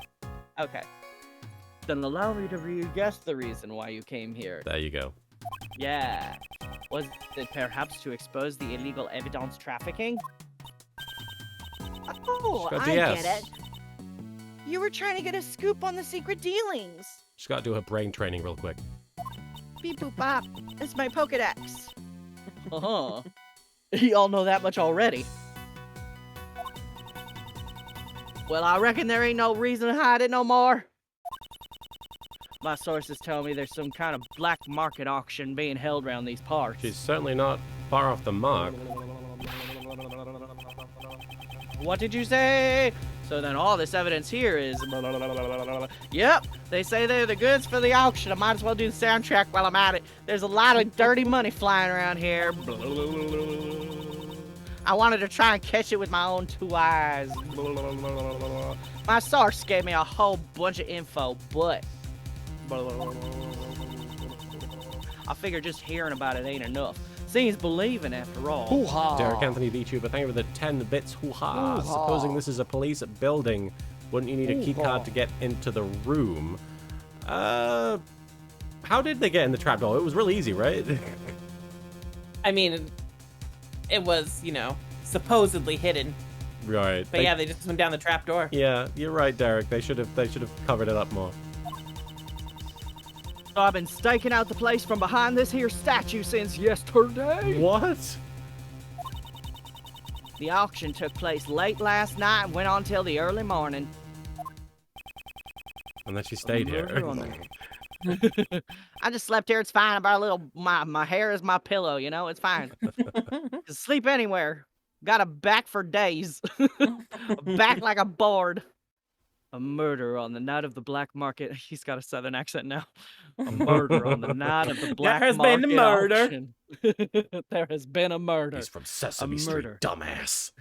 D: Okay. Then allow me to re-guess the reason why you came here.
B: There you go.
D: Yeah. Was it perhaps to expose the illegal evidence trafficking?
F: Oh,
B: She's got
F: I
B: DS.
F: get it. You were trying to get a scoop on the secret dealings.
B: She's got to do her brain training real quick.
F: Beep boop bop. It's my Pokedex.
D: Uh-huh. Y'all know that much already. Well, I reckon there ain't no reason to hide it no more. My sources tell me there's some kind of black market auction being held around these parts.
B: She's certainly not far off the mark.
D: What did you say? So then all this evidence here is... Yep, they say they're the goods for the auction. I might as well do the soundtrack while I'm at it. There's a lot of dirty money flying around here. I wanted to try and catch it with my own two eyes. My source gave me a whole bunch of info, but... I figure just hearing about it ain't enough. Seeing's believing after all.
G: Hoo-ha.
B: Derek Anthony VTuber, thank you for the 10 bits. Hoo-ha.
G: Hoo-ha.
B: Supposing this is a police building, wouldn't you need a key
G: Hoo-ha.
B: card to get into the room? How did they get in the trapdoor? It was really easy, right?
C: I mean, it was, supposedly hidden.
B: Right.
C: But yeah, they just went down the trapdoor.
B: Yeah, you're right, Derek. They should have covered it up more.
D: So I've been staking out the place from behind this here statue since yesterday.
B: What?
D: The auction took place late last night and went on till the early morning.
B: And then she stayed here.
D: I just slept here. It's fine. I brought a little. My hair is my pillow. It's fine. Just sleep anywhere. Got a back for days. Back like a board. A murder on the night of the black market. He's got a southern accent now. A murder on the night of the black
C: There has
D: market
C: been a murder.
D: auction. There has been a murder.
B: He's from Sesame Street,
D: murder.
B: dumbass.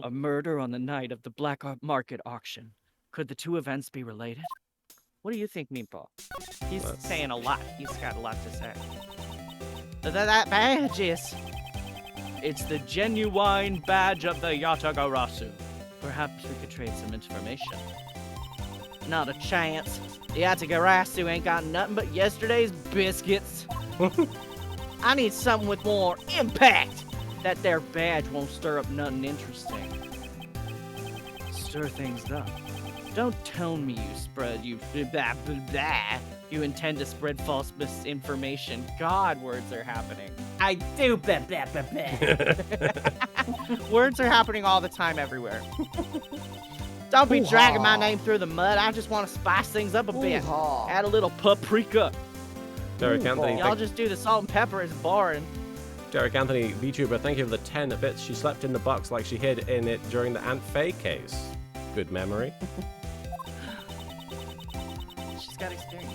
D: A murder on the night of the black market auction. Could the two events be related? What do you think, Meatball? He's saying a lot. He's got a lot to say. That badge is... It's the genuine badge of the Yatagarasu. Perhaps we could trade some information. Not a chance. The Yatagarasu ain't got nothing but yesterday's biscuits. I need something with more impact. That there badge won't stir up nothing interesting. Stir things up. Don't tell me you intend to spread false misinformation. God, words are happening.
C: I do blah, blah, blah, blah.
D: Words are happening all the time everywhere. Don't be dragging my name through the mud. I just want to spice things up a bit.
G: Hoo-ha.
D: Add a little paprika.
B: Derek Anthony,
D: Y'all just do the salt and pepper. It's boring.
B: Derek Anthony VTuber, thank you for the 10 bits. She slept in the box like she hid in it during the Aunt Faye case. Good memory.
D: She's got experience.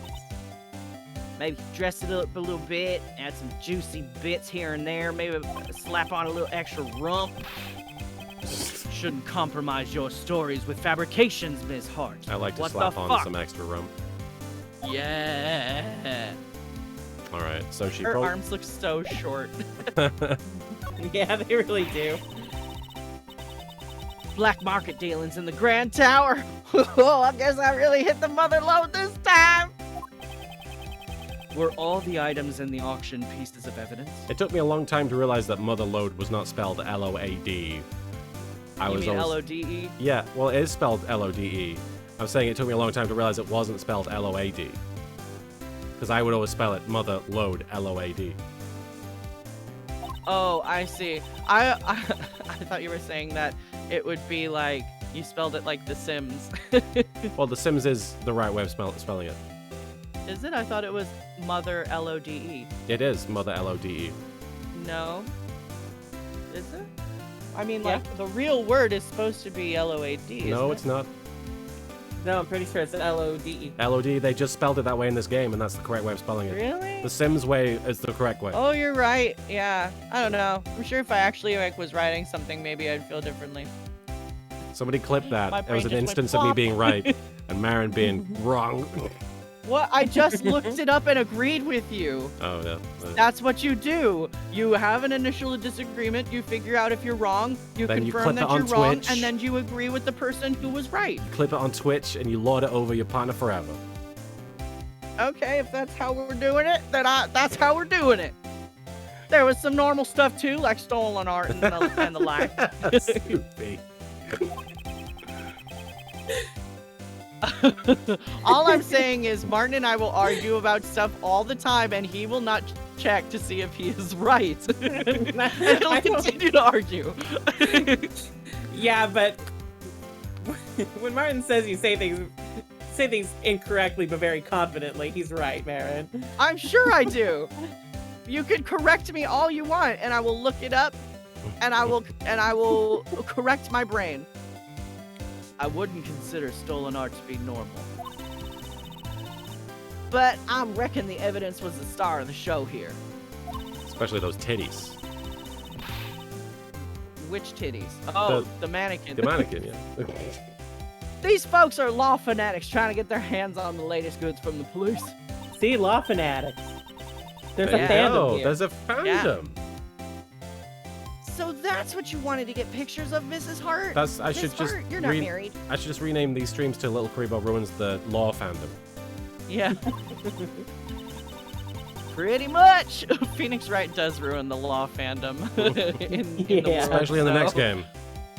D: Maybe dress it up a little bit, add some juicy bits here and there, maybe slap on a little extra rump. Shouldn't compromise your stories with fabrications, Ms. Hart.
B: I like to
D: What
B: slap
D: the
B: on
D: fuck?
B: some extra rump.
D: Yeah.
B: All right, so she
D: Her arms look so short.
C: Yeah, they really do.
D: Black market dealings in the Grand Tower. Oh, I guess I really hit the mother lode this time. Were all the items in the auction pieces of evidence?
B: It took me a long time to realize that Mother Lode was not spelled L-O-A-D.
D: You mean L-O-D-E?
B: Yeah, well, it is spelled L-O-D-E. I was saying it took me a long time to realize it wasn't spelled L-O-A-D. Because I would always spell it Mother Lode, L-O-A-D.
D: Oh, I see. I thought you were saying that it would be like you spelled it like The Sims.
B: Well, The Sims is the right way of spelling it.
D: Is it? I thought it was Mother L-O-D-E.
B: It is Mother L-O-D-E.
D: No. Is it? I mean,
C: Yeah.
D: like, the real word is supposed to be LOAD.
B: No, it's not.
C: No, I'm pretty sure it's LODE.
B: LOD, they just spelled it that way in this game, and that's the correct way of spelling it.
D: Really?
B: The Sims way is the correct way.
D: Oh, you're right. Yeah. I don't know. I'm sure if I actually like was writing something, maybe I'd feel differently.
B: Somebody clipped that.
D: My
B: It was
D: brain
B: an
D: just went
B: instance of me
D: flop.
B: being right and Marin being wrong.
D: What? I just looked it up and agreed with you.
B: Oh, yeah.
D: That's what you do. You have an initial disagreement. You figure out if you're wrong. You
B: Then you
D: confirm
B: clip it
D: that you're
B: on
D: wrong,
B: Twitch.
D: and then you agree with the person who was right.
B: Clip it on Twitch and you lord it over your partner forever.
D: Okay, if that's how we're doing it, then that's how we're doing it. There was some normal stuff too, like stolen art and the like.
B: Soupy.
D: All I'm saying is Martin and I will argue about stuff all the time, and he will not check to see if he is right. And he'll continue to argue.
C: Yeah, but when Martin says you say things incorrectly but very confidently, he's right, Marin.
D: I'm sure I do. You can correct me all you want, and I will look it up, and I will correct my brain. I wouldn't consider stolen art to be normal. But I reckon the evidence was the star of the show here.
B: Especially those titties.
D: Which titties? Oh, the mannequin.
B: The mannequin, yeah.
D: These folks are law fanatics trying to get their hands on the latest goods from the police.
C: See, law fanatics. There's
B: There
C: a
B: you
C: fandom
B: go.
C: here.
B: There's a fandom.
F: So that's what you wanted to get pictures of, Mrs. Hart?
B: I should
F: Miss
B: just
F: Hart, you're not married.
B: I should just rename these streams to Little Karibo Ruins the Law Fandom.
D: Yeah. Pretty much. Phoenix Wright does ruin the law fandom in the
C: Yeah.
D: world,
B: Especially in the next
D: so-
B: game.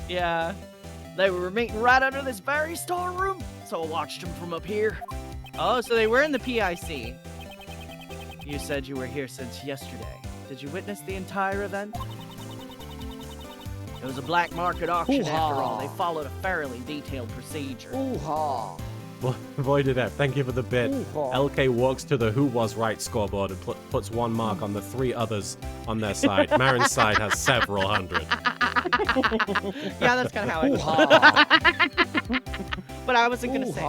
D: Yeah. They were meeting right under this very storeroom, so I watched them from up here. Oh, so they were in the PIC. You said you were here since yesterday. Did you witness the entire event? It was a black market auction after all. They followed a fairly detailed procedure.
B: Boy, did that. Thank you for the bit. LK walks to the Who Was Right scoreboard and puts 1 mark on the 3 others on their side. Marin's side has several hundred.
D: Yeah, that's kind of how I felt. But I wasn't going to say.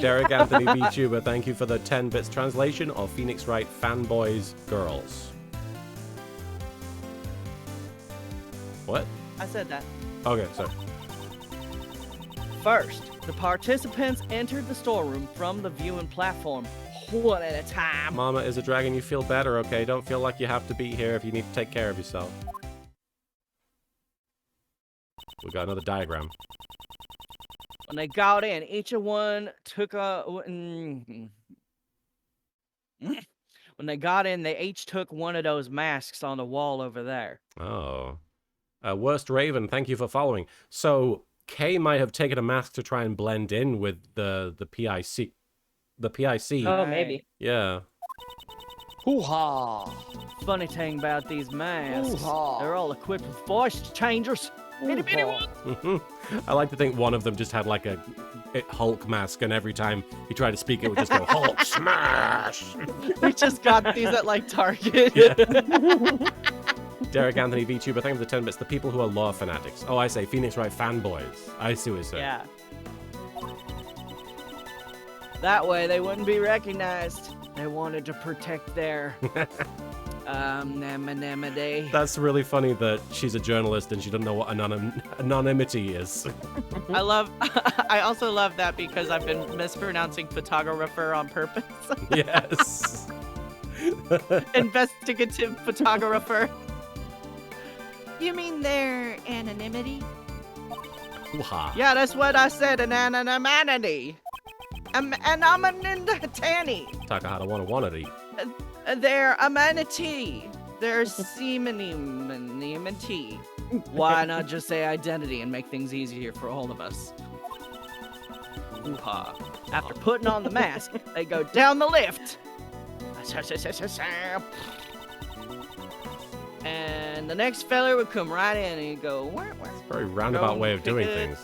B: Derek Anthony VTuber, thank you for the 10 bits translation of Phoenix Wright Fanboys Girls. What?
D: I said that.
B: Okay, sorry.
D: First, the participants entered the storeroom from the viewing platform, one at a time.
B: Mama is a dragon, you feel better, okay? Don't feel like you have to be here if you need to take care of yourself. We got another diagram.
D: When they got in, each one took a... When they got in, they each took one of those masks on the wall over there.
B: Oh. Worst Raven, thank you for following. So, Kay might have taken a mask to try and blend in with the PIC. The PIC.
C: Oh, maybe.
B: Yeah.
G: Hoo-ha!
D: Funny thing about these masks,
G: Hoo-ha.
D: they're all equipped with voice changers. Itty bitty one.
B: I like to think one of them just had like a Hulk mask, and every time he tried to speak, it would just go, Hulk smash!
D: We just got these at like Target.
B: Yeah. Derek Anthony VTuber, thank you for the 10 bits. The people who are law fanatics. Oh, I say Phoenix Wright fanboys. I see what you're saying.
D: Yeah. That way they wouldn't be recognized. They wanted to protect their anonymity.
B: That's really funny that she's a journalist and she doesn't know what anonymity is.
D: I also love that because I've been mispronouncing photographer on purpose.
B: Yes.
D: Investigative photographer.
F: You mean their anonymity?
B: Hoo-ha.
D: Yeah, that's what I said, an anonymity. Anonymity.
B: Takahata wanna
D: Their amenity. Their semenity. Why not just say identity and make things easier for all of us? Hoo-ha. After putting on the mask, they go down the lift. And the next fella would come right in and he'd go, where?
B: Very roundabout way of doing things.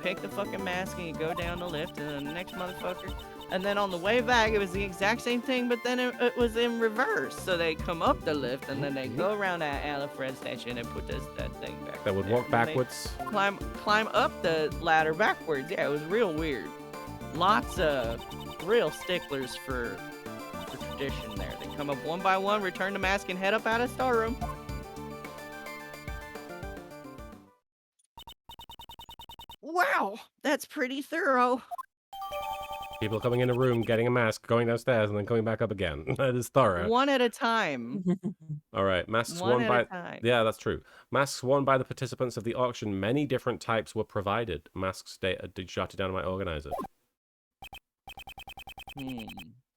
D: Pick the fucking mask and you go down the lift, and the next motherfucker And then on the way back, it was the exact same thing, but then it was in reverse. So they come up the lift, and then they go around that Alfred station and put that thing back.
B: That would
D: there.
B: walk
D: And then they
B: backwards.
D: climb up the ladder backwards. Yeah, it was real weird. Lots of real sticklers for tradition there. They come up one by one, return the mask, and head up out of storeroom.
F: Wow, that's pretty thorough.
B: People coming in a room, getting a mask, going downstairs, and then coming back up again. That is thorough.
D: One at a time.
B: All right, masks
D: One
B: worn
D: at
B: by
D: a time.
B: yeah, that's true. Masks worn by the participants of the auction. Many different types were provided. Masks jotted down by organizer.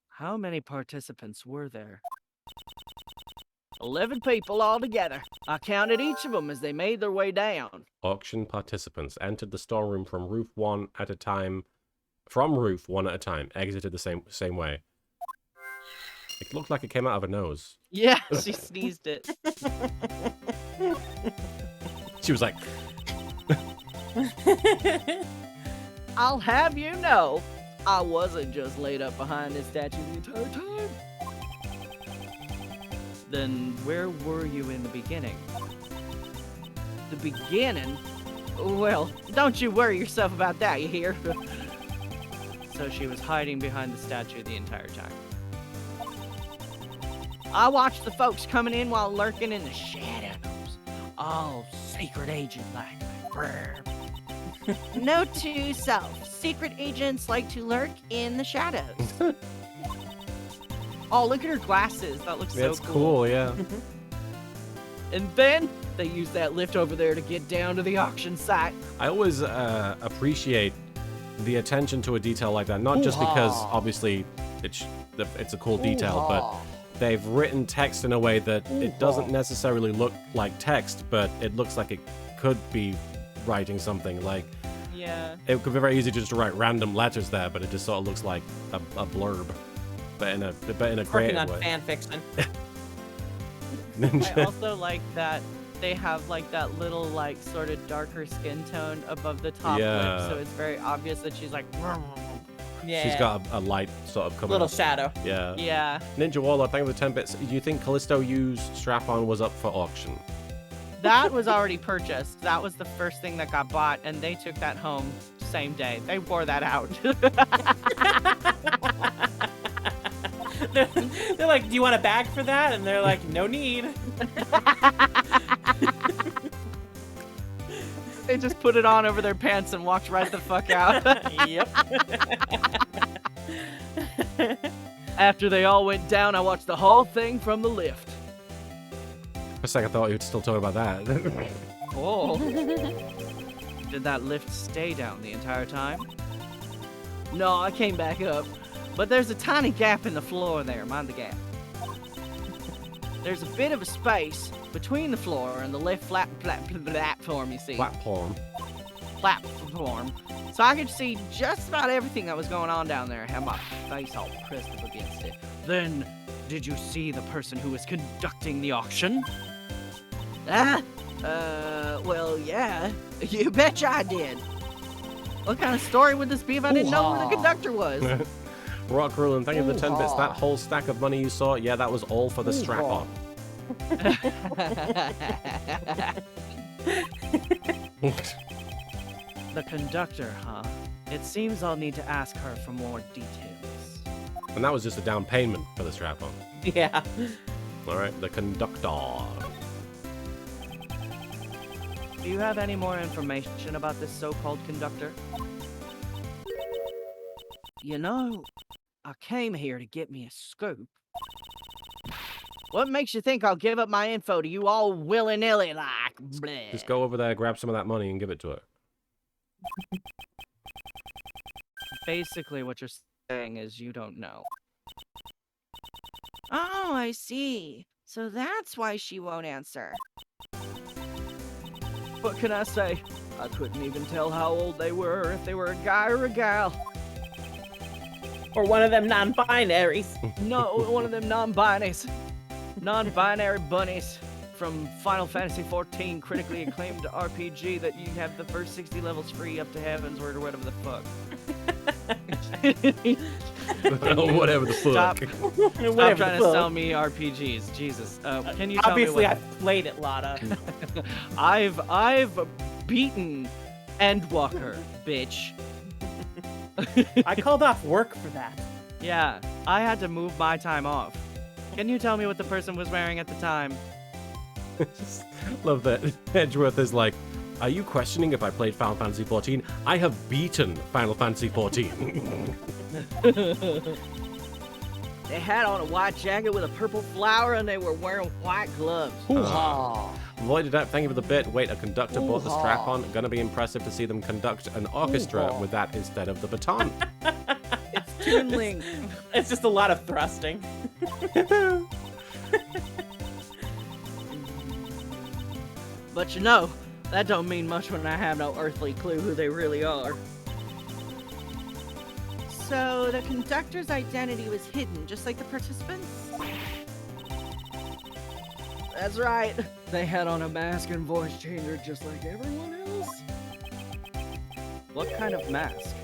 D: How many participants were there? 11 people altogether. I counted each of them as they made their way down.
B: Auction participants entered the storeroom from roof one at a time. From roof one at a time. Exited the same way. It looked like it came out of her nose.
D: Yeah, she sneezed it.
B: She was like,
D: I'll have you know, I wasn't just laid up behind this statue the entire time. Then where were you in the beginning? The beginning? Well, don't you worry yourself about that, you hear? So she was hiding behind the statue the entire time. I watched the folks coming in while lurking in the shadows. All secret agent like.
F: Note to self, secret agents like to lurk in the shadows.
D: Oh, look at her glasses. That looks so
B: it's cool, yeah.
D: And then they use that lift over there to get down to the auction site.
B: I always appreciate the attention to a detail like that. Not just because, obviously, it's a cool detail, but they've written text in a way that it doesn't necessarily look like text, but it looks like it could be writing something. Like,
D: Yeah.
B: it could be very easy just to write random letters there, but it just sort of looks like a blurb, but in a
C: Working
B: creative
C: on
B: way.
C: fan fiction.
D: I also like that they have like that little like sort of darker skin tone above the top
B: Yeah.
D: lip, so it's very obvious that she's like.
C: Yeah.
B: She's got a light sort of coming
C: little
B: up.
C: shadow.
B: Yeah.
D: Yeah.
B: Ninja Warlord, thank you for the 10 bits. Do you think Callisto used strap-on was up for auction?
D: That was already purchased. That was the first thing that got bought, and they took that home same day. They wore that out.
C: They're like, do you want a bag for that? And they're like, no need.
D: They just put it on over their pants and walked right the fuck out.
C: Yep.
D: After they all went down, I watched the whole thing from the lift.
B: For a second, I thought you were still talking about that.
D: Oh. Did that lift stay down the entire time? No, I came back up. But there's a tiny gap in the floor there. Mind the gap. There's a bit of a space between the floor and the lift platform, you see.
B: Platform.
D: Platform. So I could see just about everything that was going on down there. I had my face all pressed up against it. Then, did you see the person who was conducting the auction?
F: Well, yeah. You betcha I did.
D: What kind of story would this be if I didn't know who the conductor was?
B: Rock Rulin, thank you for the 10 bits.
F: Ooh-ha.
B: That whole stack of money you saw, yeah, that was all for the strap-on.
D: The conductor, huh? It seems I'll need to ask her for more details.
B: And that was just a down payment for the strap-on.
C: Yeah.
B: All right, the conductor.
D: Do you have any more information about this so-called conductor? You know, I came here to get me a scoop. What makes you think I'll give up my info to you all willy-nilly like? Bleh.
B: Just go over there, grab some of that money, and give it to her.
D: Basically, what you're saying is you don't know.
F: Oh, I see. So that's why she won't answer.
D: What can I say? I couldn't even tell how old they were, if they were a guy or a gal.
C: Or one of them non-binaries.
D: No, one of them non-binaries. Non-binary bunnies from Final Fantasy XIV, critically acclaimed RPG that you have the first 60 levels free up to Heavensward or whatever the fuck.
B: Whatever the fuck.
D: Stop
C: Whatever
D: trying
C: the
D: to sell
C: fuck.
D: me RPGs. Jesus. Can you tell
C: Obviously,
D: me
C: I've played it, Lotta.
D: what... I've beaten Endwalker, bitch.
C: I called off work for that.
D: Yeah, I had to move my time off. Can you tell me what the person was wearing at the time?
B: Just love that Edgeworth is like, are you questioning if I played Final Fantasy XIV? I have beaten Final Fantasy XIV.
F: They had on a white jacket with a purple flower and they were wearing white gloves.
B: Void Adept, thank you for the bit. Wait, a conductor bought the strap on. Gonna be impressive to see them conduct an orchestra with that instead of the baton.
D: It's Toon Link.
C: It's just a lot of thrusting.
F: But you know, that don't mean much when I have no earthly clue who they really are. So the conductor's identity was hidden, just like the participants? That's right.
G: They had on a mask and voice changer just like everyone else.
D: What kind of mask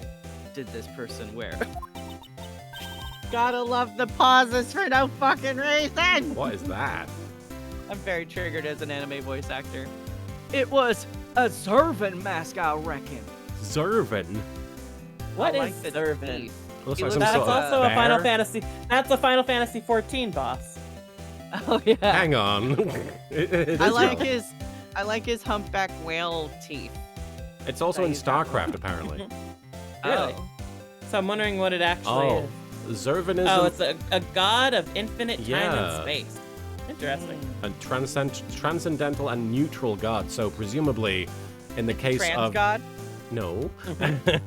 D: did this person wear?
F: Gotta love the pauses for no fucking reason!
B: What is that?
D: I'm very triggered as an anime voice actor.
G: It was a Zervan mask, I reckon.
B: Zervan.
C: What
D: I
C: is
D: like the
C: Zervan?
D: teeth.
B: Looks
D: He
B: like
D: looks
B: some
C: That's
B: sort of
C: also a Final
B: bear.
C: Fantasy. That's a Final Fantasy 14 boss.
D: Oh yeah.
B: Hang on. It
D: I
B: is
D: like
B: though.
D: his humpback whale teeth.
B: It's also in
D: he's got
B: StarCraft, apparently.
C: Really?
D: Oh.
C: So I'm wondering what it actually
B: Oh,
C: is.
B: Zervanism.
C: Oh, it's a god of infinite time
B: Yeah.
C: and space. Interesting.
B: a transcendental and neutral god. So presumably, in the case
D: Trans
B: of
D: god?
B: no, it could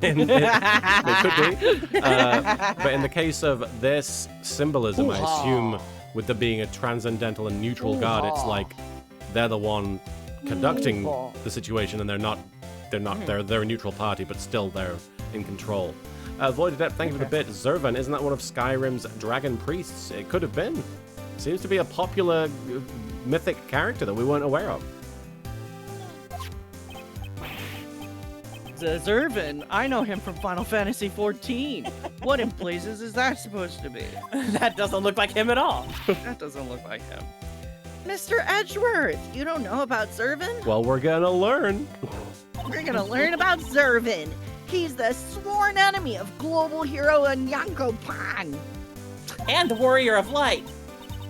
B: be. But in the case of this symbolism, I assume with there being a transcendental and neutral god, it's like they're the one conducting the situation, and they're a neutral party, but still they're in control. Void Adept, thank you for the bit. Zervan, isn't that one of Skyrim's dragon priests? It could have been. Seems to be a popular mythic character that we weren't aware of.
D: The Zervan, I know him from Final Fantasy XIV. What in blazes is that supposed to be?
C: That doesn't look like him at all.
D: That doesn't look like him.
F: Mr. Edgeworth, you don't know about Zervan?
B: Well, we're gonna learn.
F: We're gonna learn about Zervan. He's the sworn enemy of global hero Nyankopan.
C: And the Warrior of Light.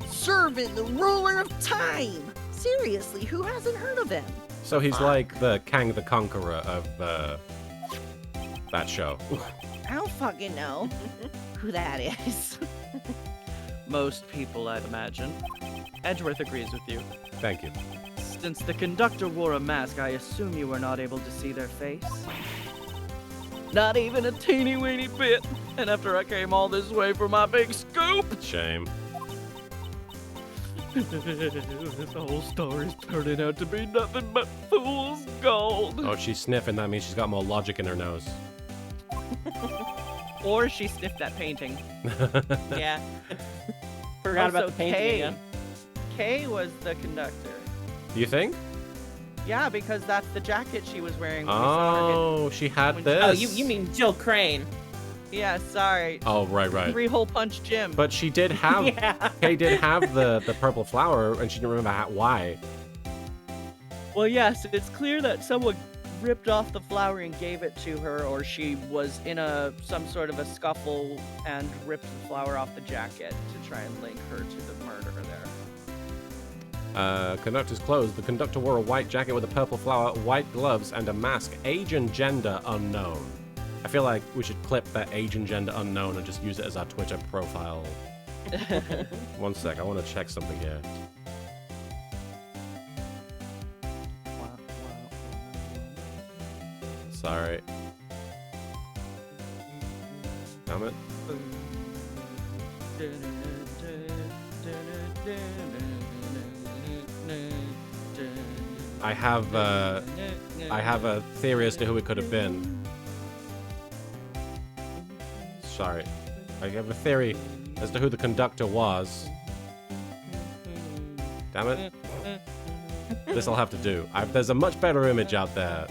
F: Zervan, the ruler of time. Seriously, who hasn't heard of him?
B: So he's like the Kang the Conqueror of that show.
F: I don't fucking know who that is.
D: Most people, I'd imagine. Edgeworth agrees with you.
B: Thank you.
D: Since the conductor wore a mask, I assume you were not able to see their face? Not even a teeny weeny bit. And after I came all this way for my big scoop,
B: Shame.
G: This whole story's turning out to be nothing but fool's gold.
B: Oh, she's sniffing. That means she's got more logic in her nose.
D: or she sniffed that painting.
C: Yeah. Forgot about
D: Also,
C: the painting
D: Kay.
C: again.
D: Kay was the conductor.
B: You think?
D: Yeah, because that's the jacket she was wearing. When we saw her
B: Oh, she had
D: when-
B: this.
C: Oh, you mean Jill Crane?
D: Yeah, sorry.
B: Oh, right.
D: 3-hole punch Jim.
B: But she did have.
C: Yeah.
B: Kay did have the purple flower, and she didn't remember why.
D: Well, yes, it's clear that someone ripped off the flower and gave it to her, or she was in some sort of a scuffle and ripped the flower off the jacket to try and link her to the murder there.
B: Conductor's clothes. The conductor wore a white jacket with a purple flower, white gloves, and a mask. Age and gender unknown. I feel like we should clip that age and gender unknown and just use it as our Twitter profile. One sec, I want to check something here. Sorry. Damn it. I have a theory as to who it could have been. Sorry. I have a theory as to who the conductor was. Damn it. This'll have to do. There's a much better image out there.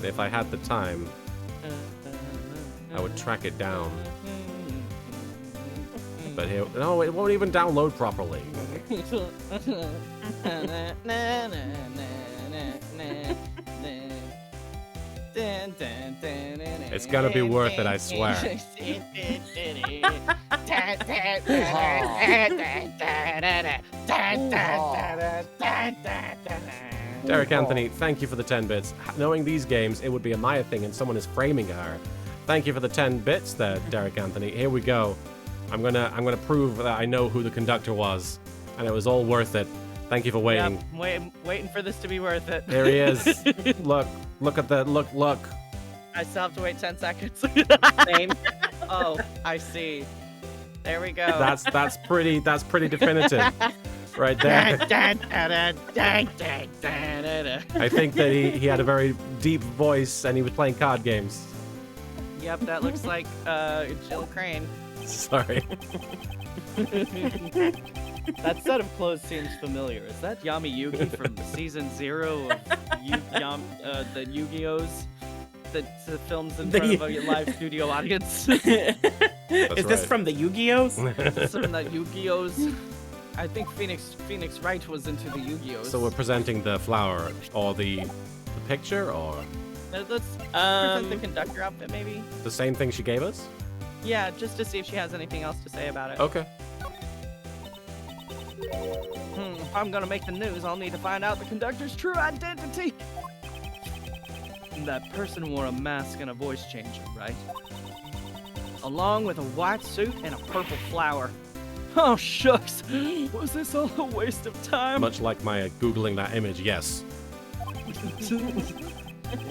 B: If I had the time. I would track it down. But here, no, it won't even download properly. It's gonna be worth it, I swear. Derek Anthony, thank you for the 10 bits. Knowing these games, it would be a Maya thing and someone is framing her. Thank you for the 10 bits there, Derek Anthony. Here we go. I'm gonna prove that I know who the conductor was, and it was all worth it. Thank you for waiting.
D: Yep, waiting for this to be worth it.
B: There he is. Look at that. Look.
D: I still have to wait 10 seconds.
C: Same.
D: Oh, I see. There we go.
B: That's pretty definitive. Right there. I think that he had a very deep voice and he was playing card games.
D: Yep, that looks like Jill Crane.
B: Sorry.
D: That set of clothes seems familiar. Is that Yami Yugi from season 0 of the Yu-Gi-Ohs that films in front of a live studio audience?
C: Is
B: right.
C: this from the Yu-Gi-Ohs?
D: Some of the Yu-Gi-Ohs. I think Phoenix Wright was into the Yu-Gi-Ohs.
B: So we're presenting the flower or the picture or
D: Let's present the conductor outfit, maybe?
B: the same thing she gave us?
D: Yeah, just to see if she has anything else to say about it.
B: Okay.
D: If I'm gonna make the news, I'll need to find out the conductor's true identity. That person wore a mask and a voice changer, right? Along with a white suit and a purple flower. Oh, shucks. Was this all a waste of time?
B: Much like my Googling that image, yes.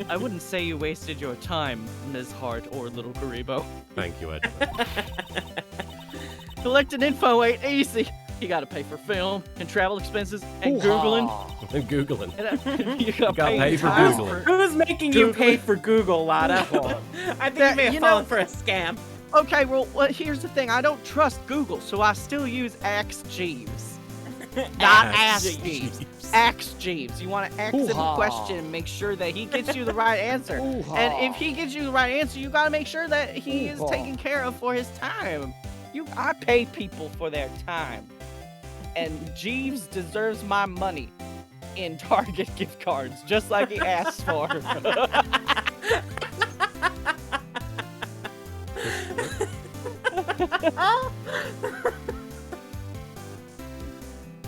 D: I wouldn't say you wasted your time, Ms. Hart or Little Karibo.
B: Thank you, Ed.
D: Collecting info ain't easy. You gotta pay for film and travel expenses and Googling.
B: And Googling.
D: You gotta
B: pay for
D: time
B: Googling.
C: Who's making you pay for Google, Lotta? I think you may have fallen for a scam.
D: Okay, well, here's the thing. I don't trust Google, so I still use Ask Jeeves. Not Ask Jeeves. Ask Jeeves. You want to ask him a question and make sure that he gets you the right answer. And if he gets you the right answer, you got to make sure that he is taken care of for his time. I pay people for their time. And Jeeves deserves my money in Target gift cards, just like he asked for.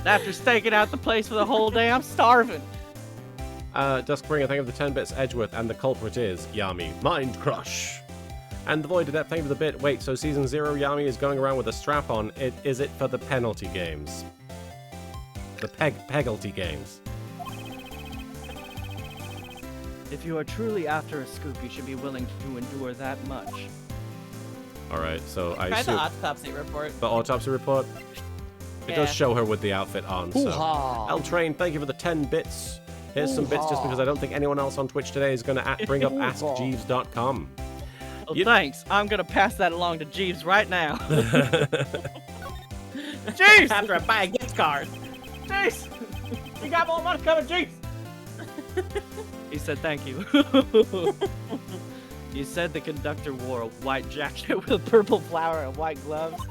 D: After staking out the place for the whole day, I'm starving.
B: Duskbringer, thank you for the 10 bits, Edgeworth, and the culprit is Yami. Mind Crush. And the Void Adept, thank you for the bit. Wait, so season 0, Yami is going around with a strap on. Is it for the penalty games? The penalty games.
D: If you are truly after a scoop, you should be willing to endure that much.
B: Alright, so I
C: Try the
B: assume
C: autopsy report.
B: the autopsy report. It does show her with the outfit on, so. L-Train, thank you for the 10 bits. Here's some bits just because I don't think anyone else on Twitch today is going to bring up AskJeeves.com.
D: Well, thanks. I'm going to pass that along to Jeeves right now.
C: Jeeves! After I buy a gift card.
D: Jeeves! You got more money coming, Jeeves! He said thank you. You said the conductor wore a white jacket with a purple flower and white gloves.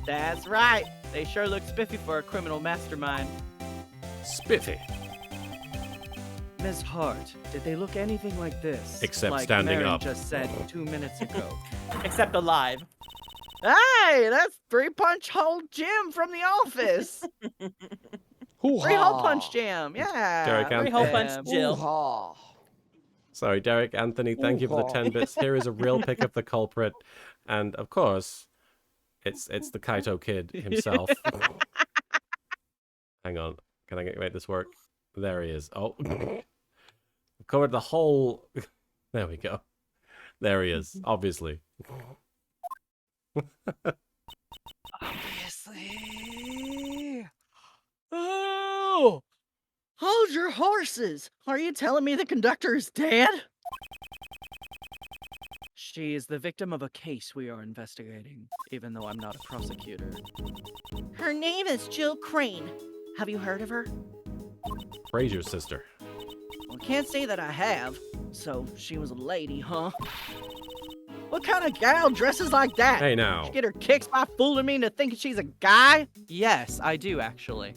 D: That's right. They sure look spiffy for a criminal mastermind.
B: Spiffy.
D: Ms. Hart, did they look anything like this?
B: Except
D: like
B: standing
D: Marin
B: up.
D: just said 2 minutes ago.
C: Except alive.
D: Hey, that's 3-punch hole Jim from The Office. 3-hole punch Jim, yeah.
B: Derek
C: 3-hole punch Jill.
B: Sorry, Derek Anthony, thank you for the 10 bits. Here is a real pic of the culprit. And, of course, it's the Kaito kid himself. Hang on. Can I make this work? There he is. Oh. Covered the whole... There we go. There he is, obviously.
D: Obviously. Oh! Hold your horses! Are you telling me the conductor is dead? She is the victim of a case we are investigating, even though I'm not a prosecutor.
F: Her name is Jill Crane. Have you heard of her?
B: Frazier's sister.
F: Well, can't say that I have. So she was a lady, huh? What kind of gal dresses like that?
B: Hey now.
F: She get her kicks by fooling me into thinking she's a guy?
D: Yes, I do actually.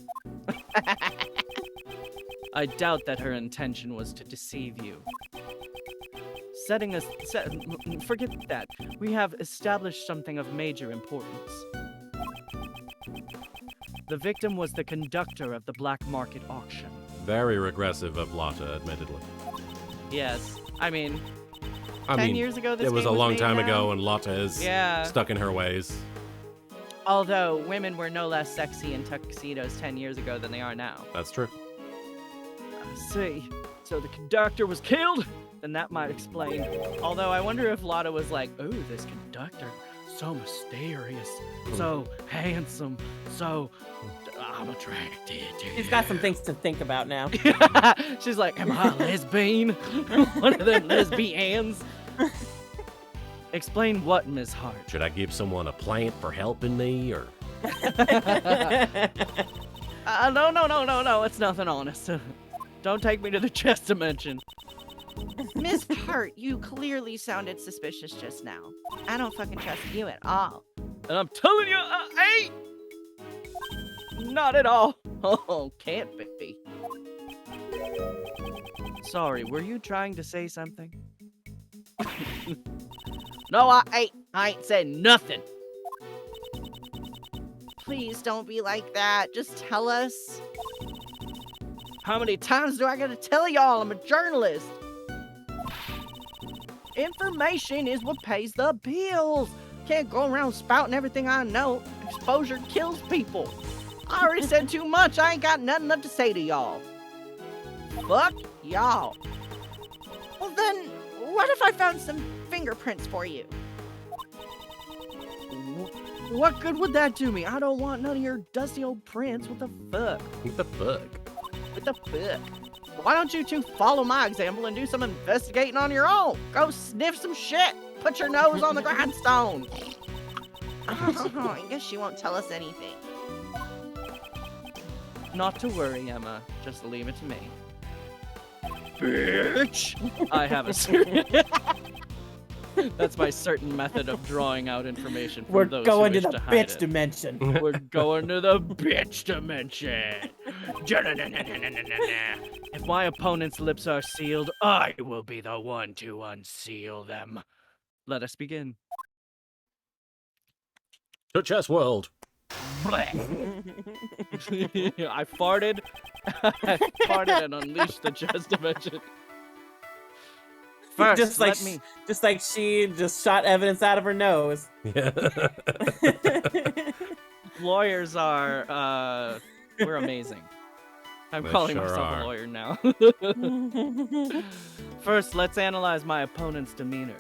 D: I doubt that her intention was to deceive you. Forget that. We have established something of major importance. The victim was the conductor of the black market auction.
B: Very regressive of Lotta, admittedly.
D: Yes, I mean,
B: I
D: 10
B: mean,
D: years ago this
B: it was a
D: game
B: long
D: made
B: time
D: now.
B: ago, and Lotta is
D: Yeah.
B: stuck in her ways.
D: Although women were no less sexy in tuxedos 10 years ago than they are now.
B: That's true.
D: See, so the conductor was killed? Then that might explain. Although I wonder if Lotta was like, "Ooh, this conductor, so mysterious, so handsome, so I'm attracted to
C: She's
D: you."
C: got some things to think about now.
D: She's like, "Am I a lesbian? One of them lesbians?" Explain what, Miss Hart?
B: Should I give someone a plant for helping me, or?
D: No, it's nothing honest. Don't take me to the chess dimension.
F: Miss Hart, you clearly sounded suspicious just now. I don't fucking trust you at all.
D: And I'm telling you, I ain't. Not at all. Oh, can't be. Sorry, were you trying to say something? No, I ain't said nothing.
F: Please don't be like that. Just tell us.
D: How many times do I gotta tell y'all I'm a journalist?
F: Information is what pays the bills. Can't go around spouting everything I know. Exposure kills people. I already said too much. I ain't got nothing left to say to y'all. Fuck y'all. Well then, what if I found some fingerprints for you?
D: What good would that do me? I don't want none of your dusty old prints. What the fuck?
B: What the fuck?
F: What the fuck? Why don't you two follow my example and do some investigating on your own? Go sniff some shit. Put your nose on the grindstone. I guess she won't tell us anything.
D: Not to worry, Emma. Just leave it to me. Bitch! I have a certain... That's my certain method of drawing out information from
C: We're
D: those
C: going
D: who
C: to
D: wish
C: the
D: to hide
C: bitch
D: it.
C: dimension.
D: We're going to the bitch dimension. If my opponent's lips are sealed, I will be the one to unseal them. Let us begin.
B: To chess world.
D: I farted. I farted and unleashed the chess dimension. First,
C: just like she just shot evidence out of her nose.
B: Yeah.
D: Lawyers are, we're amazing. I'm
B: They
D: calling
B: sure
D: myself
B: are.
D: a lawyer now. First, let's analyze my opponent's demeanor.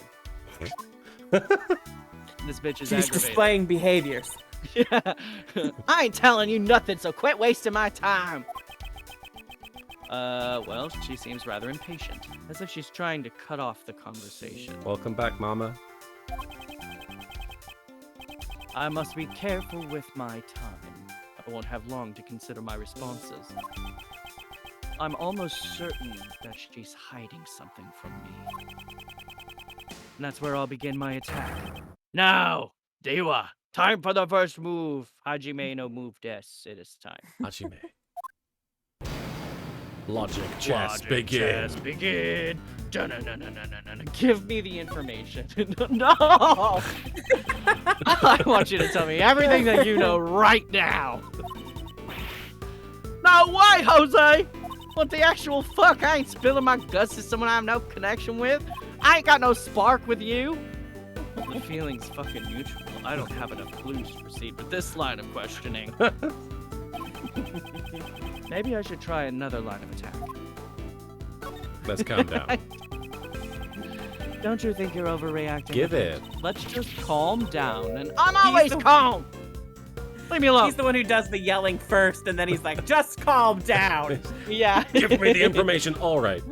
D: This bitch is
C: She's
D: aggravated.
C: displaying behaviors.
D: Yeah.
F: I ain't telling you nothing, so quit wasting my time.
D: Well, she seems rather impatient, as if she's trying to cut off the conversation.
B: Welcome back, Mama.
D: I must be careful with my time. I won't have long to consider my responses. I'm almost certain that she's hiding something from me. And that's where I'll begin my attack. Now, Dewa, time for the first move. Hajime no move des. It is time.
B: Hajime. Logic chess begin.
D: Chess begin. Dun-dun-dun-dun-dun-dun. Give me the information. No! I want you to tell me everything that you know right now.
F: No way, Jose! What the actual fuck? I ain't spilling my guts to someone I have no connection with. I ain't got no spark with you.
D: The feeling's fucking mutual. I don't have enough clues to proceed with this line of questioning. Maybe I should try another line of attack.
B: Let's calm down.
D: Don't you think you're overreacting?
B: Give it.
D: Let's just calm down and
F: I'm always calm.
D: leave me alone.
C: He's the one who does the yelling first, and then he's like, just calm down.
D: Yeah.
B: Give me the information. All right.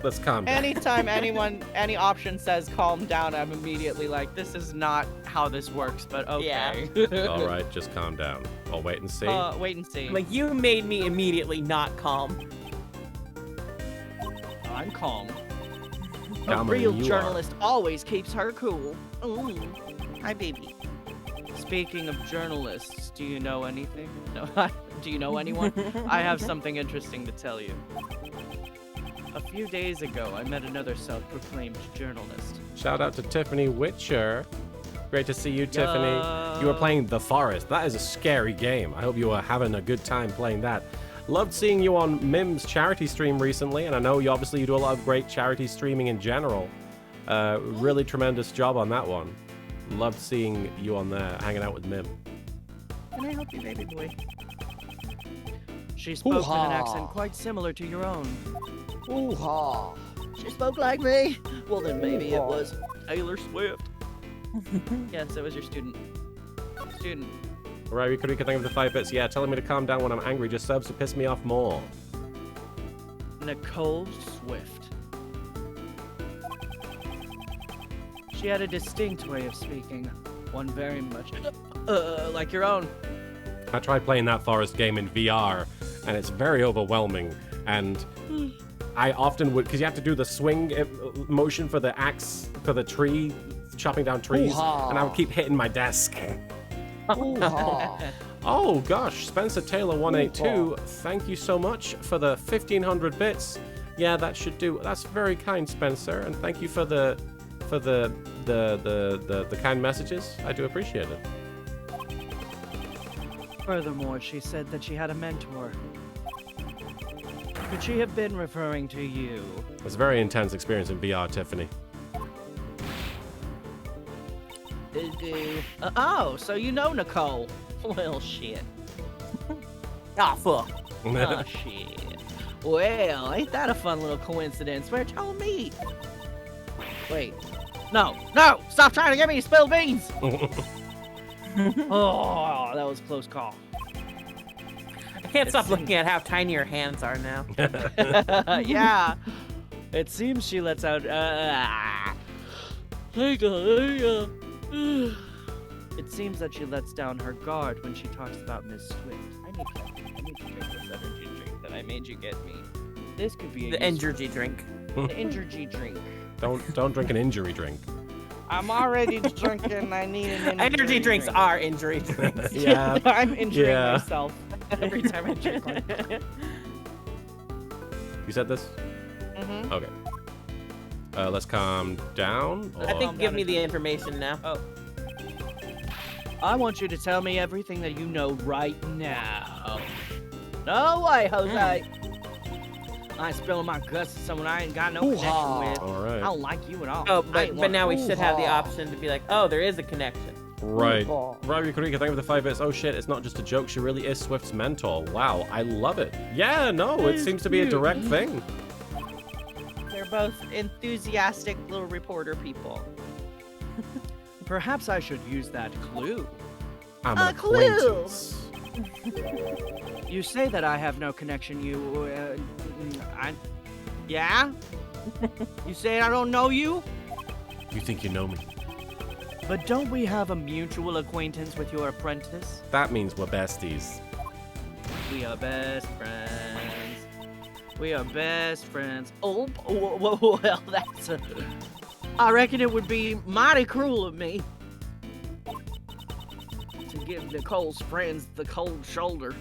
B: Let's calm down.
D: Anytime any option says calm down, I'm immediately like, this is not how this works, but okay.
B: All right, just calm down. I'll wait and see.
D: Wait and see.
C: Like, you made me immediately not calm.
D: I'm calm. A
B: calmer
D: real
B: than you
D: journalist always keeps her cool. Hi, baby. Speaking of journalists, do you know anything? No, do you know anyone? I have something interesting to tell you. A few days ago, I met another self-proclaimed journalist.
B: are. Shout out to Tiffany Witcher. Great to see you, Tiffany. You were playing The Forest. That is a scary game. I hope you were having a good time playing that. Loved seeing you on Mim's charity stream recently, and I know you obviously do a lot of great charity streaming in general. Really tremendous job on that one. Loved seeing you on there, hanging out with Mim.
D: Can I help you, baby boy? She spoke with an accent quite similar to your own.
F: Ooh-ha. She spoke like me. Well, then maybe it was
D: Taylor Swift. Yes, it was your student. Student.
B: Right, we could think of the 5 bits. Yeah, telling me to calm down when I'm angry just serves to piss me off more.
D: Nicole Swift. She had a distinct way of speaking, one very much like your own.
B: I tried playing that Forest game in VR, and it's very overwhelming. And I often would, because you have to do the swing motion for the axe, for the tree, chopping down trees, and I would keep hitting my desk. Oh gosh, Spencer Taylor 182, thank you so much for the 1500 bits. Yeah, that should do. That's very kind, Spencer, and thank you for the kind messages. I do appreciate it.
D: Furthermore, she said that she had a mentor. Could she have been referring to you?
B: It's a very intense experience in VR, Tiffany.
D: Oh, so you know Nicole. Well, shit.
C: Ah, fuck.
D: Oh, shit. Well, ain't that a fun little coincidence? Where'd y'all meet? Wait. No! Stop trying to get me to spill beans! Oh, that was a close call.
C: I can't stop looking at how tiny your hands are now.
D: Yeah. It seems she lets out, It seems that she lets down her guard when she talks about Miss Swift. I need to drink this energy drink that I made you get me. This could be
C: The energy drink.
D: The energy drink.
B: Don't drink an injury drink.
D: I'm already drinking. I need an
C: Energy drinks are injury drinks.
B: Yeah.
D: I'm injuring
B: Yeah.
D: myself every time I drink one.
B: You said this?
D: Mm-hmm.
B: Okay. Let's calm down.
C: I
B: or-
C: think give me the information now.
D: Oh. I want you to tell me everything that you know right now. No way, Jose. I ain't spilling my guts to someone I ain't got no connection with.
B: All right.
D: I don't like you at all.
C: Oh,
D: I
C: but
D: ain't want-
C: now we should have the option to be like, oh, there is a connection.
B: Right. Robbie Kurika, thank you for the 5 bits. Oh shit, it's not just a joke. She really is Swift's mentor. Wow, I love it. Yeah, no, it seems to be a direct thing.
D: They're both enthusiastic little reporter people. Perhaps I should use that clue.
B: I'm
F: A
B: an
F: clue.
B: acquaintance.
D: You say that I have no connection. Yeah? You say I don't know you?
B: You think you know me?
D: But don't we have a mutual acquaintance with your apprentice?
B: That means we're besties.
D: We are best friends. We are best friends. Oh, well, that's a... I reckon it would be mighty cruel of me to give Nicole's friends the cold shoulder.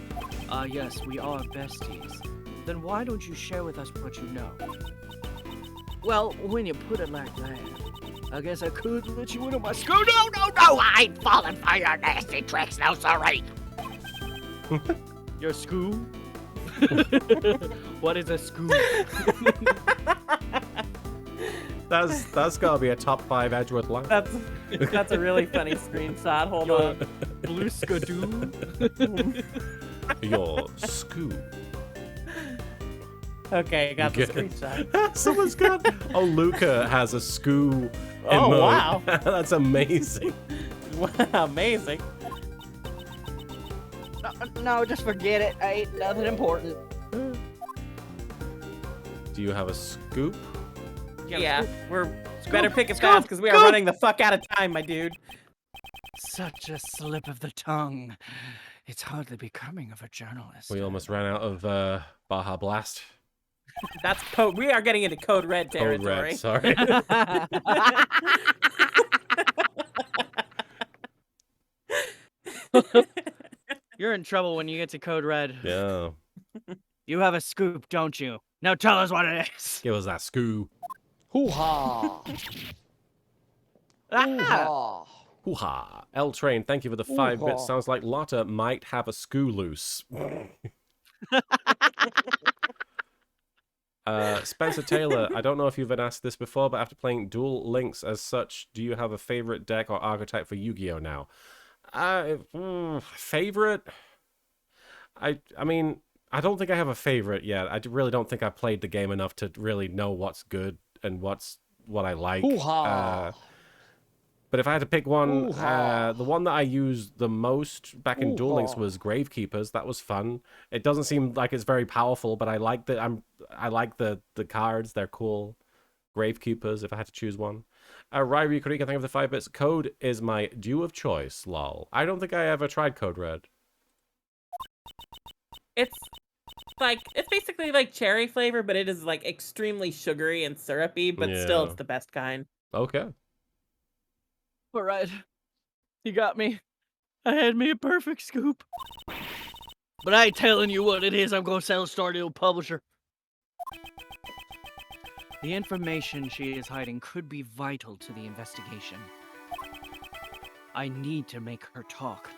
D: Yes, we are besties. Then why don't you share with us what you know? Well, when you put it like that, I guess I could let you into my school.
F: No, I ain't falling for your nasty tricks, no sorry.
D: Your school? What is a school?
B: That's gotta be a top 5 Edgeworth line.
C: That's a really funny screenshot. Hold on.
D: Blue skadoo?
B: Your school.
C: Okay, I got the
B: Good.
C: screenshot.
B: Someone's got. Oh, Luca has a school.
C: Oh,
B: emote.
C: wow.
B: That's amazing.
C: Wow, amazing.
D: No, just forget it. Ain't nothing important.
B: Do you have a scoop?
C: Yeah, we're better pick it
D: Scoop,
C: fast because we are
D: scoop.
C: running the fuck out of time, my dude.
D: Such a slip of the tongue. It's hardly becoming of a journalist.
B: We almost ran out of Baja Blast.
C: That's code. We are getting into code red
B: Code
C: territory.
B: red, sorry.
D: You're in trouble when you get to code red.
B: Yeah.
D: You have a scoop, don't you? Now tell us what it is.
B: Give us that scoo.
H: Hoo-ha!
D: Ah!
H: Hoo-ha!
B: Hoo-ha. L-Train, thank you for the 5 bits.
H: Hoo-ha.
B: Sounds like Lotta might have a scoo loose. Spencer Taylor, I don't know if you've been asked this before, but after playing Duel Links as such, do you have a favorite deck or archetype for Yu-Gi-Oh now? Favorite? I mean, I don't think I have a favorite yet. I really don't think I've played the game enough to really know what's good and what I like.
H: Hoo-ha!
B: But if I had to pick one,
H: Hoo-ha!
B: the one that I used the most back in Duel Links
H: Hoo-ha!
B: was Gravekeepers. That was fun. It doesn't seem like it's very powerful, but I like the cards. They're cool. Gravekeepers, if I had to choose one. Ryrie Kurika, thank you for the 5 bits. Code is my dew of choice, lol. I don't think I ever tried Code Red.
C: It's basically like cherry flavor, but it is like extremely sugary and syrupy, but still
B: Yeah.
C: it's the best kind.
B: Okay.
D: All right. You got me. I had me a perfect scoop. But I ain't telling you what it is. I'm going to sell Stardew Publisher. The information she is hiding could be vital to the investigation. I need to make her talk.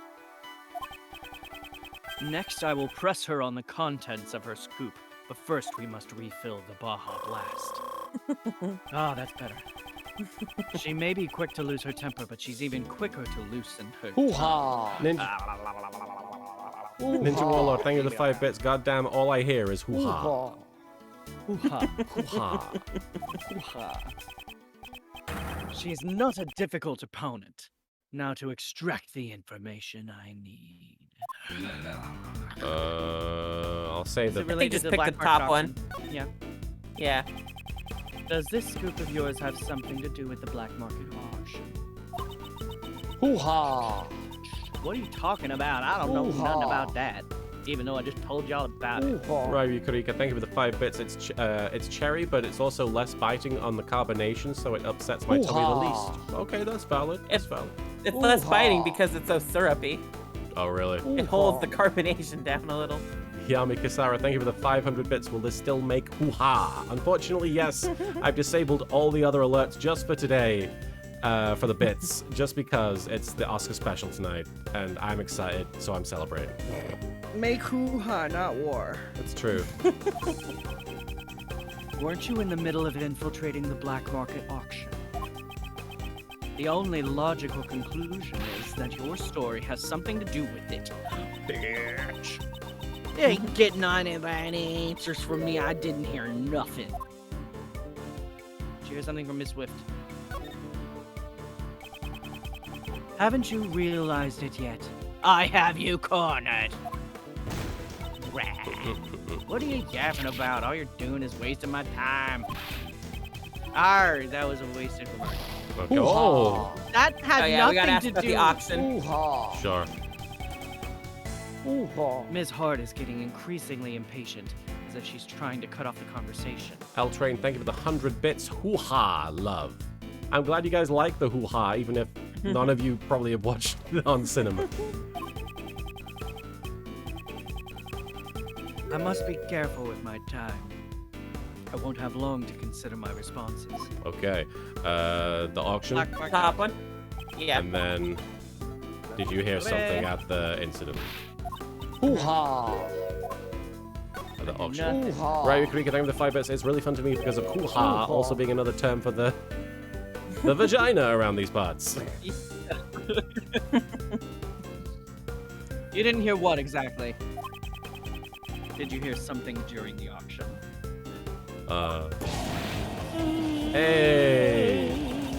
D: Next, I will press her on the contents of her scoop. But first, we must refill the Baja Blast. Ah, that's better. She may be quick to lose her temper, but she's even quicker to loosen her tongue.
H: Hoo-ha!
B: Ninja Warlord, thank you for the 5 bits. Goddamn, all I hear is hoo-ha.
H: Hoo-ha!
D: Hoo-ha.
B: Hoo-ha.
D: Hoo-ha. She's not a difficult opponent. Now to extract the information I need.
B: I'll say
D: Is
B: the...
D: it related
C: just
D: to
C: pick the
D: black
C: top
D: market
C: one.
D: auction? Yeah.
C: Yeah.
D: Does this scoop of yours have something to do with the black market auction?
H: Hoo-ha!
D: What are you talking about? I don't know nothing
H: Hoo-ha.
D: about that. Even though I just told y'all about it.
H: Hoo-ha!
B: Ryrie Kurika, thank you for the 5 bits. It's cherry, but it's also less biting on the carbonation, so it upsets my tummy the
H: Hoo-ha.
B: least. Okay, that's valid. That's valid.
C: It's less biting
H: Hoo-ha.
C: because it's so syrupy.
B: Oh, really?
C: It holds the carbonation down a little.
B: Yami Kasara, thank you for the 500 bits. Will this still make hoo-ha? Unfortunately, yes. I've disabled all the other alerts just for today, for the bits, just because it's the Oscar special tonight, and I'm excited, so I'm celebrating.
D: Make hoo-ha, not war.
B: That's true.
D: Weren't you in the middle of infiltrating the black market auction? The only logical conclusion is that your story has something to do with it. Bitch. You ain't getting any answers from me. I didn't hear nothing. Did you hear something from Miss Swift? Haven't you realized it yet? I have you cornered. Rat. What are you yapping about? All you're doing is wasting my time. Arr, that was a wasted word.
B: Okay. Oh,
F: That had
C: Oh yeah, we got
F: nothing
C: asked
F: to
C: about
F: do.
C: the auction.
H: Hoo-ha!
B: sure.
H: Hoo-ha!
D: Ms. Hart is getting increasingly impatient, as if she's trying to cut off the conversation.
B: L-Train, thank you for the 100 bits. Hoo-ha, love. I'm glad you guys like the hoo-ha, even if none of you probably have watched it on cinema.
D: I must be careful with my time. I won't have long to consider my responses.
B: Okay. The auction.
D: Black market
C: Top one. Yeah.
B: And then, did you hear something at the incident?
H: Hoo-ha!
B: At the auction?
H: Hoo-ha!
B: Right, Krika, thank you for the 5 bits. It's really fun to me because of hoo-ha also being another term for the vagina around these parts.
D: You didn't hear what exactly? Did you hear something during the auction?
B: Hey!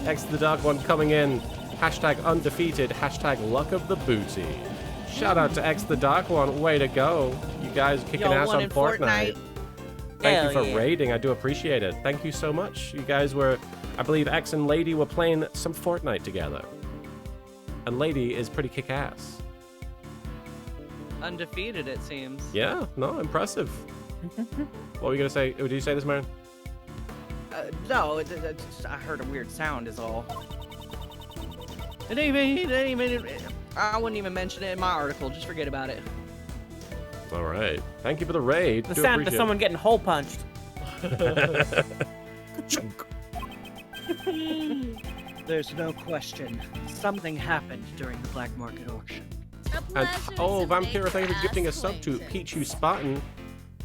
B: X the Dark One coming in. Hashtag undefeated. Hashtag luck of the booty. Shout out to X the Dark One. Way to go. You guys kicking
F: Y'all
B: ass
F: won
B: on
F: in
B: Fortnite.
F: Fortnite.
B: Thank you
C: Hell
B: for
C: yeah.
B: raiding. I do appreciate it. Thank you so much. You guys were, I believe X and Lady were playing some Fortnite together. And Lady is pretty kick-ass.
D: Undefeated, it seems.
B: Yeah, no, impressive. What were you gonna say? Did you say this, Marin?
D: No, I heard a weird sound is all. It ain't even, I wouldn't even mention it in my article. Just forget about it.
B: All right. Thank you for the raid.
C: The
B: Do
C: sound of
B: appreciate
C: someone getting hole punched.
B: it. Chunk.
D: There's no question. Something happened during the black market auction.
B: And Vampira, thank you for gifting a sub to Pichu Spartan.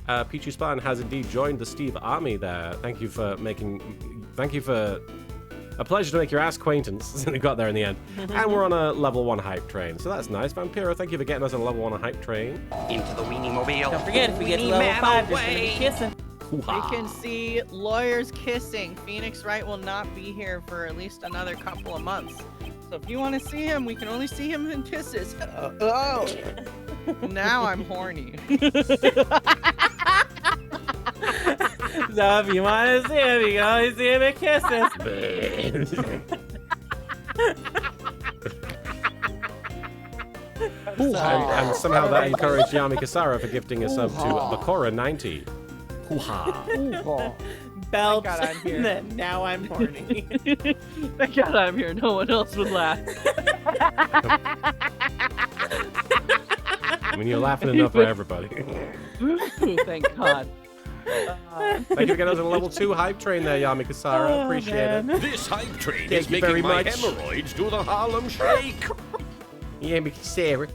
B: Pichu Spartan has indeed joined the Steve army there. Thank you for a pleasure to make your ass acquaintance. We got there in the end. And we're on a level 1 hype train, so that's nice. Vampira, thank you for getting us on a level 1 hype train.
H: Into the weenie mobile.
C: Don't forget, if we get to level 5, there's gonna be kissing.
D: We can see lawyers kissing. Phoenix Wright will not be here for at least another couple of months. So if you want to see him, we can only see him in kisses. Oh, now I'm horny.
C: So if you want to see him, you can only see him in kisses.
B: And somehow that encouraged Yami Kasara for gifting a sub to Bakora90. Hoo-ha.
C: Belts,
D: God I'm here.
C: and then now I'm horny.
D: Thank God I'm here. No one else would laugh.
B: I mean, you're laughing enough for everybody.
D: Thank God.
B: Thank you for getting us on a level 2 hype train there, Yami Kasara. Appreciate it.
I: This hype train
B: Thank
I: is
B: you very
I: making my
B: much.
I: hemorrhoids do the Harlem Shake.
B: Yami Kasara.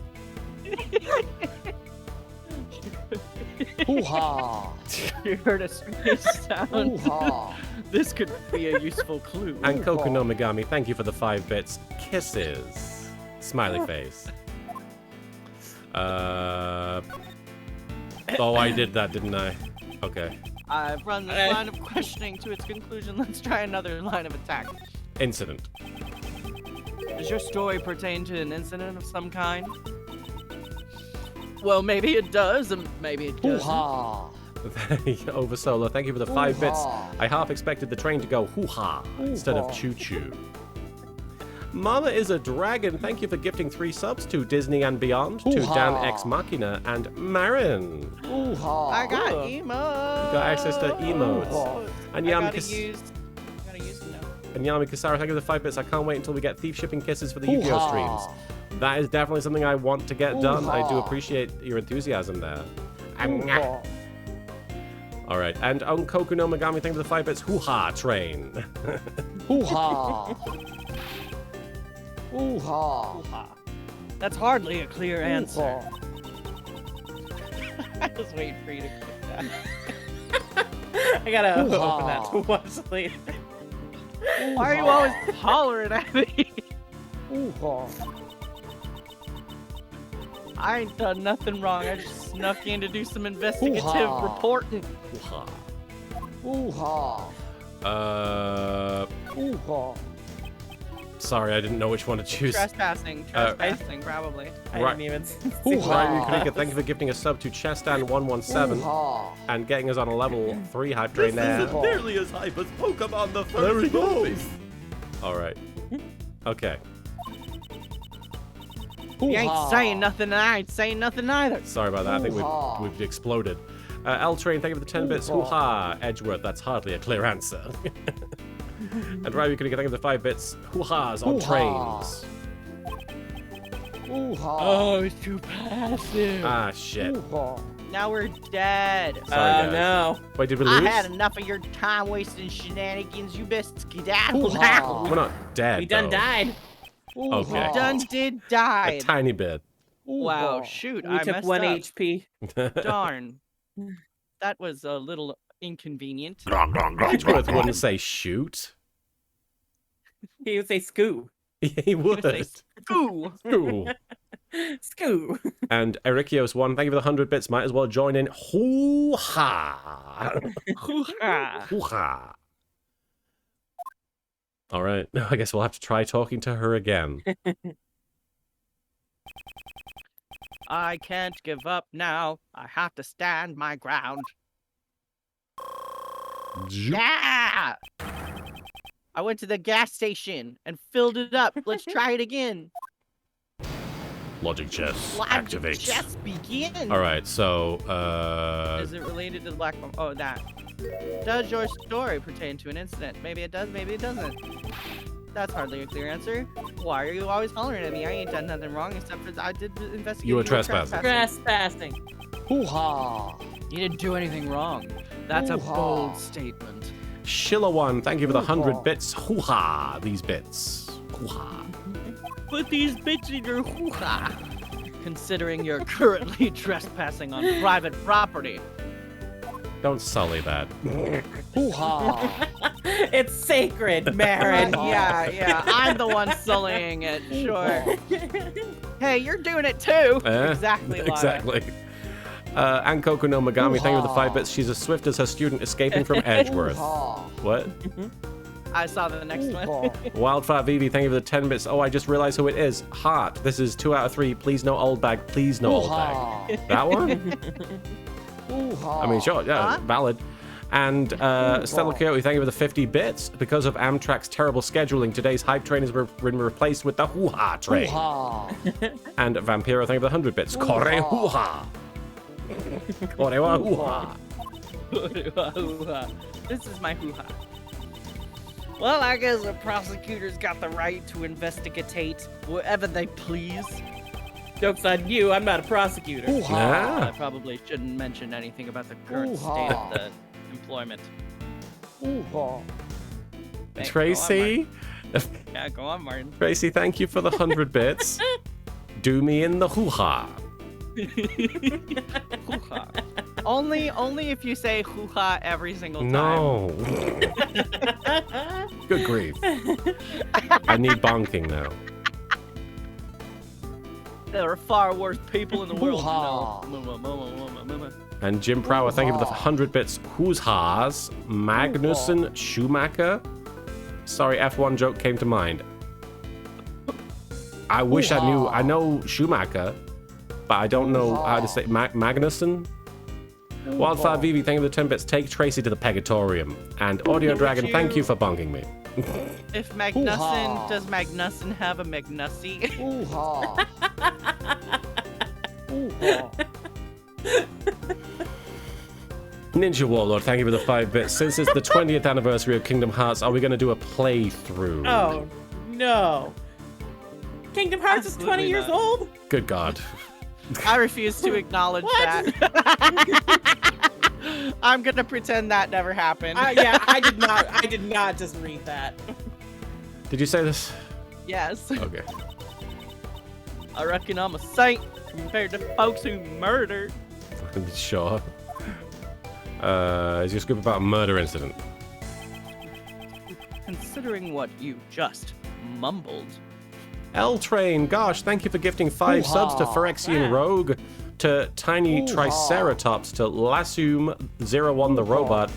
H: Hoo-ha.
D: You heard a strange sound.
H: Hoo-ha.
D: This could be a useful clue.
B: And Koku no Megami, thank you for the 5 bits. Kisses. Smiley face. Oh, I did that, didn't I? Okay.
D: I've run this line of questioning to its conclusion. Let's try another line of attack.
B: Incident.
D: Does your story pertain to an incident of some kind? Well, maybe it does, and maybe it doesn't.
H: Hoo-ha.
B: Over Solo, thank you for the 5 bits.
H: Hoo-ha.
B: I half expected the train to go hoo-ha instead of choo-choo. Mama is a Dragon, thank you for gifting 3 subs to Disney and Beyond, to
H: Hoo-ha.
B: Dan X Machina, and Marin.
H: Hoo-ha.
D: I got emotes.
B: You got access to emotes. And
D: I
B: Yami
D: gotta use them now.
B: And Yami Kasara, thank you for the 5 bits. I can't wait until we get Thief Shipping Kisses for the Yu-Gi-Oh
H: Hoo-ha.
B: streams. That is definitely something I want to get done. I do
H: Hoo-ha.
B: appreciate your enthusiasm there.
H: Hoo-ha.
B: All right, and on Koku no Megami, thank you for the 5 bits. Hoo-ha train.
H: Hoo-ha. Hoo-ha.
D: That's hardly a clear answer.
H: Hoo-ha.
D: I was waiting for you to click that.
C: I gotta
H: Hoo-ha.
C: open that to watch later.
D: Why are you always hollering at me?
H: Hoo-ha.
D: I ain't done nothing wrong. I just snuck in to do some investigative
H: Hoo-ha.
D: reporting.
B: Hoo-ha.
H: Hoo-ha. Hoo-ha.
B: Sorry, I didn't know which one to choose.
D: Trespassing, probably.
C: I
B: Right.
C: didn't even
H: Hoo-ha.
B: Ryan Kanika, thank you for gifting a sub to Chestan117
H: Hoo-ha.
B: and getting us on a level 3 hype train there.
H: isn't
I: Nearly as hype as Pokemon the first
B: There he
I: movie.
B: goes. All right. Okay.
D: You ain't
H: Hoo-ha.
D: saying nothing, and I ain't saying nothing either.
B: Sorry about that. I think
H: Hoo-ha.
B: we've exploded. L-Train, thank you for the 10 bits.
H: Hoo-ha.
B: Hoo-ha. Edgeworth, that's hardly a clear answer. And Ryan Kanika, thank you for the 5 bits. Hoo-ha's on
H: Hoo-ha.
B: trains.
H: Hoo-ha.
D: it's too passive.
B: Ah, shit.
H: Hoo-ha.
D: Now we're dead.
B: Sorry, guys.
C: no.
B: Wait, did we
D: I
B: lose?
D: had enough of your time wasting shenanigans. You best skedaddle
H: Hoo-ha.
D: now.
B: We're not dead,
C: We done
B: though.
C: died.
B: Okay.
D: You done did
B: A
D: die.
B: tiny bit.
D: Wow, shoot,
C: We
D: I
C: took
D: messed
C: 1
D: up.
C: HP.
D: Darn. That was a little inconvenient.
B: Edgeworth wouldn't say shoot.
C: He would say scoo.
B: He would.
D: say Ooh.
B: Ooh.
C: Scoo.
B: And Erikios1, thank you for the 100 bits. Might as well join in. Hoo-ha.
D: Hoo-ha.
B: Hoo-ha. All right. I guess we'll have to try talking to her again.
D: I can't give up now. I have to stand my ground. Yeah! I went to the gas station and filled it up. Let's try it again.
B: Logic chess.
F: Logic
B: Activate.
F: chess begin.
B: All right, so
D: Is it related to the black? Oh, that. Does your story pertain to an incident? Maybe it does. Maybe it doesn't. That's hardly a clear answer. Why are you always hollering at me? I ain't done nothing wrong except for I did investigate.
B: You were trespassing.
C: Trespassing.
H: Hoo-ha.
D: You didn't do anything wrong. That's a
H: Hoo-ha.
D: bold statement.
B: Shilla1, thank you for the 100
H: Hoo-ha.
B: bits. Hoo-ha, these bits. Hoo-ha.
D: Put these bits in your hoo-ha. Considering you're currently trespassing on private property.
B: Don't sully that.
H: Hoo-ha.
C: It's sacred, Marin.
D: Yeah, I'm the one sullying it, sure. Hey, you're doing it too. Exactly, Lana.
B: Exactly. And Coco no Megami, thank you for the 5 bits. She's as swift as her student escaping from Edgeworth.
H: Hoo-ha.
B: What?
D: I saw the next one.
H: Hoo-ha.
B: Wildfire Vivi, thank you for the 10 bits. Oh, I just realized who it is. Heart. This is 2 out of 3. Please no old bag. Please no old bag. That one?
H: Hoo-ha.
B: I mean, sure, yeah,
D: Huh?
B: valid. And Stella Coyote, thank you for the 50 bits. Because of Amtrak's terrible scheduling, today's hype train has been replaced with the hoo-ha train.
H: Hoo-ha.
B: And Vampiro, thank you for the 100 bits. Kore hoo-ha. Kore wa hoo-ha.
D: This is my hoo-ha. Well, I guess the prosecutors got the right to investigate whatever they please.
C: Joke's on you. I'm not a prosecutor.
H: Hoo-ha.
D: I probably shouldn't mention anything about the current state of the employment.
H: Hoo-ha.
D: Hey,
B: Tracy?
D: Yeah, go on, Martin.
B: Tracy, thank you for the 100 bits. Do me in the hoo-ha.
D: Hoo-ha. Only if you say hoo-ha every single time.
B: No. Good grief. I need bonking now.
D: There are far worse people in the world.
H: Hoo-ha.
D: No.
B: And Jim Prower, thank you for the 100 bits. Who's Haas? Magnussen Schumacher? Sorry, F1 joke came to mind. I wish I knew. I know Schumacher, but I don't know how to say Magnussen. Wildfire Vivi, thank you for the 10 bits. Take Tracy to the Pegatorium. And Audio Dragon, thank you for bonking me.
D: If Magnussen,
H: Hoo-ha.
D: does Magnussen have a McNussy?
H: Hoo-ha. Hoo-ha.
B: Ninja Warlord, thank you for the 5 bits. Since it's the 20th anniversary of Kingdom Hearts, are we going to do a playthrough?
C: Oh, no. Kingdom Hearts is 20
D: Absolutely
C: years
D: not.
C: old?
B: Good God.
D: I refuse to acknowledge that. I'm gonna pretend that never happened.
C: Yeah, I did not just read that.
B: Did you say this?
D: Yes.
B: Okay.
D: I reckon I'm a saint compared to folks who murdered.
B: Sure. Is your scoop about a murder incident?
D: Considering what you just mumbled.
B: L-Train, gosh, thank you for gifting 5 subs to Phyrexian Rogue, to Tiny Triceratops, to Lassume01 the Robot,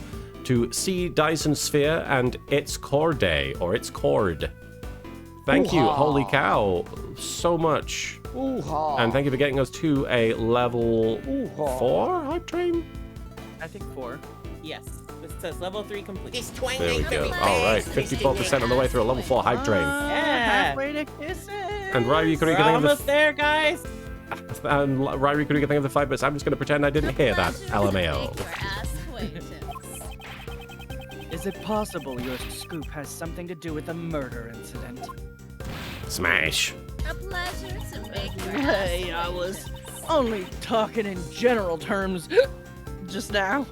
B: to C Dyson Sphere, and It's Core Day, or It's Cord. Thank you, holy cow, so much.
H: Hoo-ha.
B: And thank you for getting us to a level
H: Hoo-ha.
B: 4 hype train?
D: I think 4.
C: Yes, it says level 3 complete.
B: There we go. Alright, 54% on the way through a level 4 hype train.
C: Yeah.
D: Halfway to kisses.
B: And Ryrie, could
C: We're
B: you think of
C: almost there, guys.
B: And Ryrie, could you think of the 5 bits? I'm just going to pretend I didn't hear that. LMAO.
D: Is it possible your scoop has something to do with a murder incident?
B: Smash.
J: A pleasure to make your
D: Hey, I was only talking in general terms just now.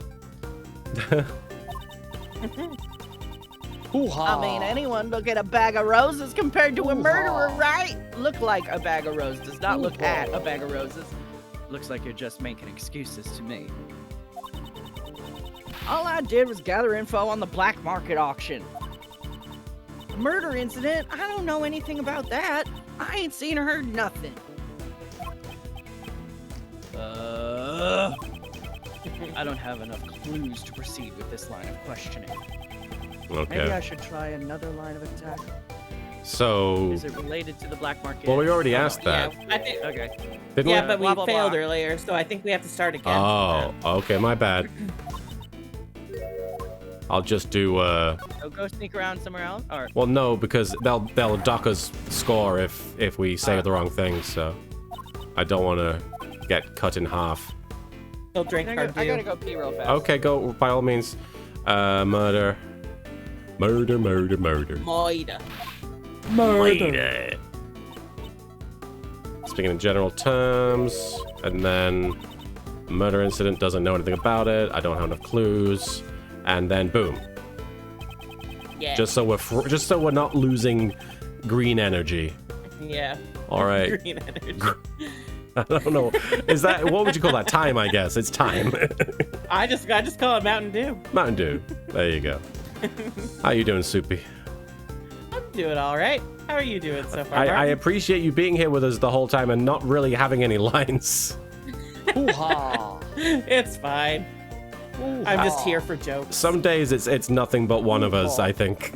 H: Hoo-ha.
F: I mean, anyone look at a bag of roses compared to a murderer, right?
D: Look like a bag of roses does not look at a bag of roses. Looks like you're just making excuses to me. All I did was gather info on the black market auction.
F: A murder incident? I don't know anything about that. I ain't seen or heard nothing.
D: I don't have enough clues to proceed with this line of questioning. Maybe I
B: Okay.
D: should try another line of attack.
B: So,
D: Is it related to the black market?
B: well, we already
D: Oh, no.
B: asked that.
C: Yeah, I think,
D: Okay.
B: Didn't
C: yeah,
B: we?
C: but we
D: Blah, blah,
C: failed
D: blah.
C: earlier, so I think we have to start again.
B: Oh, okay, my bad. I'll just do,
D: So go sneak around somewhere else? Or
B: well, no, because they'll dock us score if we say the wrong thing, so. I don't want to get cut in half.
C: He'll drink
D: I
C: our
D: gotta
C: dew.
D: go pee real fast.
B: Okay, go by all means. Murder. Murder, murder, murder.
C: Moida.
B: Murder. Speaking in general terms, and then murder incident, doesn't know anything about it. I don't have enough clues, and then boom.
C: Yeah.
B: Just so we're not losing green energy.
C: Yeah.
B: All right.
C: Green energy.
B: I don't know. Is that what would you call that? Time, I guess. It's time.
C: I just call it Mountain Dew.
B: Mountain Dew. There you go. How you doing, Soupy?
C: I'm doing all right. How are you doing so far?
B: I
C: Martin?
B: appreciate you being here with us the whole time and not really having any lines.
H: Hoo-ha.
C: It's fine. I'm just here for jokes.
B: Some days it's nothing but one of us, I think.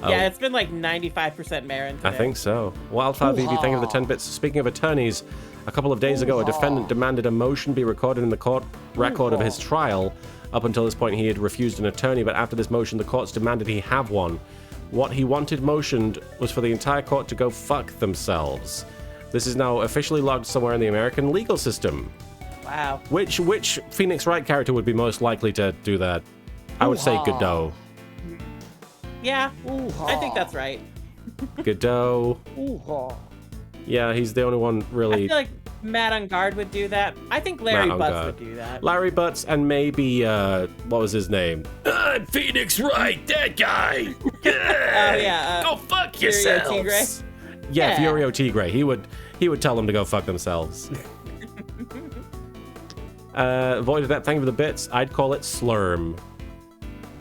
C: Yeah, it's been like 95% Marin today.
B: I think so. Wildfire VV, thank you for the 10 bits. Speaking of attorneys, a couple of days ago, a defendant demanded a motion be recorded in the court record of his trial. Up until this point, he had refused an attorney, but after this motion, the courts demanded he have one. What he wanted motioned was for the entire court to go fuck themselves. This is now officially logged somewhere in the American legal system.
C: Wow.
B: Which Phoenix Wright character would be most likely to do that? I would say Godot.
C: Yeah, I think that's right.
B: Godot.
H: Hoo-ha.
B: Yeah, he's the only one
C: I
B: really.
C: feel like Matt on guard would do that. I think Larry
B: Matt on
C: Butts
B: guard.
C: would do that.
B: Larry Butts and maybe what was his name?
I: I'm Phoenix Wright, that guy.
C: Oh yeah.
I: Go fuck
C: Furio
I: yourselves.
C: Tigre.
B: Yeah,
C: Yeah.
B: Furio Tigre. He would tell them to go fuck themselves. Void of that, thank you for the bits. I'd call it Slurm.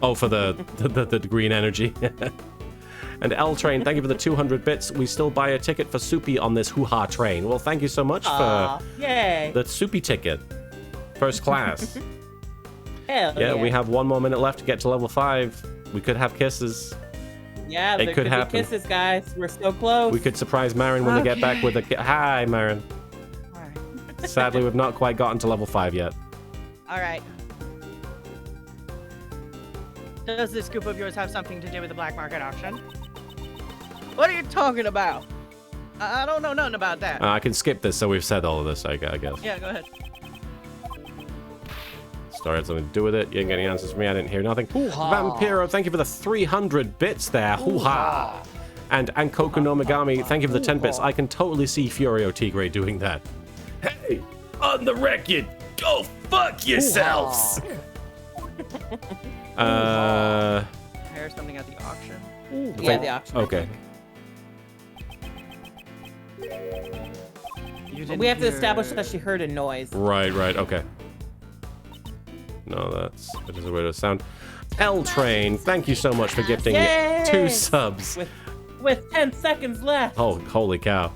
B: Oh, for the green energy. And L Train, thank you for the 200 bits. We still buy a ticket for Soupy on this hoo-ha train. Well, thank you so much
C: Aw,
B: for
C: yay.
B: the Soupy ticket. First class.
C: Hell
B: Yeah, we have one more minute left to get to level 5. We could have kisses.
C: Yeah,
B: it
C: there
B: could
C: could
B: happen.
C: be kisses, guys. We're so close.
B: We could surprise Marin when we get back with a... Hi, Marin.
D: Alright.
B: Sadly, we've not quite gotten to level 5 yet.
D: Alright. Does this scoop of yours have something to do with the black market auction? What are you talking about? I don't know nothing about that.
B: I can skip this, so we've said all of this, I guess.
D: Yeah, go ahead.
B: Story had something to do with it. You didn't get any answers from me. I didn't hear nothing.
H: Hoo-ha.
B: Vampiro, thank you for the 300 bits there. Hoo-ha. And Koku no Megami, thank you for the 10 bits. I can totally see Furio Tigre doing that.
I: Hey, on the record, go fuck yourselves.
D: Compare something at the auction.
C: Yeah, the auction.
B: Okay.
C: We have to establish that she heard a noise.
B: Right, okay. No, that is a weird sound. L Train, thank you so much for gifting
C: Yay!
B: 2 subs.
C: With 10 seconds left.
B: Oh, holy cow.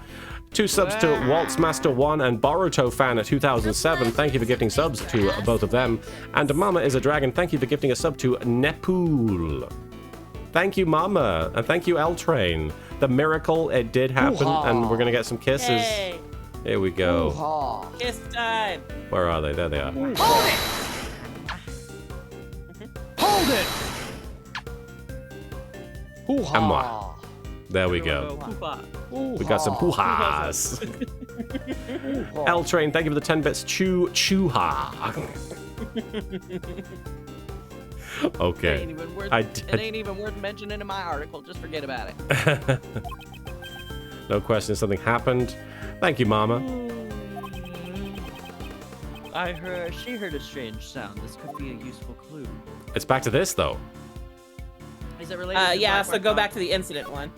B: 2 subs to Waltz Master 1 and Boruto Fan at 2007. Thank you for gifting subs to both of them. And Mama is a Dragon. Thank you for gifting a sub to Nepal. Thank you, Mama. And thank you, L Train. The miracle, it did happen.
H: Hoo-ha.
B: And we're going to get some kisses.
C: Yay.
B: Here we go.
H: Hoo-ha.
C: Kiss time.
B: Where are they? There they are.
H: Hold it! Hoo-ha.
B: And moi. There we go. We got some hoo-has. L Train, thank you for the 10 bits. Choo-ha. Okay.
D: It ain't even worth,
B: It
D: it ain't even worth mentioning in my article. Just forget about it.
B: No question, something happened. Thank you, Mama.
D: She heard a strange sound. This could be a useful clue.
B: It's back to this, though.
D: Is it related to
C: Yeah,
D: black
C: so
D: market
C: go back
D: auction?
C: to the incident one.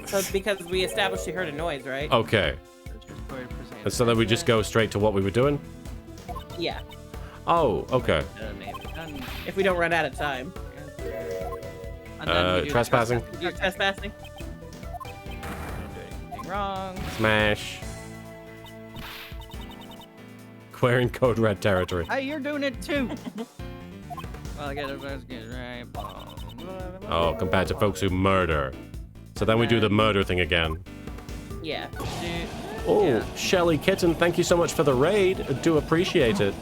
C: So it's because we established she heard a noise, right?
B: Okay. And so then we just go straight to what we were doing?
C: Yeah.
B: Oh, okay.
C: If we don't run out of time.
D: And then we do the
B: Trespassing.
C: You're trespassing?
D: Didn't do anything wrong.
B: Smash. We're in Code Red territory.
D: Hey, you're doing it too. Well, I gotta get right.
B: Oh, compared to folks who murder. So then we do the murder thing again.
C: Yeah.
B: Oh,
D: Yeah.
B: Shelly Kitten, thank you so much for the raid. I do appreciate it.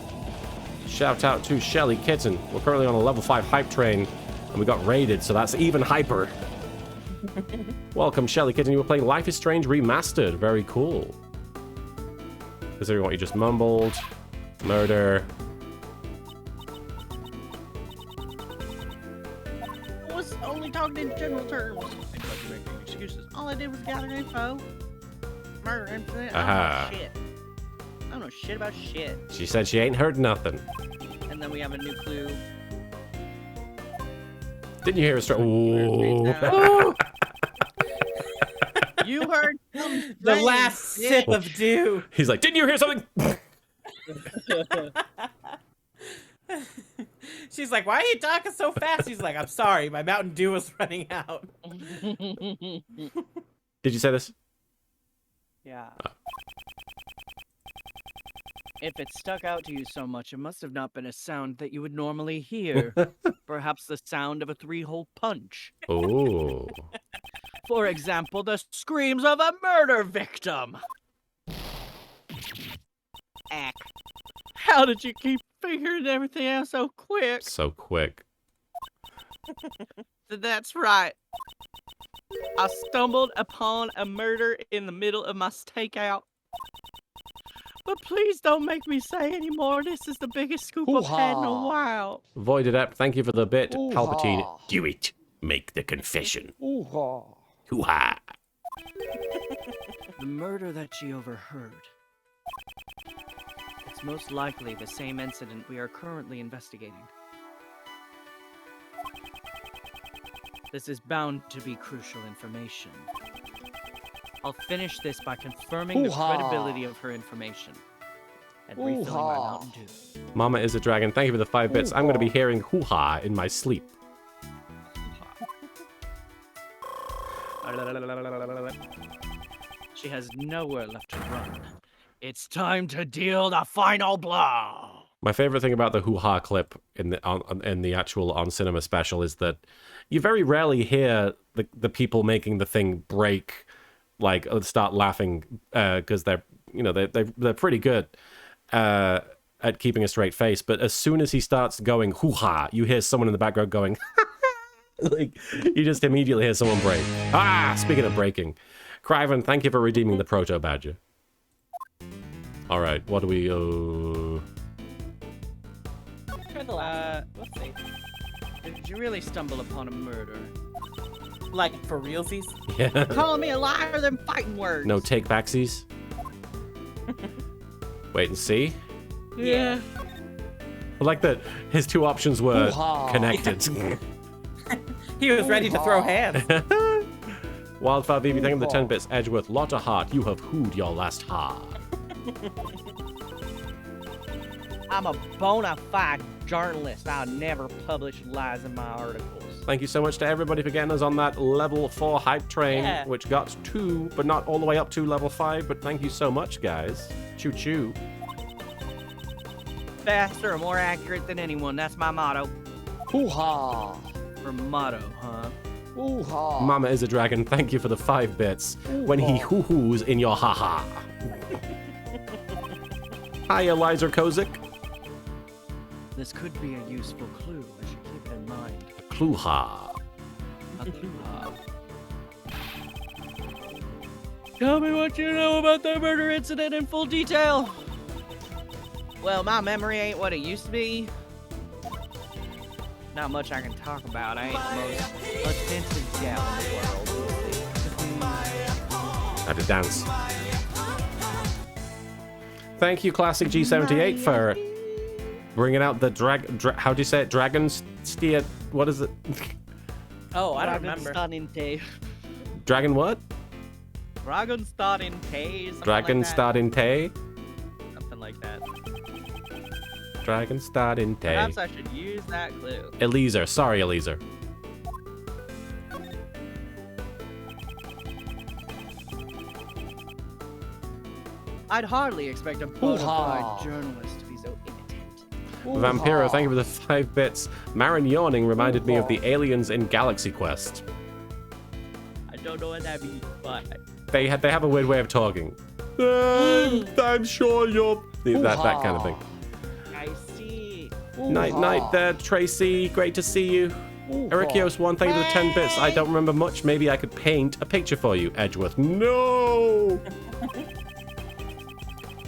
B: Shout out to Shelly Kitten. We're currently on a level 5 hype train, and we got raided, so that's even hyper. Welcome, Shelly Kitten. You were playing Life is Strange Remastered. Very cool. Considering what you just mumbled. Murder.
F: I was only talking in general terms. I thought you were making excuses. All I did was gather info. Murder incident.
B: Aha.
F: I don't know shit. I don't know shit about shit.
B: She said she ain't heard nothing.
F: And then we have a new clue.
B: Didn't you hear a straight? Ooh.
F: You heard something
C: The
F: strange,
C: last sip
F: bitch.
C: of dew.
B: He's like, didn't you hear something?
C: She's like, why are you talking so fast? He's like, I'm sorry, my Mountain Dew is running out.
B: Did you say this?
D: Yeah. If it stuck out to you so much, it must have not been a sound that you would normally hear. Perhaps the sound of a 3-hole punch.
B: Oh.
D: For example, the screams of a murder victim. Ack. How did you keep figuring everything out so quick?
B: So quick.
D: That's right. I stumbled upon a murder in the middle of my stakeout. But please don't make me say any more. This is the biggest scoop I've had in a while.
B: Voided Up, thank you for the bit.
H: Ooh-ha.
B: Palpatine, do it. Make the confession.
H: Ooh-ha.
B: Hoo-ha.
D: The murder that she overheard. It's most likely the same incident we are currently investigating. This is bound to be crucial information. I'll finish this by confirming the
H: Hoo-ha.
D: credibility of her information and refilling my
H: Hoo-ha.
D: Mountain Dew.
B: Mama is a dragon, thank you for the 5 bits. I'm going to be hearing hoo-ha in my sleep.
D: She has nowhere left to run. It's time to deal the final blow.
B: My favorite thing about the hoo-ha clip in the actual on cinema special is that you very rarely hear the people making the thing break, like start laughing, because they're pretty good at keeping a straight face. But as soon as he starts going hoo-ha, you hear someone in the background going like, you just immediately hear someone break. Speaking of breaking, Criven, thank you for redeeming the proto badger. All right, what do we
C: Try the last. Let's see.
D: Did you really stumble upon a murder?
C: Like for realsies?
B: Yeah.
F: Calling me a liar than fighting words.
B: No take backsies. Wait and see.
C: Yeah.
B: I like that his two options were
H: Hoo-ha.
B: connected.
C: He was ready to throw hands.
B: Wildfire BB, thank you for the 10 bits. Edgeworth, lot of heart. You have hooed your last ha.
D: I'm a bona fide journalist. I'll never publish lies in my articles.
B: Thank you so much to everybody for getting us on that level 4 hype train,
C: Yeah.
B: which got 2, but not all the way up to level 5. But thank you so much, guys. Choo choo.
D: Faster and more accurate than anyone. That's my motto.
H: Hoo-ha.
D: Or motto, huh?
H: Hoo-ha.
B: Mama is a dragon, thank you for the 5 bits. When he hoo-hoos in your ha-ha. Hi, Eliza Kozik.
D: This could be a useful clue. I should keep it in mind.
B: Clue-ha.
D: A clue. Tell me what you know about the murder incident in full detail. Well, my memory ain't what it used to be. Not much I can talk about. I ain't the most attentive gal in the world.
B: Had to dance. Thank you, Classic G78, for bringing out the how do you say it? Dragon steer. What is it?
C: Oh, I don't remember.
B: Dragon what?
D: Dragon starting Tay.
B: Dragon starting Tay.
D: Something like that.
B: Dragon starting Tay.
D: Perhaps I should use that clue.
B: Eliezer. Sorry, Eliezer.
D: I'd hardly expect a bona fide journalist to be so inattentive.
B: Vampiro, thank you for the 5 bits. Marin yawning reminded me of the aliens in Galaxy Quest.
D: I don't know what that means, but
B: They have a weird way of talking. I'm sure you're that kind of thing.
D: I see.
B: Night there, Tracy. Great to see you. Erikios1, thank you for the 10 bits. I don't remember much. Maybe I could paint a picture for you, Edgeworth. No!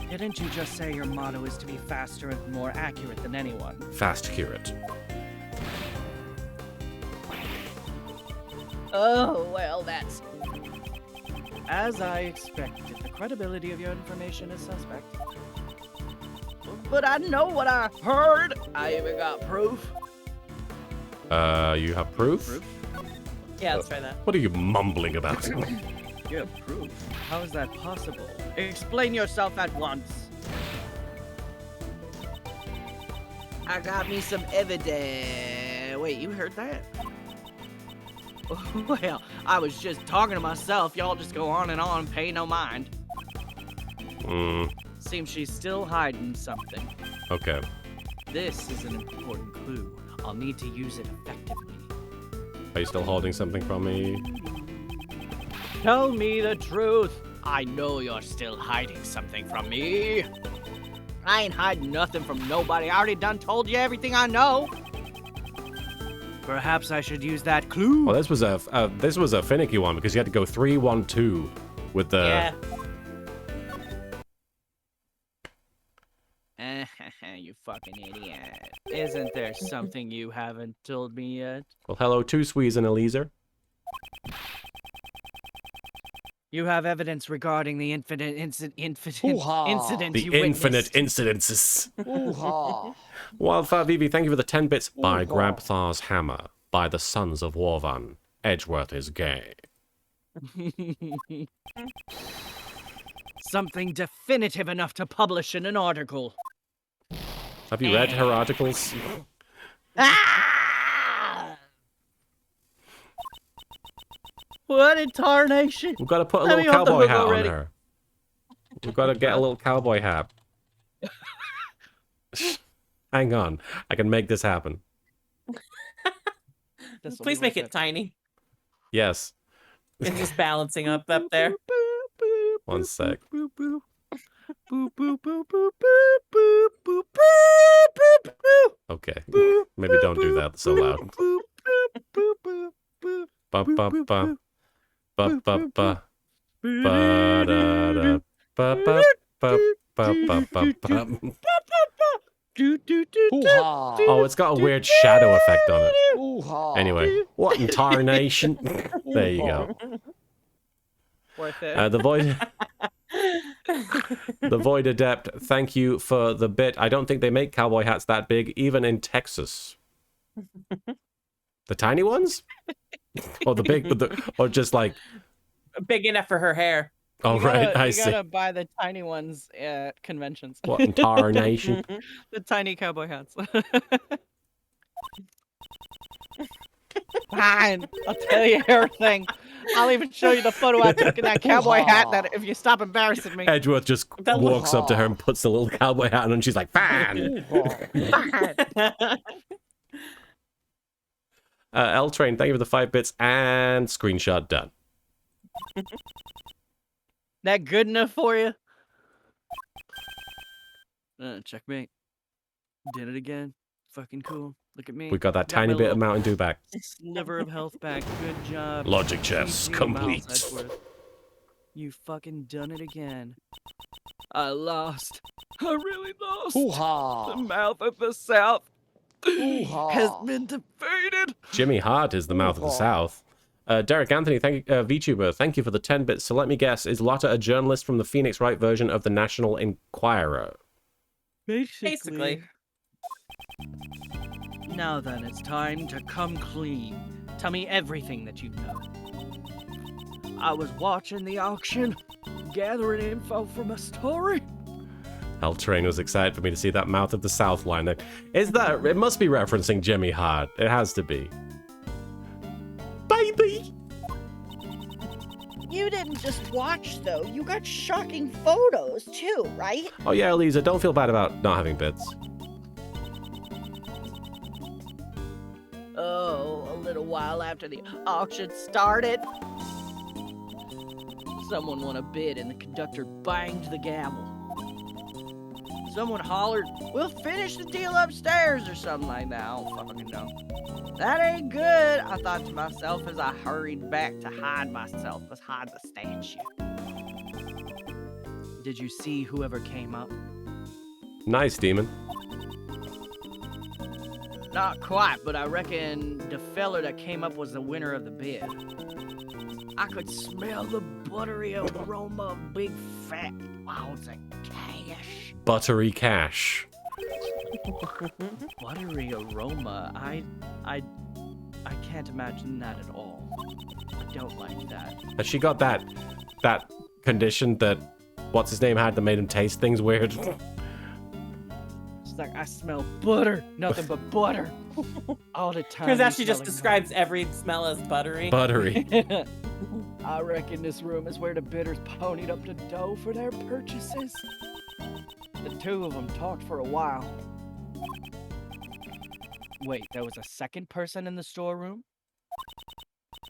G: Didn't you just say your motto is to be faster and more accurate than anyone?
B: Fast accurate.
F: Oh, well, that's...
G: As I expected, the credibility of your information is suspect.
F: But I know what I heard. I even got proof.
B: You have proof?
C: Yeah, let's try that.
B: What are you mumbling about?
G: You have proof? How is that possible? Explain yourself at once.
F: I got me some evidence. Wait, you heard that? Well, I was just talking to myself. Y'all just go on and on, pay no mind.
G: Seems she's still hiding something.
B: Okay.
G: This is an important clue. I'll need to use it effectively.
B: Are you still holding something from me?
G: Tell me the truth. I know you're still hiding something from me.
F: I ain't hiding nothing from nobody. I already done told you everything I know.
G: Perhaps I should use that clue.
B: Well, this was a finicky one because you had to go 3, 1, 2 with the.
C: Yeah.
G: You fucking idiot. Isn't there something you haven't told me yet?
B: Well, hello, 2 Swees and Eliezer.
G: You have evidence regarding the infinite incident
H: Hoo-ha.
G: incident
B: The
G: you
B: infinite
G: witnessed.
B: incidences.
H: Hoo-ha.
B: Wildfire Vivi, thank you for the 10 bits. By
H: Hoo-ha.
B: Grabthar's hammer, by the sons of Warvan, Edgeworth is gay.
G: Something definitive enough to publish in an article.
B: Have you read her articles?
F: Ah!
G: What in tarnation?
B: We've got to put a
G: Let
B: little
G: me off the
B: cowboy
G: hook
B: hat
G: already.
B: on her. We've got to get a little cowboy hat. Hang on, I can make this happen.
G: This'll
C: Please
G: be
C: make
G: worth
C: it tiny.
B: Yes.
C: It's just balancing up there.
B: One sec. Okay. Maybe don't do that so loud. Ba ba ba. Ba ba ba. Ba da da. Ba ba ba ba ba ba ba.
H: Hoo-ha.
B: Oh, it's got a weird shadow effect on it.
H: Hoo-ha.
B: Anyway, what in tarnation? There you go.
D: Worth it.
B: The void. The Void Adept, thank you for the bit. I don't think they make cowboy hats that big, even in Texas. The tiny ones? Or the big, or just like...
C: Big enough for her hair.
B: Oh,
D: You gotta-
B: right, I see.
D: You gotta buy the tiny ones at conventions.
B: What in tarnation?
D: The tiny cowboy hats. Fine, I'll tell you everything. I'll even show you the photo I took in that cowboy hat. That if you stop embarrassing me.
B: Edgeworth just walks up to her and puts the little cowboy hat on, and she's like, "Fine." L Train, thank you for the 5 bits and screenshot done.
D: That good enough for you? Checkmate. Did it again. Fucking cool. Look at me.
B: We got that
D: Got my
B: tiny bit of
D: little
B: Mountain Dew back.
D: sliver of health back. Good job.
B: Logic chess
D: GG,
B: complete.
D: Miles Edgeworth. You fucking done it again. I lost. I really lost.
H: Hoo-ha.
D: The mouth of the South
H: Hoo-ha.
D: has been defeated.
B: Jimmy Hart is the mouth of the South. Derek Anthony, thank you, VTuber, thank you for the 10 bits. So let me guess, is Lotta a journalist from the Phoenix Wright version of the National Enquirer?
C: Basically.
G: Now then, it's time to come clean. Tell me everything that you know.
D: I was watching the auction, gathering info from a story.
B: L Train was excited for me to see that mouth of the South line there. Is that? It must be referencing Jimmy Hart. It has to be. Baby!
F: You didn't just watch, though. You got shocking photos, too, right?
B: Oh yeah, Elisa, don't feel bad about not having bits.
F: Oh, a little while after the auction started.
D: Someone won a bid and the conductor banged the gavel. Someone hollered, "We'll finish the deal upstairs," or something like that. I don't fucking know. That ain't good, I thought to myself as I hurried back to hide myself behind the statue. Did you see whoever came up?
B: Nice, demon.
D: Not quite, but I reckon the feller that came up was the winner of the bid. I could smell the buttery aroma of big fat clouds of cash.
B: Buttery cash.
D: Buttery aroma. I can't imagine that at all. I don't like that.
B: Has she got that condition that what's his name had that made him taste things weird?
D: It's like I smell butter, nothing but butter, all the time.
C: Turns out she just
D: smelling
C: describes every smell as buttery.
B: Buttery.
D: butter. I reckon this room is where the bidders ponied up the dough for their purchases. The two of them talked for a while. Wait, there was a second person in the storeroom?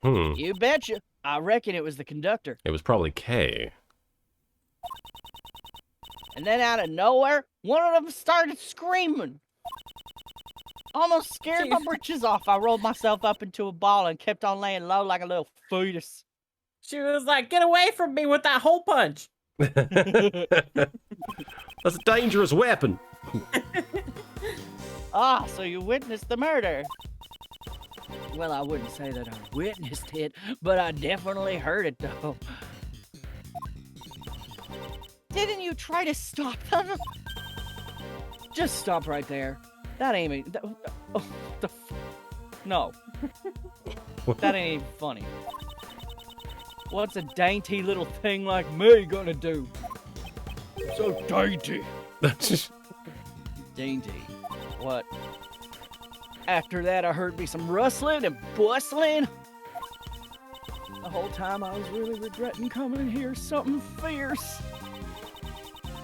D: You betcha. I reckon it was the conductor.
B: It was probably Kay.
D: And then out of nowhere, one of them started screaming. Almost scared my britches off. I rolled myself up into a ball and kept on laying low like a little fetus.
C: She was like, "Get away from me with that hole punch."
B: That's a dangerous weapon.
D: Ah, so you witnessed the murder. Well, I wouldn't say that I witnessed it, but I definitely heard it, though. Didn't you try to stop them? Just stop right there. That ain't even... No. That ain't even funny. What's a dainty little thing like me gonna do? So dainty. Dainty. What? After that, I heard me some rustling and bustling. The whole time I was really regretting coming here something fierce.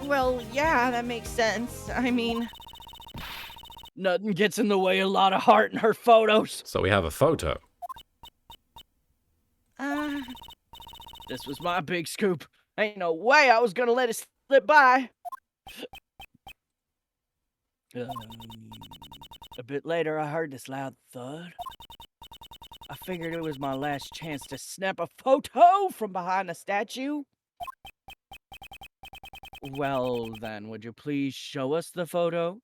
F: Well, yeah, that makes sense. I mean,
D: Nothing gets in the way of a lot of heart in her photos.
B: So we have a photo.
D: This was my big scoop. Ain't no way I was gonna let it slip by. A bit later, I heard this loud thud. I figured it was my last chance to snap a photo from behind the statue. Well, then, would you please show us the photo?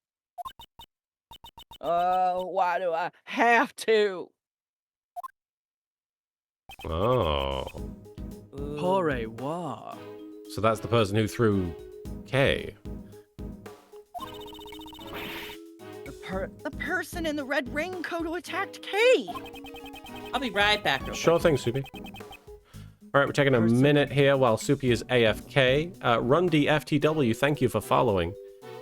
D: Why do I have to?
B: Oh.
D: Au revoir.
B: So that's the person who threw K.
F: the person in the red raincoat who attacked Kay.
C: I'll be right back. Real
B: Sure
C: quick.
B: thing, Soupy. All right, we're taking a minute here while Soupy is AFK. Rundy FTW, thank you for following.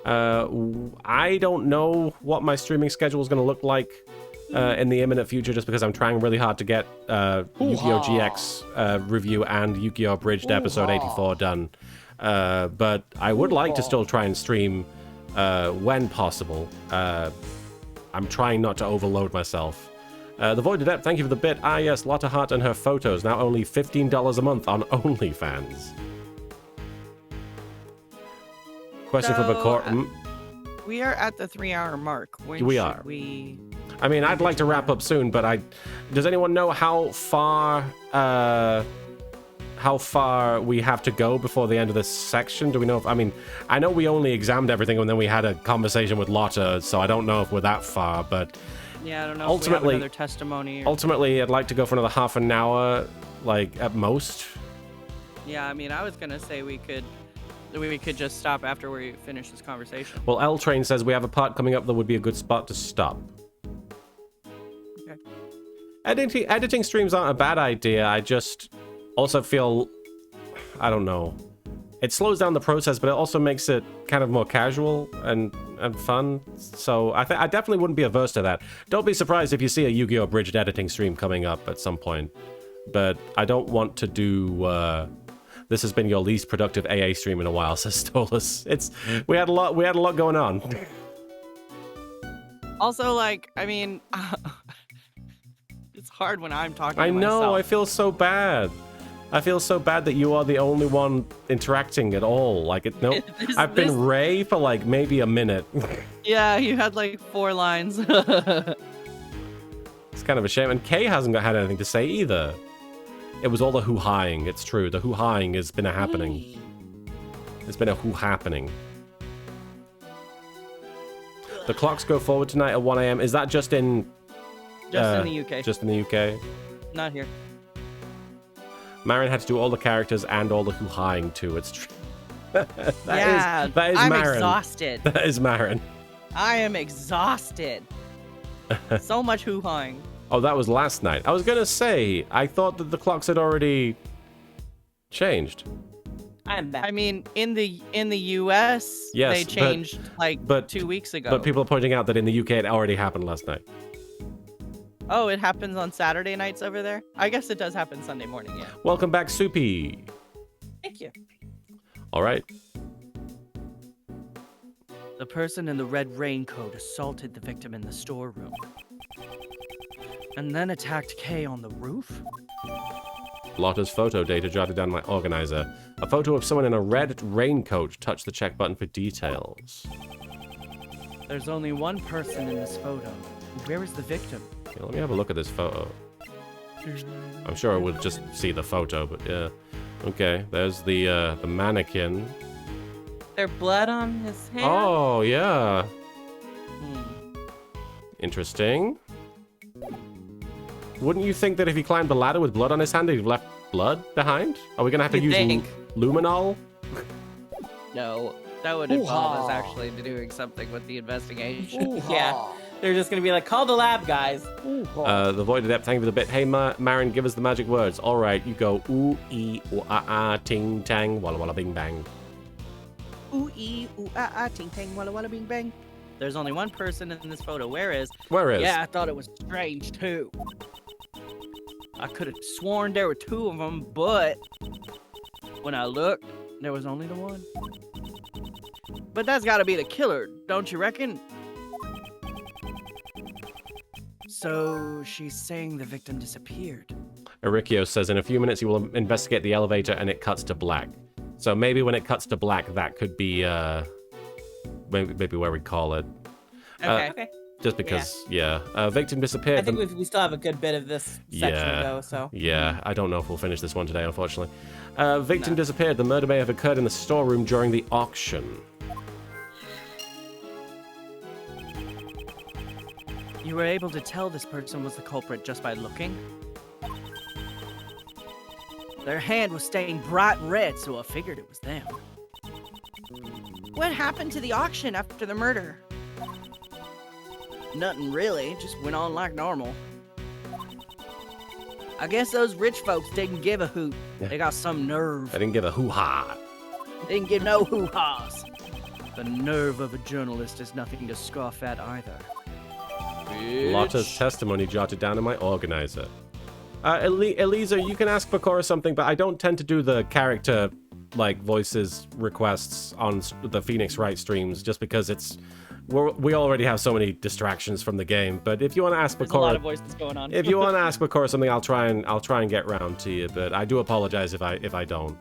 B: I don't know what my streaming schedule is going to look like in the imminent future, just because I'm trying really hard to get Yu-Gi-Oh! GX review and Yu-Gi-Oh! Bridged episode 84 done. But I would like to still try and stream when possible. I'm trying not to overload myself. The Void Adept, thank you for the bit. Ah, yes, Lotta Hart and her photos, now only $15 a month on OnlyFans. Question for the court.
D: We are at the 3-hour mark. When
B: We
D: should
B: are.
D: we...
B: I mean, I'd like to wrap up soon, but does anyone know how far we have to go before the end of this section? Do we know if, I mean, I know we only examined everything and then we had a conversation with Lotta, so I don't know if we're that far, but
D: Yeah, I don't know
B: ultimately,
D: if we have another testimony.
B: Ultimately, I'd like to go for another half an hour, like, at most.
D: Yeah, I mean, I was gonna say we could just stop after we finish this conversation.
B: Well, L Train says we have a part coming up that would be a good spot to stop.
D: Okay.
B: Editing streams aren't a bad idea. I just also feel, I don't know, it slows down the process, but it also makes it kind of more casual and fun. So I definitely wouldn't be averse to that. Don't be surprised if you see a Yu-Gi-Oh! Bridged editing stream coming up at some point. But I don't want to do. This has been your least productive AA stream in a while, says Stolas. We had a lot going on.
D: Also, like, I mean, it's hard when I'm talking to
B: I know,
D: myself.
B: I feel so bad. I feel so bad that you are the only one interacting at all. Like, no, I've been Ray for like maybe a minute.
D: Yeah, you had like 4 lines.
B: It's kind of a shame. And Kay hasn't had anything to say either. It was all the hoo-haing. It's true. The hoo-haing has been a happening. It's been a hoo-happening. The clocks go forward tonight at 1 a.m. Is that just in...
D: Just in the UK.
B: Just in the UK?
D: Not here.
B: Marin had to do all the characters and all the hoo-haing too. It's true. that is
D: I'm
B: Marin.
D: exhausted.
B: That is Marin.
D: I am exhausted. So much hoo-haing.
B: Oh, that was last night. I was gonna say, I thought that the clocks had already changed.
C: I'm back.
D: I mean, in the US,
B: Yes,
D: they changed
B: but
D: 2 weeks ago.
B: But people are pointing out that in the UK it already happened last night.
D: Oh, it happens on Saturday nights over there? I guess it does happen Sunday morning, yeah.
B: Welcome back, Soupy.
C: Thank you.
B: All right.
G: The person in the red raincoat assaulted the victim in the storeroom. And then attacked Kay on the roof?
B: Lotta's photo data jotted down my organizer. A photo of someone in a red raincoat. Touch the check button for details.
G: There's only one person in this photo. Where is the victim?
B: Yeah, let me have a look at this photo. I'm sure I would just see the photo, but yeah. Okay, there's the mannequin.
C: There blood on his hand?
B: Oh, yeah. Interesting. Wouldn't you think that if he climbed the ladder with blood on his hand, he'd have left blood behind? Are we going to have to use luminol?
D: No, that would involve us actually doing something with the investigation.
C: Yeah. They're just going to be like, call the lab, guys.
B: The Void Adept, thank you for the bit. Hey, Marin, give us the magic words. All right, you go ooh, ee, ooh, ah, ah, ting, tang, walla, walla, bing, bang.
F: Ooh, ee, ooh, ah, ah, ting, tang, walla, walla, bing, bang.
D: There's only one person in this photo. Where is?
G: Yeah, I thought it was strange, too.
D: I could have sworn there were 2 of them, but when I looked, there was only the one. But that's got to be the killer, don't you reckon?
G: So she's saying the victim disappeared.
B: Erikio says in a few minutes he will investigate the elevator and it cuts to black. So maybe when it cuts to black, that could be maybe where we call it.
C: Okay.
B: Just because, yeah. Victim disappeared.
C: I think we still have a good bit of this section to go, so.
B: Yeah, I don't know if we'll finish this one today, unfortunately. Victim disappeared. The murder may have occurred in the storeroom during the auction.
G: You were able to tell this person was the culprit just by looking? Their hand was stained bright red, so I figured it was them.
F: What happened to the auction after the murder?
D: Nothing really, just went on like normal. I guess those rich folks didn't give a hoot. They got some nerve.
B: I didn't give a hoo-ha.
D: They didn't give no hoo-has.
G: The nerve of a journalist is nothing to scoff at either.
B: Lotta's testimony jotted down in my organizer. Elisa, you can ask Bakora something, but I don't tend to do the character voices requests on the Phoenix Wright streams just because we already have so many distractions from the game. But if you want to ask
D: There's
B: Bakora,
D: a lot of voices going on.
B: if you want to ask Bakora something, I'll try and get round to you. But I do apologize if I don't.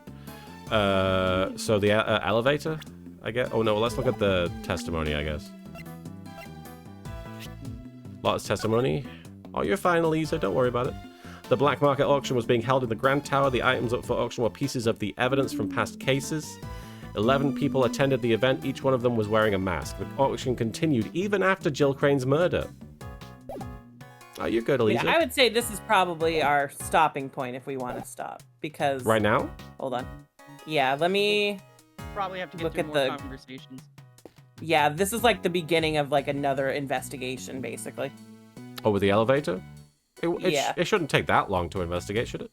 B: So the elevator, I guess. Oh no, let's look at the testimony, I guess. Lotta's testimony. Oh, you're fine, Elisa. Don't worry about it. The black market auction was being held in the Grand Tower. The items up for auction were pieces of the evidence from past cases. 11 people attended the event. Each one of them was wearing a mask. The auction continued even after Jill Crane's murder. Oh, you're good, Elisa.
C: Yeah, I would say this is probably our stopping point if we want to stop. Because...
B: Right now?
C: Hold on. Yeah, let me...
D: Probably have to get
C: look
D: through
C: at
D: more
C: the
D: conversations.
C: Yeah, this is like the beginning of another investigation, basically.
B: Oh, with the elevator?
C: Yeah.
B: It shouldn't take that long to investigate, should it?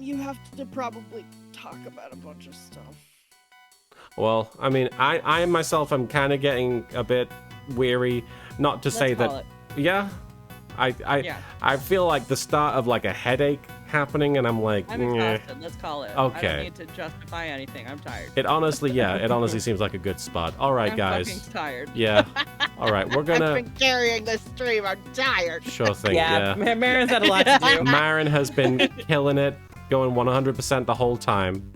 F: You have to probably talk about a bunch of stuff.
B: Well, I mean, I myself am kind of getting a bit weary. Not to say that...
D: Yeah.
B: I feel like the start of a headache happening, and I'm like,
D: I'm exhausted. Let's call it.
B: Okay.
D: I don't need to justify anything. I'm tired.
B: It honestly seems like a good spot. All right, guys.
D: I'm fucking tired.
B: Yeah. All right, we're gonna.
F: I've been carrying this stream. I'm tired.
B: Sure thing.
C: Yeah, Marin's had a lot to do.
B: Marin has been killing it. going 100% the whole time.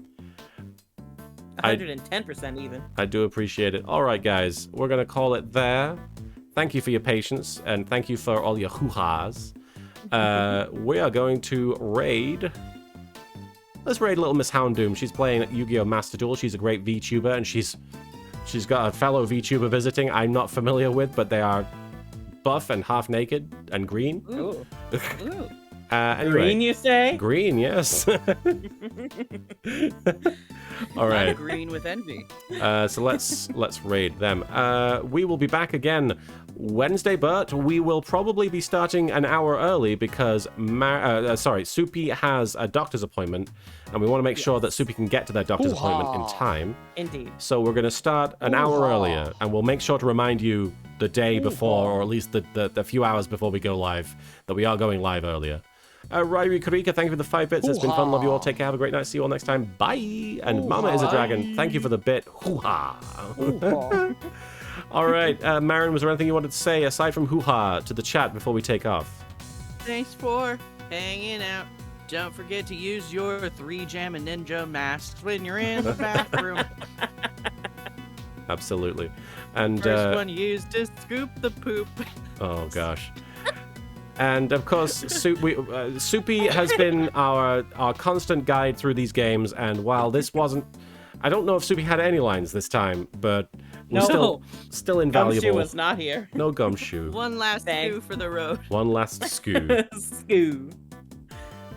C: 110% even.
B: I do appreciate it. All right, guys, we're going to call it there. Thank you for your patience, and thank you for all your hoo-has. We are going to raid... Let's raid little Miss Houndoom. She's playing Yu-Gi-Oh! Master Duel. She's a great VTuber, and she's got a fellow VTuber visiting I'm not familiar with, but they are buff and half naked and green.
C: Ooh. Ooh.
B: Anyway,
C: Green, you say?
B: Green, yes. All right.
D: I'm green with envy.
B: So let's raid them. We will be back again Wednesday, but we will probably be starting an hour early because Soupy has a doctor's appointment, and we want to make sure that Soupy can get to that doctor's appointment in time.
C: Indeed.
B: So we're going to start an hour earlier, and we'll make sure to remind you the day before, or at least the few hours before we go live, that we are going live earlier. Ryrie Karika, thank you for the 5 bits. It's been fun. Love you all. Take care. Have a great night. See you all next time. Bye. And Mama is a Dragon. Thank you for the bit. Hoo-ha. All right. Marin, was there anything you wanted to say aside from hoo-ha to the chat before we take off?
D: Thanks for hanging out. Don't forget to use your 3-Jam and Ninja masks when you're in the bathroom.
B: Absolutely. And
D: First one used to scoop the poop.
B: Oh, gosh. And of course, Soupy has been our constant guide through these games. And while this wasn't, I don't know if Soupy had any lines this time, but was still invaluable.
C: Gumshoe was not here.
B: No Gumshoe.
D: One last scoo for the road.
B: One last scoo.
C: Scoo.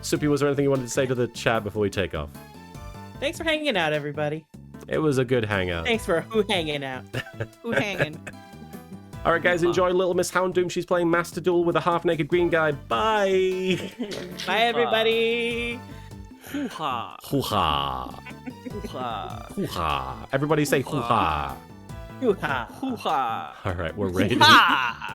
B: Soupy, was there anything you wanted to say to the chat before we take off?
C: Thanks for hanging out, everybody.
B: It was a good hangout.
C: Thanks for hanging out.
D: Who hanging?
B: All right, guys, enjoy Little Miss Houndoom. She's playing Master Duel with a half-naked green guy. Bye.
C: Bye, everybody.
D: Hoo-ha.
B: Hoo-ha.
D: Hoo-ha.
B: Hoo-ha. Everybody say hoo-ha.
C: Hoo-ha.
D: Hoo-ha.
B: All right, we're ready.
D: Ha!